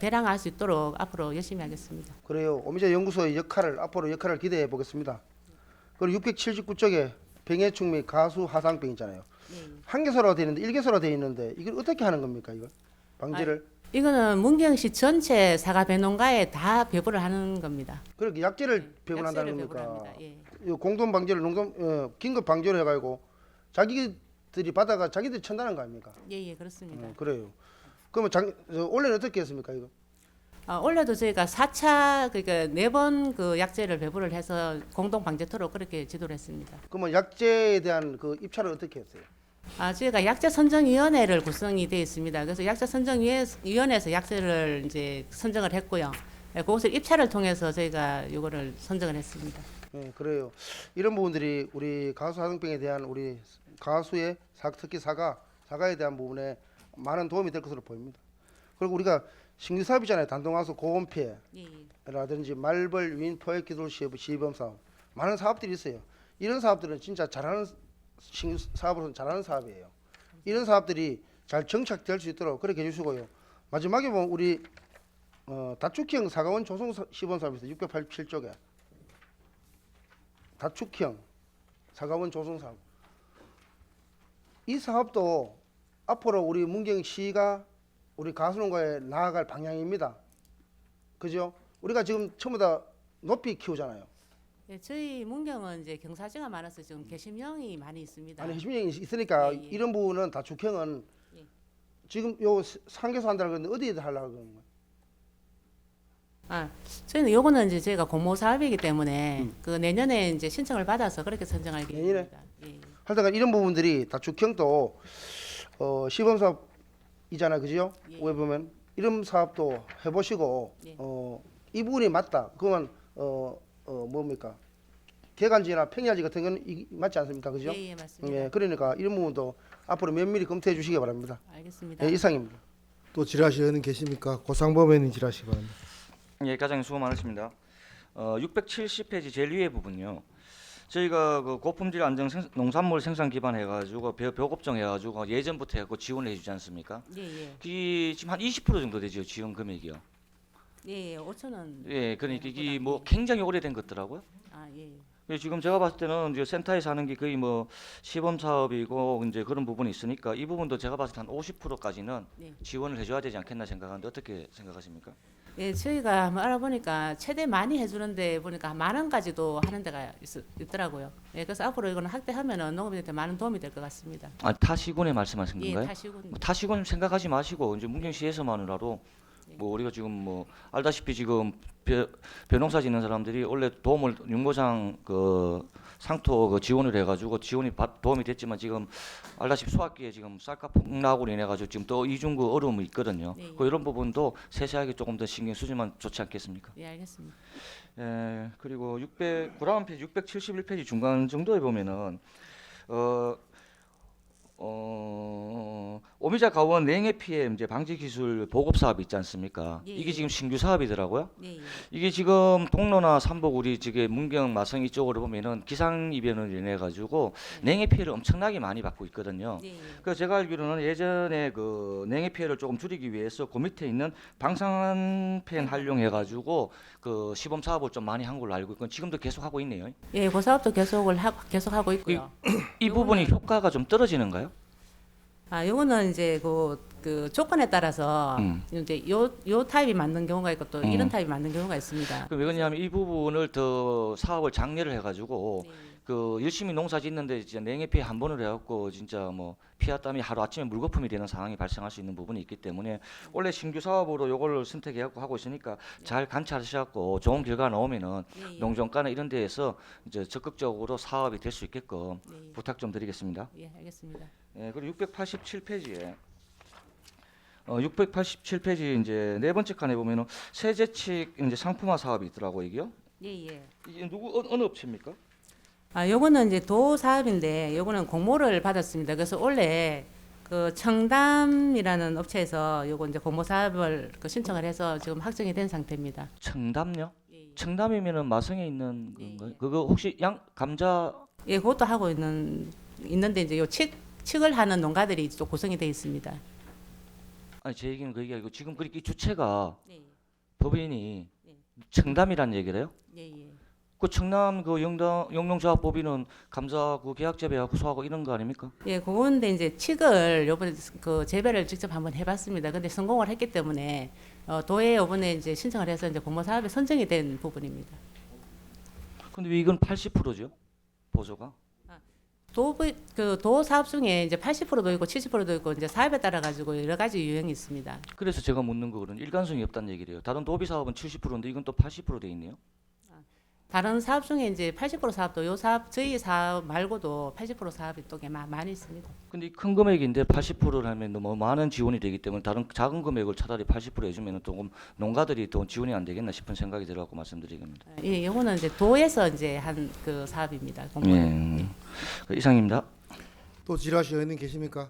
대량화할 수 있도록 앞으로 열심히 하겠습니다. 그래요. 오미자 연구소의 앞으로 역할을 기대해 보겠습니다. 그리고 679쪽에 병해충 및 가수 하상병 있잖아요. 한 개소로 되어 있는데 1개소로 되어 있는데 이걸 어떻게 하는 겁니까, 이거? 방지를? 이거는 문경시 전체 사과 배농가에 다 배부를 하는 겁니다. 그렇게 약제를 배분한다는 약제를 겁니까? 배분합니다. 예. 이 공동 방제를 긴급 방제를 해가지고 자기들이 받아가 자기들이 천다는 거 아닙니까? 예, 그렇습니다. 그래요. 그러면 원래는 어떻게 했습니까, 이거? 올해도 저희가 4차 그러니까 4번 그 약제를 배부를 해서 공동 방제토록 그렇게 지도를 했습니다. 그러면 약제에 대한 그 입찰을 어떻게 했어요? 저희가 약제 선정위원회를 구성이 되어 있습니다. 그래서 약제 선정위원회에서 약제를 이제 선정을 했고요. 그것을 입찰을 통해서 저희가 이거를 선정을 했습니다. 네, 그래요. 이런 부분들이 우리 가수 하등병에 대한 우리 가수의 특히 사과에 대한 부분에 많은 도움이 될 것으로 보입니다. 그리고 우리가 신규 사업이잖아요. 단동화수 고온피해라든지 말벌 유인 포획 기술 시범 사업 많은 사업들이 있어요. 이런 사업들은 진짜 잘하는 신규 사업으로는 잘하는 사업이에요. 이런 사업들이 잘 정착될 수 있도록 그렇게 해주시고요. 마지막에 보면 우리 다축형 사과원 조성 시범 사업이 있어요. 687쪽에 다축형 사과원 조성 사업. 이 사업도 앞으로 우리 문경시가 우리 가수농가에 나아갈 방향입니다. 그죠? 우리가 지금 전부 다 높이 키우잖아요. 예, 저희 문경은 이제 경사지가 많아서 지금 개심형이 많이 있습니다. 아니 해심령이 있으니까 예, 예. 이런 부분은 다 죽형은 예. 지금 요 상계소 한다는 건데 어디에다 하려고 그러는 거예요? 아, 저희는 요거는 이제 저희가 공모 사업이기 때문에 그 내년에 이제 신청을 받아서 그렇게 선정할 계획입니다. 예. 하여튼 이런 부분들이 다 죽형도 시범 사업이잖아, 그죠? 예. 왜 보면 이런 사업도 해보시고 예. 이 부분이 맞다. 그건 뭡니까? 개간지나 평야지 같은 건 맞지 않습니까, 그죠? 예, 예, 맞습니다. 예, 그러니까 이런 부분도 앞으로 면밀히 검토해 주시기 바랍니다. 알겠습니다. 예, 이상입니다. 또 질의하실 의원님 계십니까? 고상범 의원님 질의하시기 바랍니다. 예, 과장님 수고 많으십니다. 670페이지 제일 위에 부분요. 저희가 그 고품질 안정 농산물 생산 기반 해가지고 벼업종 해가지고 예전부터 해고 지원을 해주지 않습니까? 예, 예. 이 지금 한 20% 정도 되죠 지원 금액이요. 예, 예, 5,000원. 예, 그러니까 이게 뭐 굉장히 오래된 것더라고요. 아, 예. 예, 지금 제가 봤을 때는 이제 센터에서 하는 게 거의 뭐 시범 사업이고 이제 그런 부분이 있으니까 이 부분도 제가 봤을 때 한 50%까지는 네. 지원을 해줘야 되지 않겠나 생각하는데 어떻게 생각하십니까? 예, 저희가 한번 알아보니까 최대 많이 해주는데 보니까 10,000원까지도 하는 데가 있더라고요. 예, 그래서 앞으로 이거는 확대하면은 농업인한테 많은 도움이 될 것 같습니다. 아, 타시군에 말씀하신 예, 건가요? 타시군. 뭐 타시군 생각하지 마시고 이제 문경시에서만으로도 뭐 우리가 지금 뭐 알다시피 지금 벼농사 짓는 사람들이 원래 도움을 윤고장 그 상토 그 지원을 해가지고 지원이 도움이 됐지만 지금 알다시피 수학기에 지금 쌀값 폭락으로 인해 가지고 지금 또 이중그 어려움이 있거든요. 네, 예. 그 이런 부분도 세세하게 조금 더 신경 쓰지만 좋지 않겠습니까? 예, 알겠습니다. 예, 그리고 9다음 페이지 671페이지 중간 정도에 보면은 오미자 가원 냉해 피해 이제 방지 기술 보급 사업이 있지 않습니까? 예, 이게 예. 지금 신규 사업이더라고요. 예, 예. 이게 지금 동로나 삼복 우리 지금 문경 마성 이쪽으로 보면은 기상 이변을 인해 가지고 냉해 피해를 엄청나게 많이 받고 있거든요. 예, 예. 그래서 제가 알기로는 예전에 그 냉해 피해를 조금 줄이기 위해서 그 밑에 있는 방사팬 활용해 가지고 그 시범 사업을 좀 많이 한 걸로 알고 있고 지금도 계속 하고 있네요. 예, 그 사업도 계속 하고 있고요. 이 부분이 효과가 좀 떨어지는가요? 아, 요거는 이제 그 조건에 따라서 이제 요 타입이 맞는 경우가 있고 또 이런 타입이 맞는 경우가 있습니다. 그 왜 그러냐면 이 부분을 더 사업을 장려를 해가지고 네. 그 열심히 농사 짓는데 진짜 냉해 피해 한 번을 해갖고 진짜 뭐 피와 땀이 하루 아침에 물거품이 되는 상황이 발생할 수 있는 부분이 있기 때문에 원래 신규 사업으로 요거를 선택해갖고 하고 있으니까 잘 관찰하셔갖고 좋은 결과 나오면은 예, 예. 농정가나 이런 데에서 이제 적극적으로 사업이 될 수 있게끔 예, 예. 부탁 좀 드리겠습니다. 예, 알겠습니다. 예, 그리고 687페이지에 687페이지 이제 네 번째 칸에 보면은 세제칙 이제 상품화 사업이 있더라고 이게요. 예, 예. 이게 어느 업체입니까? 아, 요거는 이제 도 사업인데 요거는 공모를 받았습니다. 그래서 원래 그 청담이라는 업체에서 요거 이제 공모 사업을 그 신청을 해서 지금 확정이 된 상태입니다. 청담요? 예, 예. 청담이면은 마성에 있는 예, 건가요? 예. 그거 혹시 감자 예, 그것도 하고 있는데 이제 요 칡을 하는 농가들이 또 구성이 돼 있습니다. 아니 제 얘기는 그게 아니고 지금 그렇게 주체가 네. 법인이 네. 청담이란 얘기래요? 예, 예. 그 청남 그 영농조합법인은 감자 그 계약 재배하고 소하고 이런 거 아닙니까? 예, 그건데 이제 칡을 요번에 그 재배를 직접 한번 해봤습니다. 근데 성공을 했기 때문에 도에 요번에 이제 신청을 해서 이제 공모 사업에 선정이 된 부분입니다. 근데 왜 이건 80%죠? 보조가? 도 사업 중에 이제 80%도 있고 70%도 있고 이제 사업에 따라 가지고 여러 가지 유형이 있습니다. 그래서 제가 묻는 거는 일관성이 없다는 얘기래요. 다른 도비 사업은 70%인데 이건 또 80%돼 있네요. 다른 사업 중에 이제 80% 사업도 요 사업 저희 사업 말고도 80% 사업이 또 꽤 많이 있습니다. 근데 큰 금액인데 80%를 하면 너무 많은 지원이 되기 때문에 다른 작은 금액을 차라리 80% 해주면 조금 농가들이 더 지원이 안 되겠나 싶은 생각이 들어갖고 말씀드리겠습니다. 예, 요거는 이제 도에서 이제 한 그 사업입니다. 공모는. 예. 이상입니다. 또 질의하실 의원님 계십니까?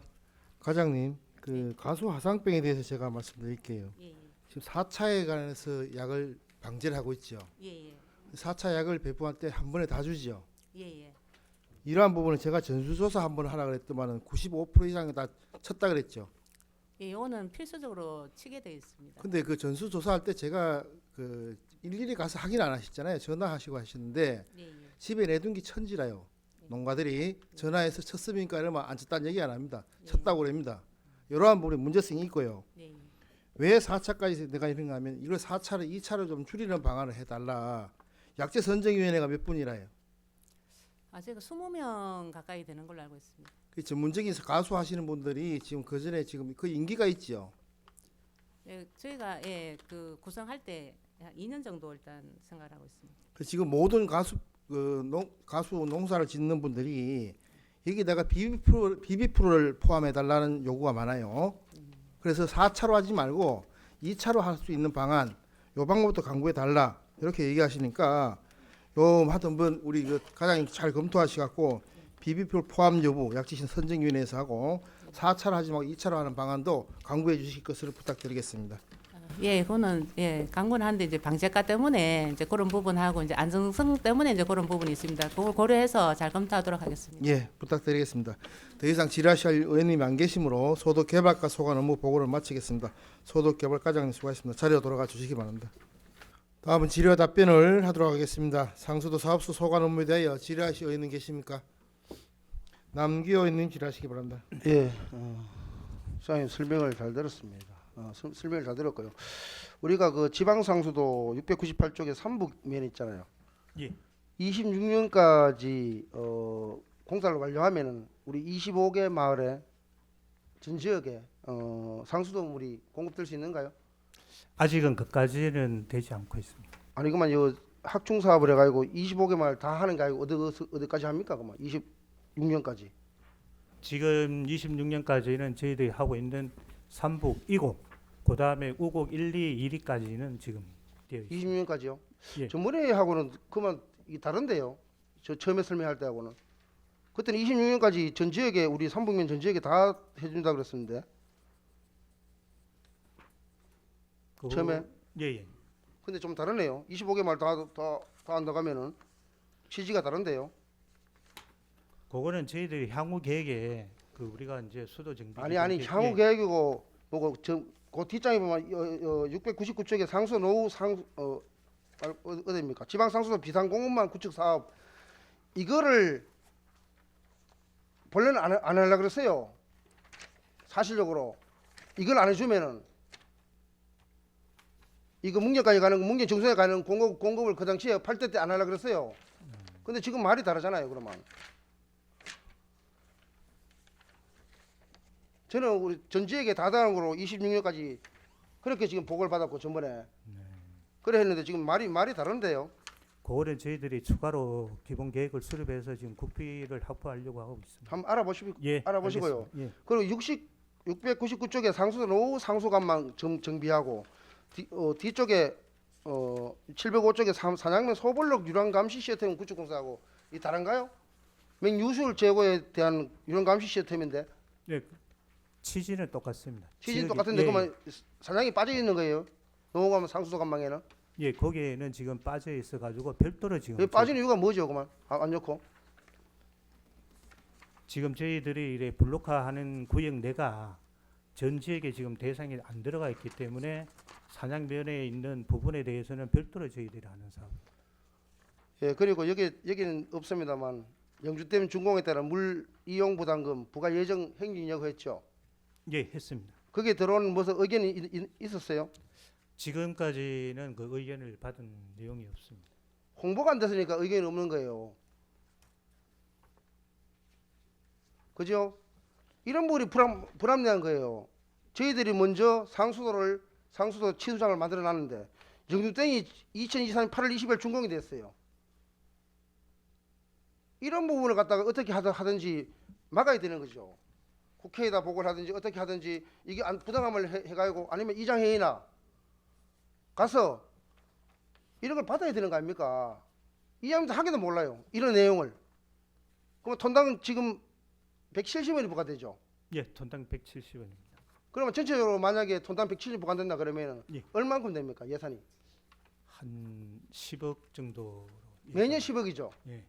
과장님, 그 가수 화상병에 대해서 제가 말씀드릴게요. 예, 지금 4차에 관해서 약을 방제를 하고 있죠. 예, 예, 4차 약을 배부할 때 한 번에 다 주죠. 예, 예. 이러한 부분은 제가 전수조사 한번 하라 그랬더만은 95% 이상이 다 쳤다 그랬죠. 예, 요거는 필수적으로 치게 되어 있습니다. 근데 그 전수조사할 때 제가 그 일일이 가서 확인 안 하셨잖아요. 전화하시고 하시는데 예, 예. 집에 내둔 게 천지라요. 농가들이 전화해서 쳤습니까? 이러면 안 쳤다는 얘기 안 합니다. 쳤다고 그럽니다. 이러한 부분에 문제성이 있고요. 예, 예. 왜 4차까지 내가 이런가 하면 이걸 4차를 2차로 좀 줄이는 방안을 해달라. 약제 선정위원회가 몇 분이라요? 저희가 20명 가까이 되는 걸로 알고 있습니다. 그 전문적인 가수 하시는 분들이 지금 그 전에 지금 그 임기가 있죠. 예, 저희가 그 구성할 때 한 2년 정도 일단 생각을 하고 있습니다. 그 지금 모든 가수 가수 농사를 짓는 분들이 여기다가 비비프로를 포함해 달라는 요구가 많아요. 그래서 4차로 하지 말고 2차로 할 수 있는 방안, 요 방법부터 강구해 달라 이렇게 얘기하시니까 요 하여튼 우리 그 과장님 잘 검토하시갖고 비비표 포함 여부 약지신 선정위원회에서 하고 4차로 하지 말고 2차로 하는 방안도 강구해 주실 것을 부탁드리겠습니다. 예, 그거는 강구는 하는데 이제 방제가 때문에 이제 그런 부분하고 이제 안정성 때문에 이제 그런 부분이 있습니다. 그걸 고려해서 잘 검토하도록 하겠습니다. 예, 부탁드리겠습니다. 더 이상 질의하실 의원님이 안 계시므로 소득 개발과 소관 업무 보고를 마치겠습니다. 소득 개발 과장님 수고하셨습니다. 자리로 돌아가 주시기 바랍니다. 다음은 질의와 답변을 하도록 하겠습니다. 상수도 사업소 소관 업무에 대하여 질의하실 의원님 계십니까? 남기호 의원님 질의하시기 바랍니다. 예, 시장님 설명을 잘 들었습니다. 설명을 잘 들었고요. 우리가 그 지방상수도 698쪽에 삼북면 있잖아요. 예. 26년까지 공사를 완료하면은 우리 25개 마을에 전 지역에 상수도물이 공급될 수 있는가요? 아직은 그까지는 되지 않고 있습니다. 아니 그만 요 확충 사업을 해가지고 25개 마을 다 하는 게 아니고 어디까지 합니까? 그만 26년까지. 지금 26년까지는 저희들이 하고 있는 삼북 2곡, 그 다음에 우곡 1, 2, 1위까지는 지금 되어 있습니다. 26년까지요? 예. 전번에 하고는 그만 이게 다른데요. 저 처음에 설명할 때하고는 그때는 26년까지 전 지역에 우리 삼북면 전 지역에 다 해준다 그랬었는데 처음에 예예. 근데 좀 다르네요. 25개 말 다 안 나가면은 취지가 다른데요. 그거는 저희들이 향후 계획에 그 우리가 이제 수도 정비 아니 향후 계획이고 뭐고 그 뒷장에 보면 699쪽에 상수 노후 어디입니까? 지방 상수도 비상 공업망 구축 사업 이거를 본래는 안 하려고 그랬어요. 사실적으로 이걸 안 해주면은 이거 문경까지 가는 문경 정선에 가는 공급을 그 당시에 8대 때 안 하려고 그랬어요. 근데 지금 말이 다르잖아요. 그러면 저는 우리 전 지역에 다당으로 26년까지 그렇게 지금 보고를 받았고 전번에 그래 했는데 지금 말이 다른데요. 그거는 저희들이 추가로 기본 계획을 수립해서 지금 국비를 확보하려고 하고 있습니다. 한번 알아보시고요. 예. 그리고 699쪽에 상수도 노후 상수관망 정비하고 뒤쪽에 705쪽에 산양면 소블록 유랑 감시 시스템 구축 공사하고 이 다른가요? 맹유술 제거에 대한 유랑 감시 시스템인데. 네. 취지는 똑같습니다. 취지는 똑같은데 그러면 산양이 빠져 있는 거예요? 노후관 상수도 관망에는? 예, 거기에는 지금 빠져 있어 가지고 별도로 지금 빠진 이유가 뭐죠, 그만 안 좋고? 지금 저희들이 이래 블록화하는 구역 내가 전 지역에 지금 대상이 안 들어가 있기 때문에 산양면에 있는 부분에 대해서는 별도로 저희들이 하는 사업. 예, 그리고 여기는 없습니다만 영주댐 준공에 따른 물 이용 부담금 부과 예정 행진이라고 했죠. 예, 했습니다. 거기에 들어온 무슨 의견이 있었어요? 지금까지는 그 의견을 받은 내용이 없습니다. 홍보가 안 됐으니까 의견이 없는 거예요. 그죠? 이런 부분이 불합리한 거예요. 저희들이 먼저 상수도 치수장을 만들어 놨는데 영주댐이 2023년 8월 20일 준공이 됐어요. 이런 부분을 갖다가 어떻게 하든지 막아야 되는 거죠. 국회에다 보고를 하든지 어떻게 하든지 이게 부당함을 해가지고 아니면 이장회의나 가서 이런 걸 받아야 되는 거 아닙니까? 이장님도 하기도 몰라요. 이런 내용을. 그럼 톤당 지금 170원이 부과되죠. 예, 톤당 170원입니다. 그러면 전체적으로 만약에 톤당 170원 부과된다 그러면 예. 얼마큼 됩니까? 예산이? 한 10억 정도. 매년 10억이죠. 예.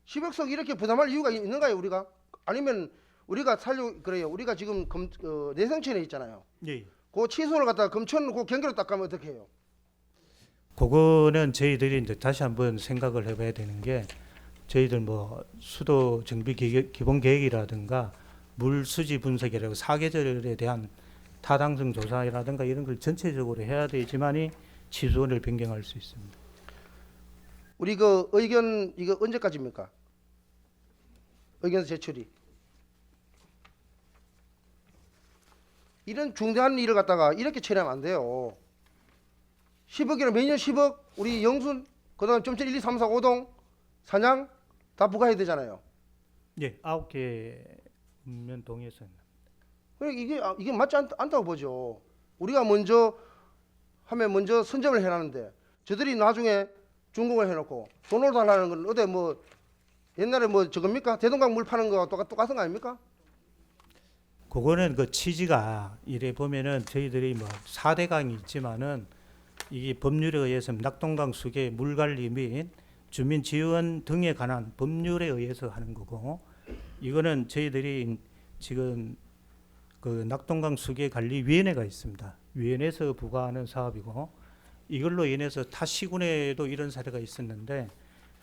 10억석 이렇게 부담할 이유가 있는가요, 우리가? 아니면 우리가 그래요. 우리가 지금 내성천에 있잖아요. 예. 그 취소를 갖다가 금천 그 경계로 딱 가면 어떻게 해요? 그거는 저희들이 이제 다시 한번 생각을 해봐야 되는 게 저희들 뭐 수도 정비 기본 계획이라든가 물 수지 분석이라고 사계절에 대한 타당성 조사라든가 이런 걸 전체적으로 해야 되지만이 취소원을 변경할 수 있습니다. 우리 그 의견 이거 언제까지입니까? 의견 제출이. 이런 중대한 일을 갖다가 이렇게 처리하면 안 돼요. 10억이나 매년 10억 우리 영순 그다음 점천 1, 2, 3, 4, 5동 사냥 다 부과해야 되잖아요. 예, 9개 읍면동에서는. 그러니까 이게 맞지 않다고 보죠. 우리가 먼저 하면 먼저 선점을 해놨는데 저들이 나중에 준공을 해놓고 돈을 달라는 건 어디 뭐 옛날에 뭐 저겁니까? 대동강 물 파는 거와 똑같은 거 아닙니까? 그거는 그 취지가 이래 보면은 저희들이 뭐 4대강이 있지만은 이게 법률에 의해서 낙동강 수계 물 관리 및 주민 지원 등에 관한 법률에 의해서 하는 거고, 이거는 저희들이 지금 그 낙동강 수계 관리 위원회가 있습니다. 위원회에서 부과하는 사업이고, 이걸로 인해서 타 시군에도 이런 사례가 있었는데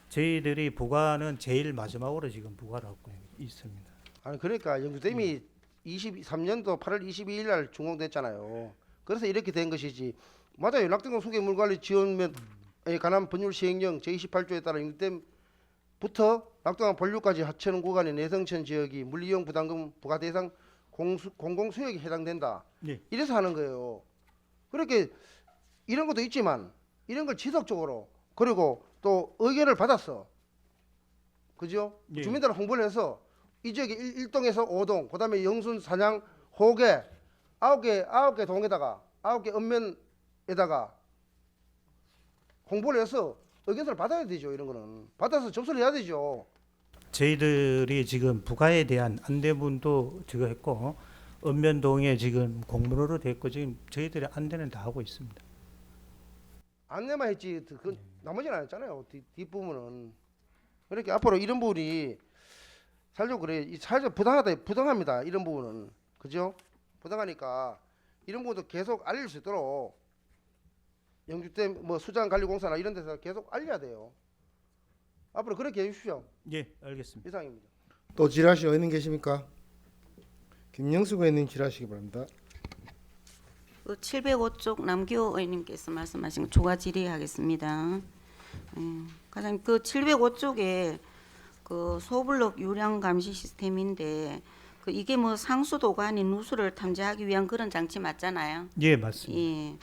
저희들이 부과는 제일 마지막으로 지금 부과를 하고 있습니다. 아니 그러니까 영주댐이 23년도 8월 22일 날 준공됐잖아요. 그래서 이렇게 된 것이지. 맞아요. 낙동강 수계 물 관리 지원에 관한 법률 시행령 제28조에 따라 영주댐부터 낙동강 본류까지 하천 구간의 내성천 지역이 물이용 부담금 부과 대상 공공수역에 해당된다. 네. 이래서 하는 거예요. 그렇게 이런 것도 있지만 이런 걸 지속적으로 그리고 또 의견을 받았어. 그죠? 네. 주민들 홍보를 해서 이 지역에 1동에서 5동, 그다음에 영순, 산양, 호계 9개 동에다가 9개 읍면에다가 홍보를 해서 의견을 받아야 되죠. 이런 거는 받아서 접수를 해야 되죠. 저희들이 지금 부가에 대한 안내문도 지금 했고, 읍면동에 지금 공문으로 됐고, 지금 저희들이 안내는 다 하고 있습니다. 안내만 했지 그 나머지는 안 했잖아요. 뒷부분은. 그렇게 앞으로 이런 부분이 살려고 그래. 이 살려 부당합니다. 이런 부분은. 그죠? 부당하니까 이런 부분도 계속 알릴 수 있도록 영주댐 뭐 수장관리공사나 이런 데서 계속 알려야 돼요. 앞으로 그렇게 해주십시오. 예, 알겠습니다. 이상입니다. 또 질의하실 의원님 계십니까? 김영수 의원님 질의하시기 바랍니다. 그 705쪽 남기호 의원님께서 말씀하신 거 조가 질의하겠습니다. 가장 그 705쪽에 그 소블록 유량 감시 시스템인데 그 이게 뭐 상수도가 아닌 누수를 탐지하기 위한 그런 장치 맞잖아요. 예, 맞습니다. 예.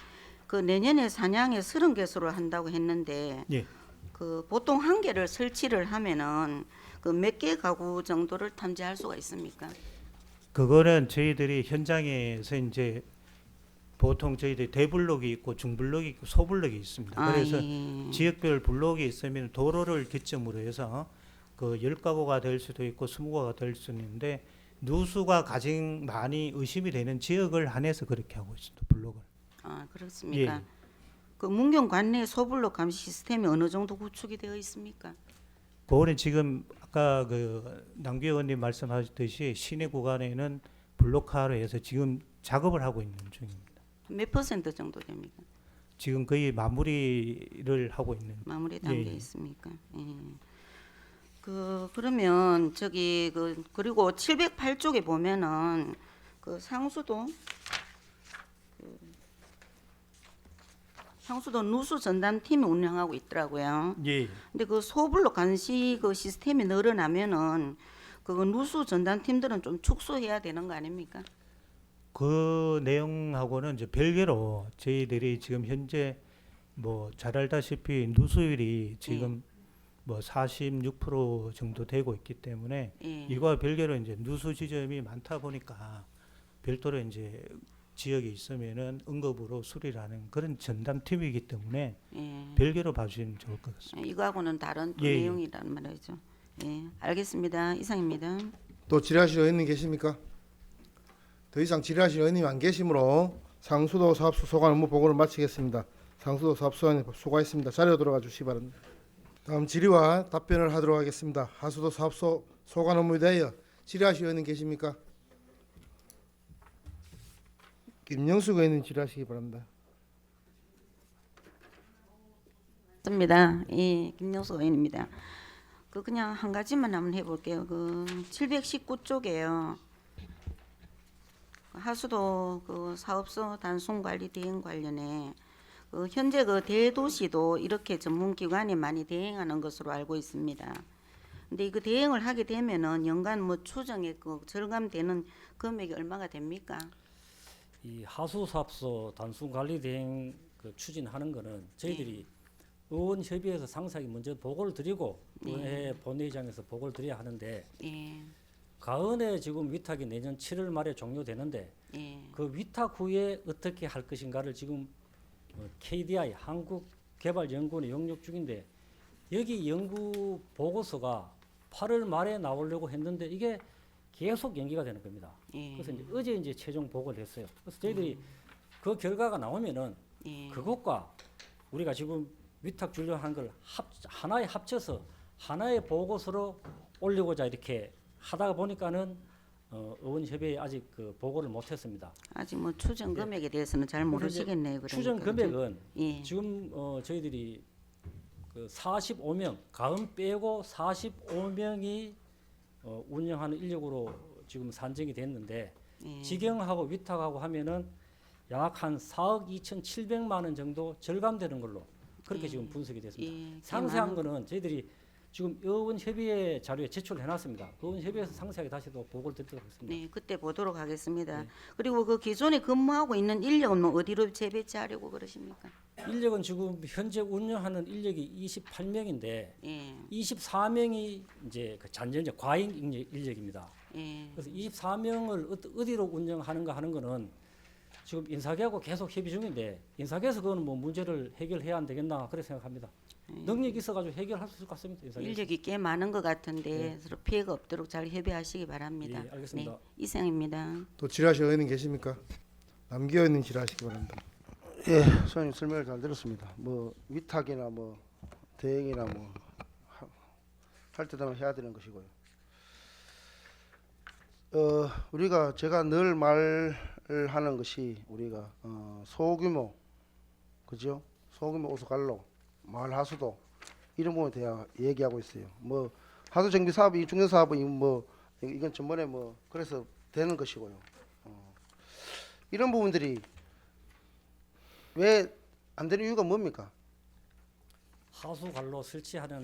그 내년에 산양에 30개소를 한다고 했는데 예. 그 보통 한 개를 설치를 하면은 그 몇 개 가구 정도를 탐지할 수가 있습니까? 그거는 저희들이 현장에서 이제 보통 저희들이 대블록이 있고 중블록이 있고 소블록이 있습니다. 그래서 예. 지역별 블록이 있으면 도로를 기점으로 해서 그 10가구가 될 수도 있고 20가구가 될 수 있는데 누수가 가장 많이 의심이 되는 지역을 한해서 그렇게 하고 있습니다. 블록을. 아, 그렇습니까? 예. 그 문경 관내 소블록 감시 시스템이 어느 정도 구축이 되어 있습니까? 그거는 지금 아까 그 남규 의원님 말씀하셨듯이 시내 구간에는 블록화로 해서 지금 작업을 하고 있는 중입니다. 몇 퍼센트 정도 됩니까? 지금 거의 마무리를 하고 있는. 마무리 단계에 예. 있습니까? 예. 그러면 저기 그리고 708쪽에 보면은 그 상수도 누수 전담팀이 운영하고 있더라고요. 예. 근데 그 소블록 감시 그 시스템이 늘어나면은 그 누수 전담팀들은 좀 축소해야 되는 거 아닙니까? 그 내용하고는 이제 별개로 저희들이 지금 현재 뭐 잘 알다시피 누수율이 지금 뭐 46% 정도 되고 있기 때문에 예. 이거와 별개로 이제 누수 지점이 많다 보니까 별도로 이제 지역에 있으면은 응급으로 수리를 하는 그런 전담팀이기 때문에 예. 별개로 봐주시면 좋을 것 같습니다. 이거하고는 다른 또 예. 내용이란 말이죠. 예, 알겠습니다. 이상입니다. 또 질의하실 의원님 계십니까? 더 이상 질의하실 의원님 안 계시므로 상수도 사업소 소관 업무 보고를 마치겠습니다. 상수도 사업소관님 수고하셨습니다. 자리로 돌아가 주시기 바랍니다. 다음 질의와 답변을 하도록 하겠습니다. 하수도 사업소 소관 업무에 대하여 질의하실 의원님 계십니까? 김영수 의원님 질의하시기 바랍니다. 맞습니다. 예, 김영수 의원입니다. 그냥 한 가지만 한번 해볼게요. 그 719쪽에요. 하수도 그 사업소 단순 관리 대행 관련해 현재 그 대도시도 이렇게 전문 기관이 많이 대행하는 것으로 알고 있습니다. 근데 그 대행을 하게 되면은 연간 뭐 추정의 그 절감되는 금액이 얼마가 됩니까? 이 하수사업소 단순 관리 대행 그 추진하는 거는 저희들이 의원 협의회에서 상세하게 먼저 보고를 드리고 의회 본회의장에서 보고를 드려야 하는데 가은에 지금 위탁이 내년 7월 말에 종료되는데 그 위탁 후에 어떻게 할 것인가를 지금 KDI 한국개발연구원에 용역 중인데 여기 연구 보고서가 8월 말에 나오려고 했는데 이게 계속 연기가 되는 겁니다. 그래서 이제 어제 이제 최종 보고를 했어요. 그래서 저희들이 그 결과가 나오면은 그것과 우리가 지금 위탁 주려 한 걸 하나에 합쳐서 하나의 보고서로 올리고자 이렇게 하다가 보니까는 의원협의회 아직 그 보고를 못했습니다. 아직 뭐 추정 금액에 대해서는 잘 모르시겠네요. 그러니까. 추정 금액은 지금 저희들이 그 45명 가은 빼고 45명이 운영하는 인력으로 지금 산정이 됐는데 직영하고 위탁하고 하면은 약 한 4억 2,700만 원 정도 절감되는 걸로 그렇게 지금 분석이 됐습니다. 상세한 거는 저희들이 지금 의원협의회 자료에 제출해 놨습니다. 의원협의회에서 상세하게 다시 또 보고를 드리도록 하겠습니다. 네, 그때 보도록 하겠습니다. 그리고 그 기존에 근무하고 있는 인력은 뭐 어디로 재배치하려고 그러십니까? 인력은 지금 현재 운영하는 인력이 28명인데 24명이 이제 그 잔전 과잉 인력입니다. 그래서 24명을 어디로 운영하는가 하는 거는 지금 인사계하고 계속 협의 중인데 인사계에서 그거는 뭐 문제를 해결해야 안 되겠나 그렇게 생각합니다. 능력이 있어가지고 해결할 수 있을 것 같습니다. 인사계에서. 인력이 꽤 많은 것 같은데 서로 피해가 없도록 잘 협의하시기 바랍니다. 예, 알겠습니다. 네, 이상입니다. 또 질의하실 의원님 계십니까? 남기 의원님 질의하시기 바랍니다. 예, 소장님 설명을 잘 들었습니다. 뭐 위탁이나 뭐 대행이나 뭐 할 때마다 해야 되는 것이고요. 우리가 제가 늘 말을 하는 것이 우리가 소규모 그죠? 소규모 오수관로 마을 하수도 이런 부분에 대해 얘기하고 있어요. 뭐 하수 정비 사업이 중요 사업은 뭐 이건 전번에 뭐 그래서 되는 것이고요. 이런 부분들이 왜 안 되는 이유가 뭡니까? 하수 관로 설치하는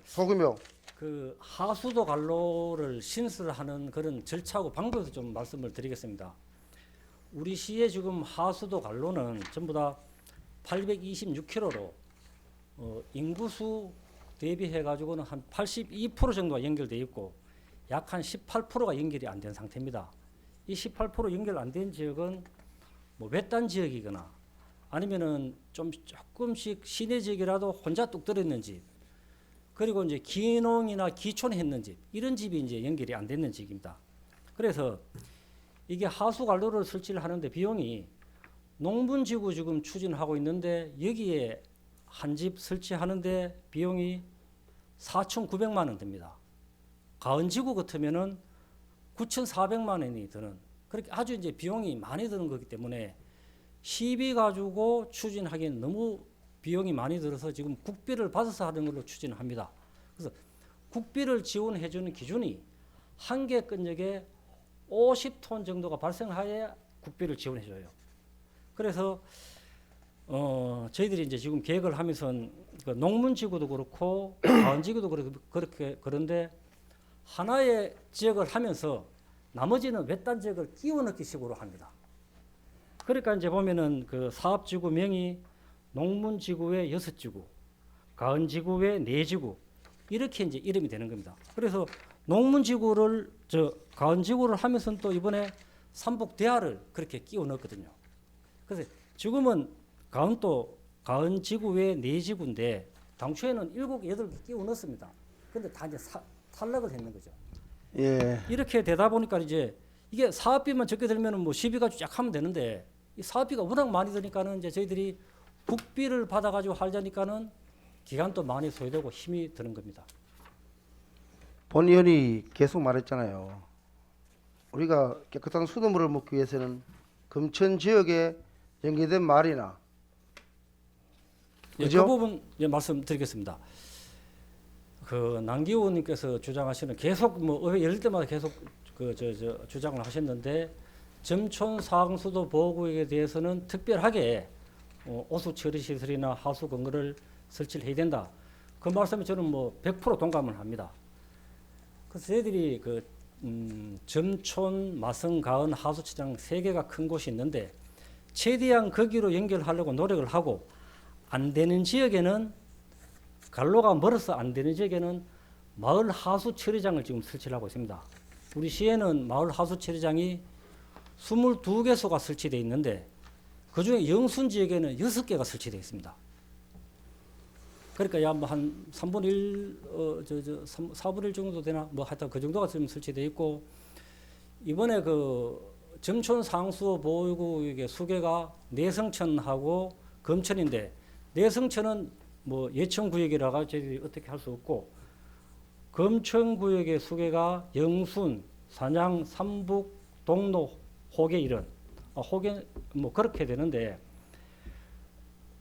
소규모 그 하수도 관로를 신설하는 그런 절차하고 방법에서 좀 말씀을 드리겠습니다. 우리 시의 지금 하수도 관로는 전부 다 826km로 인구수 대비해 가지고는 한 82% 정도가 연결돼 있고 약 한 18%가 연결이 안 된 상태입니다. 이 18% 연결 안 된 지역은 뭐 외딴 지역이거나 아니면은 좀 조금씩 시내 지역이라도 혼자 뚝 떨어있는 집, 그리고 이제 기농이나 기촌에 했는 집, 이런 집이 이제 연결이 안 됐는 지역입니다. 그래서 이게 하수 관로를 설치를 하는데 비용이 농분지구 지금 추진하고 있는데 여기에 한 집 설치하는데 비용이 4,900만 원 듭니다. 가은지구 같으면은 9,400만 원이 드는 그렇게 아주 이제 비용이 많이 드는 거기 때문에 시비 가지고 추진하기엔 너무 비용이 많이 들어서 지금 국비를 받아서 하는 걸로 추진합니다. 그래서 국비를 지원해 주는 기준이 한 개 건역에 50톤 정도가 발생하여야 국비를 지원해 줘요. 그래서 저희들이 이제 지금 계획을 하면서 그 농문지구도 그렇고 가은지구도 그렇게 그런데 하나의 지역을 하면서 나머지는 외딴 지역을 끼워 넣기 식으로 합니다. 그러니까 이제 보면은 그 사업지구명이 농문지구의 6지구, 가은지구의 4지구 이렇게 이제 이름이 되는 겁니다. 그래서 농문지구를 가은지구를 하면서는 또 이번에 삼복대하를 그렇게 끼워 넣었거든요. 그래서 지금은 가은지구의 4지구인데 당초에는 7, 8개 끼워 넣었습니다. 그런데 다 이제 탈락을 했는 거죠. 이렇게 되다 보니까 이제 이게 사업비만 적게 들면은 뭐 시비가 쫙 하면 되는데 이 사업비가 워낙 많이 드니까는 이제 저희들이 국비를 받아가지고 하려니까는 기간도 많이 소요되고 힘이 드는 겁니다. 본 의원이 계속 말했잖아요. 우리가 깨끗한 수돗물을 먹기 위해서는 금천 지역에 연계된 말이나 그 부분 말씀드리겠습니다. 그 남기 의원님께서 주장하시는 계속 뭐 의회 열릴 때마다 계속 주장을 하셨는데 점촌 상수도 보호구역에 대해서는 특별하게 오수 처리 시설이나 하수 건물을 설치를 해야 된다. 그 말씀에 저는 뭐 100% 동감을 합니다. 그래서 저희들이 점촌, 마성, 가은, 하수처장 3개가 큰 곳이 있는데 최대한 거기로 연결하려고 노력을 하고 안 되는 지역에는 갈로가 멀어서 안 되는 지역에는 마을 하수 처리장을 지금 설치를 하고 있습니다. 우리 시에는 마을 하수 처리장이 22개소가 설치되어 있는데 그중에 영순 지역에는 6개가 설치되어 있습니다. 그러니까 한 3분의 1, 4분의 1 정도 되나? 뭐 하여튼 그 정도가 지금 설치되어 있고 이번에 점촌 상수 보호구역의 수계가 내성천하고 검천인데 내성천은 뭐 예천구역이라가 저희들이 어떻게 할 수 없고 검천구역의 수계가 영순, 산양, 삼북, 동로, 호계 이런 호계 뭐 그렇게 되는데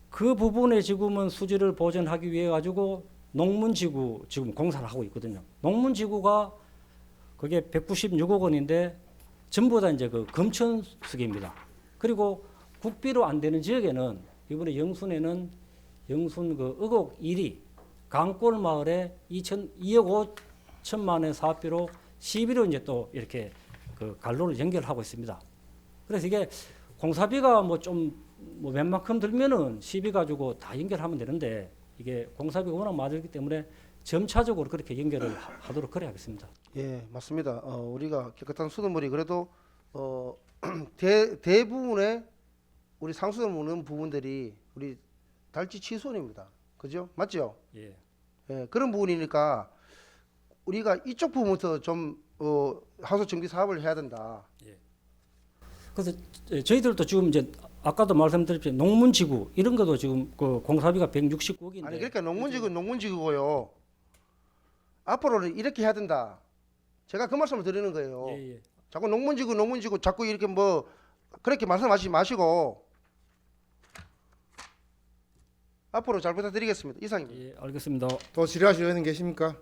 그 부분에 지금은 수지를 보전하기 위해 가지고 농문지구 지금 공사를 하고 있거든요. 농문지구가 그게 196억 원인데 전부 다 이제 검천 수계입니다. 그리고 국비로 안 되는 지역에는 이번에 영순에는 영순 의곡 1위 강골 마을에 2억 5천만 원 사업비로 시비로 이제 또 이렇게 갈로를 연결하고 있습니다. 그래서 이게 공사비가 뭐 웬만큼 들면은 시비 가지고 다 연결하면 되는데 이게 공사비가 워낙 많기 때문에 점차적으로 그렇게 연결을 하도록 그래 하겠습니다. 예, 맞습니다. 우리가 깨끗한 수돗물이 그래도 대부분의 우리 상수도 묻는 부분들이 우리 달지 취소입니다. 그죠? 맞죠? 예. 예, 그런 부분이니까 우리가 이쪽 부분부터 좀 하수 정비 사업을 해야 된다. 예. 그래서 저희들도 지금 이제 아까도 말씀드렸지만 농문지구 이런 것도 지금 공사비가 169억인데 아니 그러니까 농문지구고요. 앞으로는 이렇게 해야 된다. 제가 그 말씀을 드리는 거예요. 예. 자꾸 농문지구 자꾸 이렇게 뭐 그렇게 말씀하시지 마시고 앞으로 잘 부탁드리겠습니다. 이상입니다. 예, 알겠습니다. 또 질의하실 의원님 계십니까?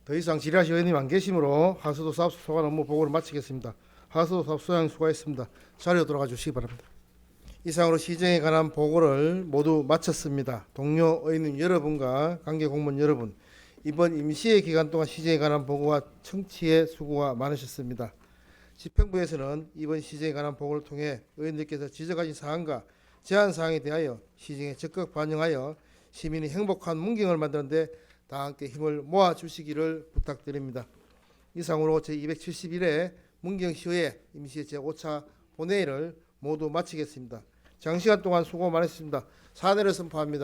더 이상 질의하실 의원님 안 계시므로 하수도 사업 소관 업무 보고를 마치겠습니다. 하수도 사업 소장 수고하셨습니다. 자리로 돌아가 주시기 바랍니다. 이상으로 시정에 관한 보고를 모두 마쳤습니다. 동료 의원님 여러분과 관계 공무원 여러분, 이번 임시회 기간 동안 시정에 관한 보고와 청취에 수고가 많으셨습니다. 집행부에서는 이번 시정에 관한 보고를 통해 의원님께서 지적하신 사항과 제안 사항에 대하여 시정에 적극 반영하여 시민이 행복한 문경을 만드는 데 다 함께 힘을 모아 주시기를 부탁드립니다. 이상으로 제271회 문경시의회 임시회 제5차 본회의를 모두 마치겠습니다. 장시간 동안 수고 많으셨습니다. 사내를 선포합니다.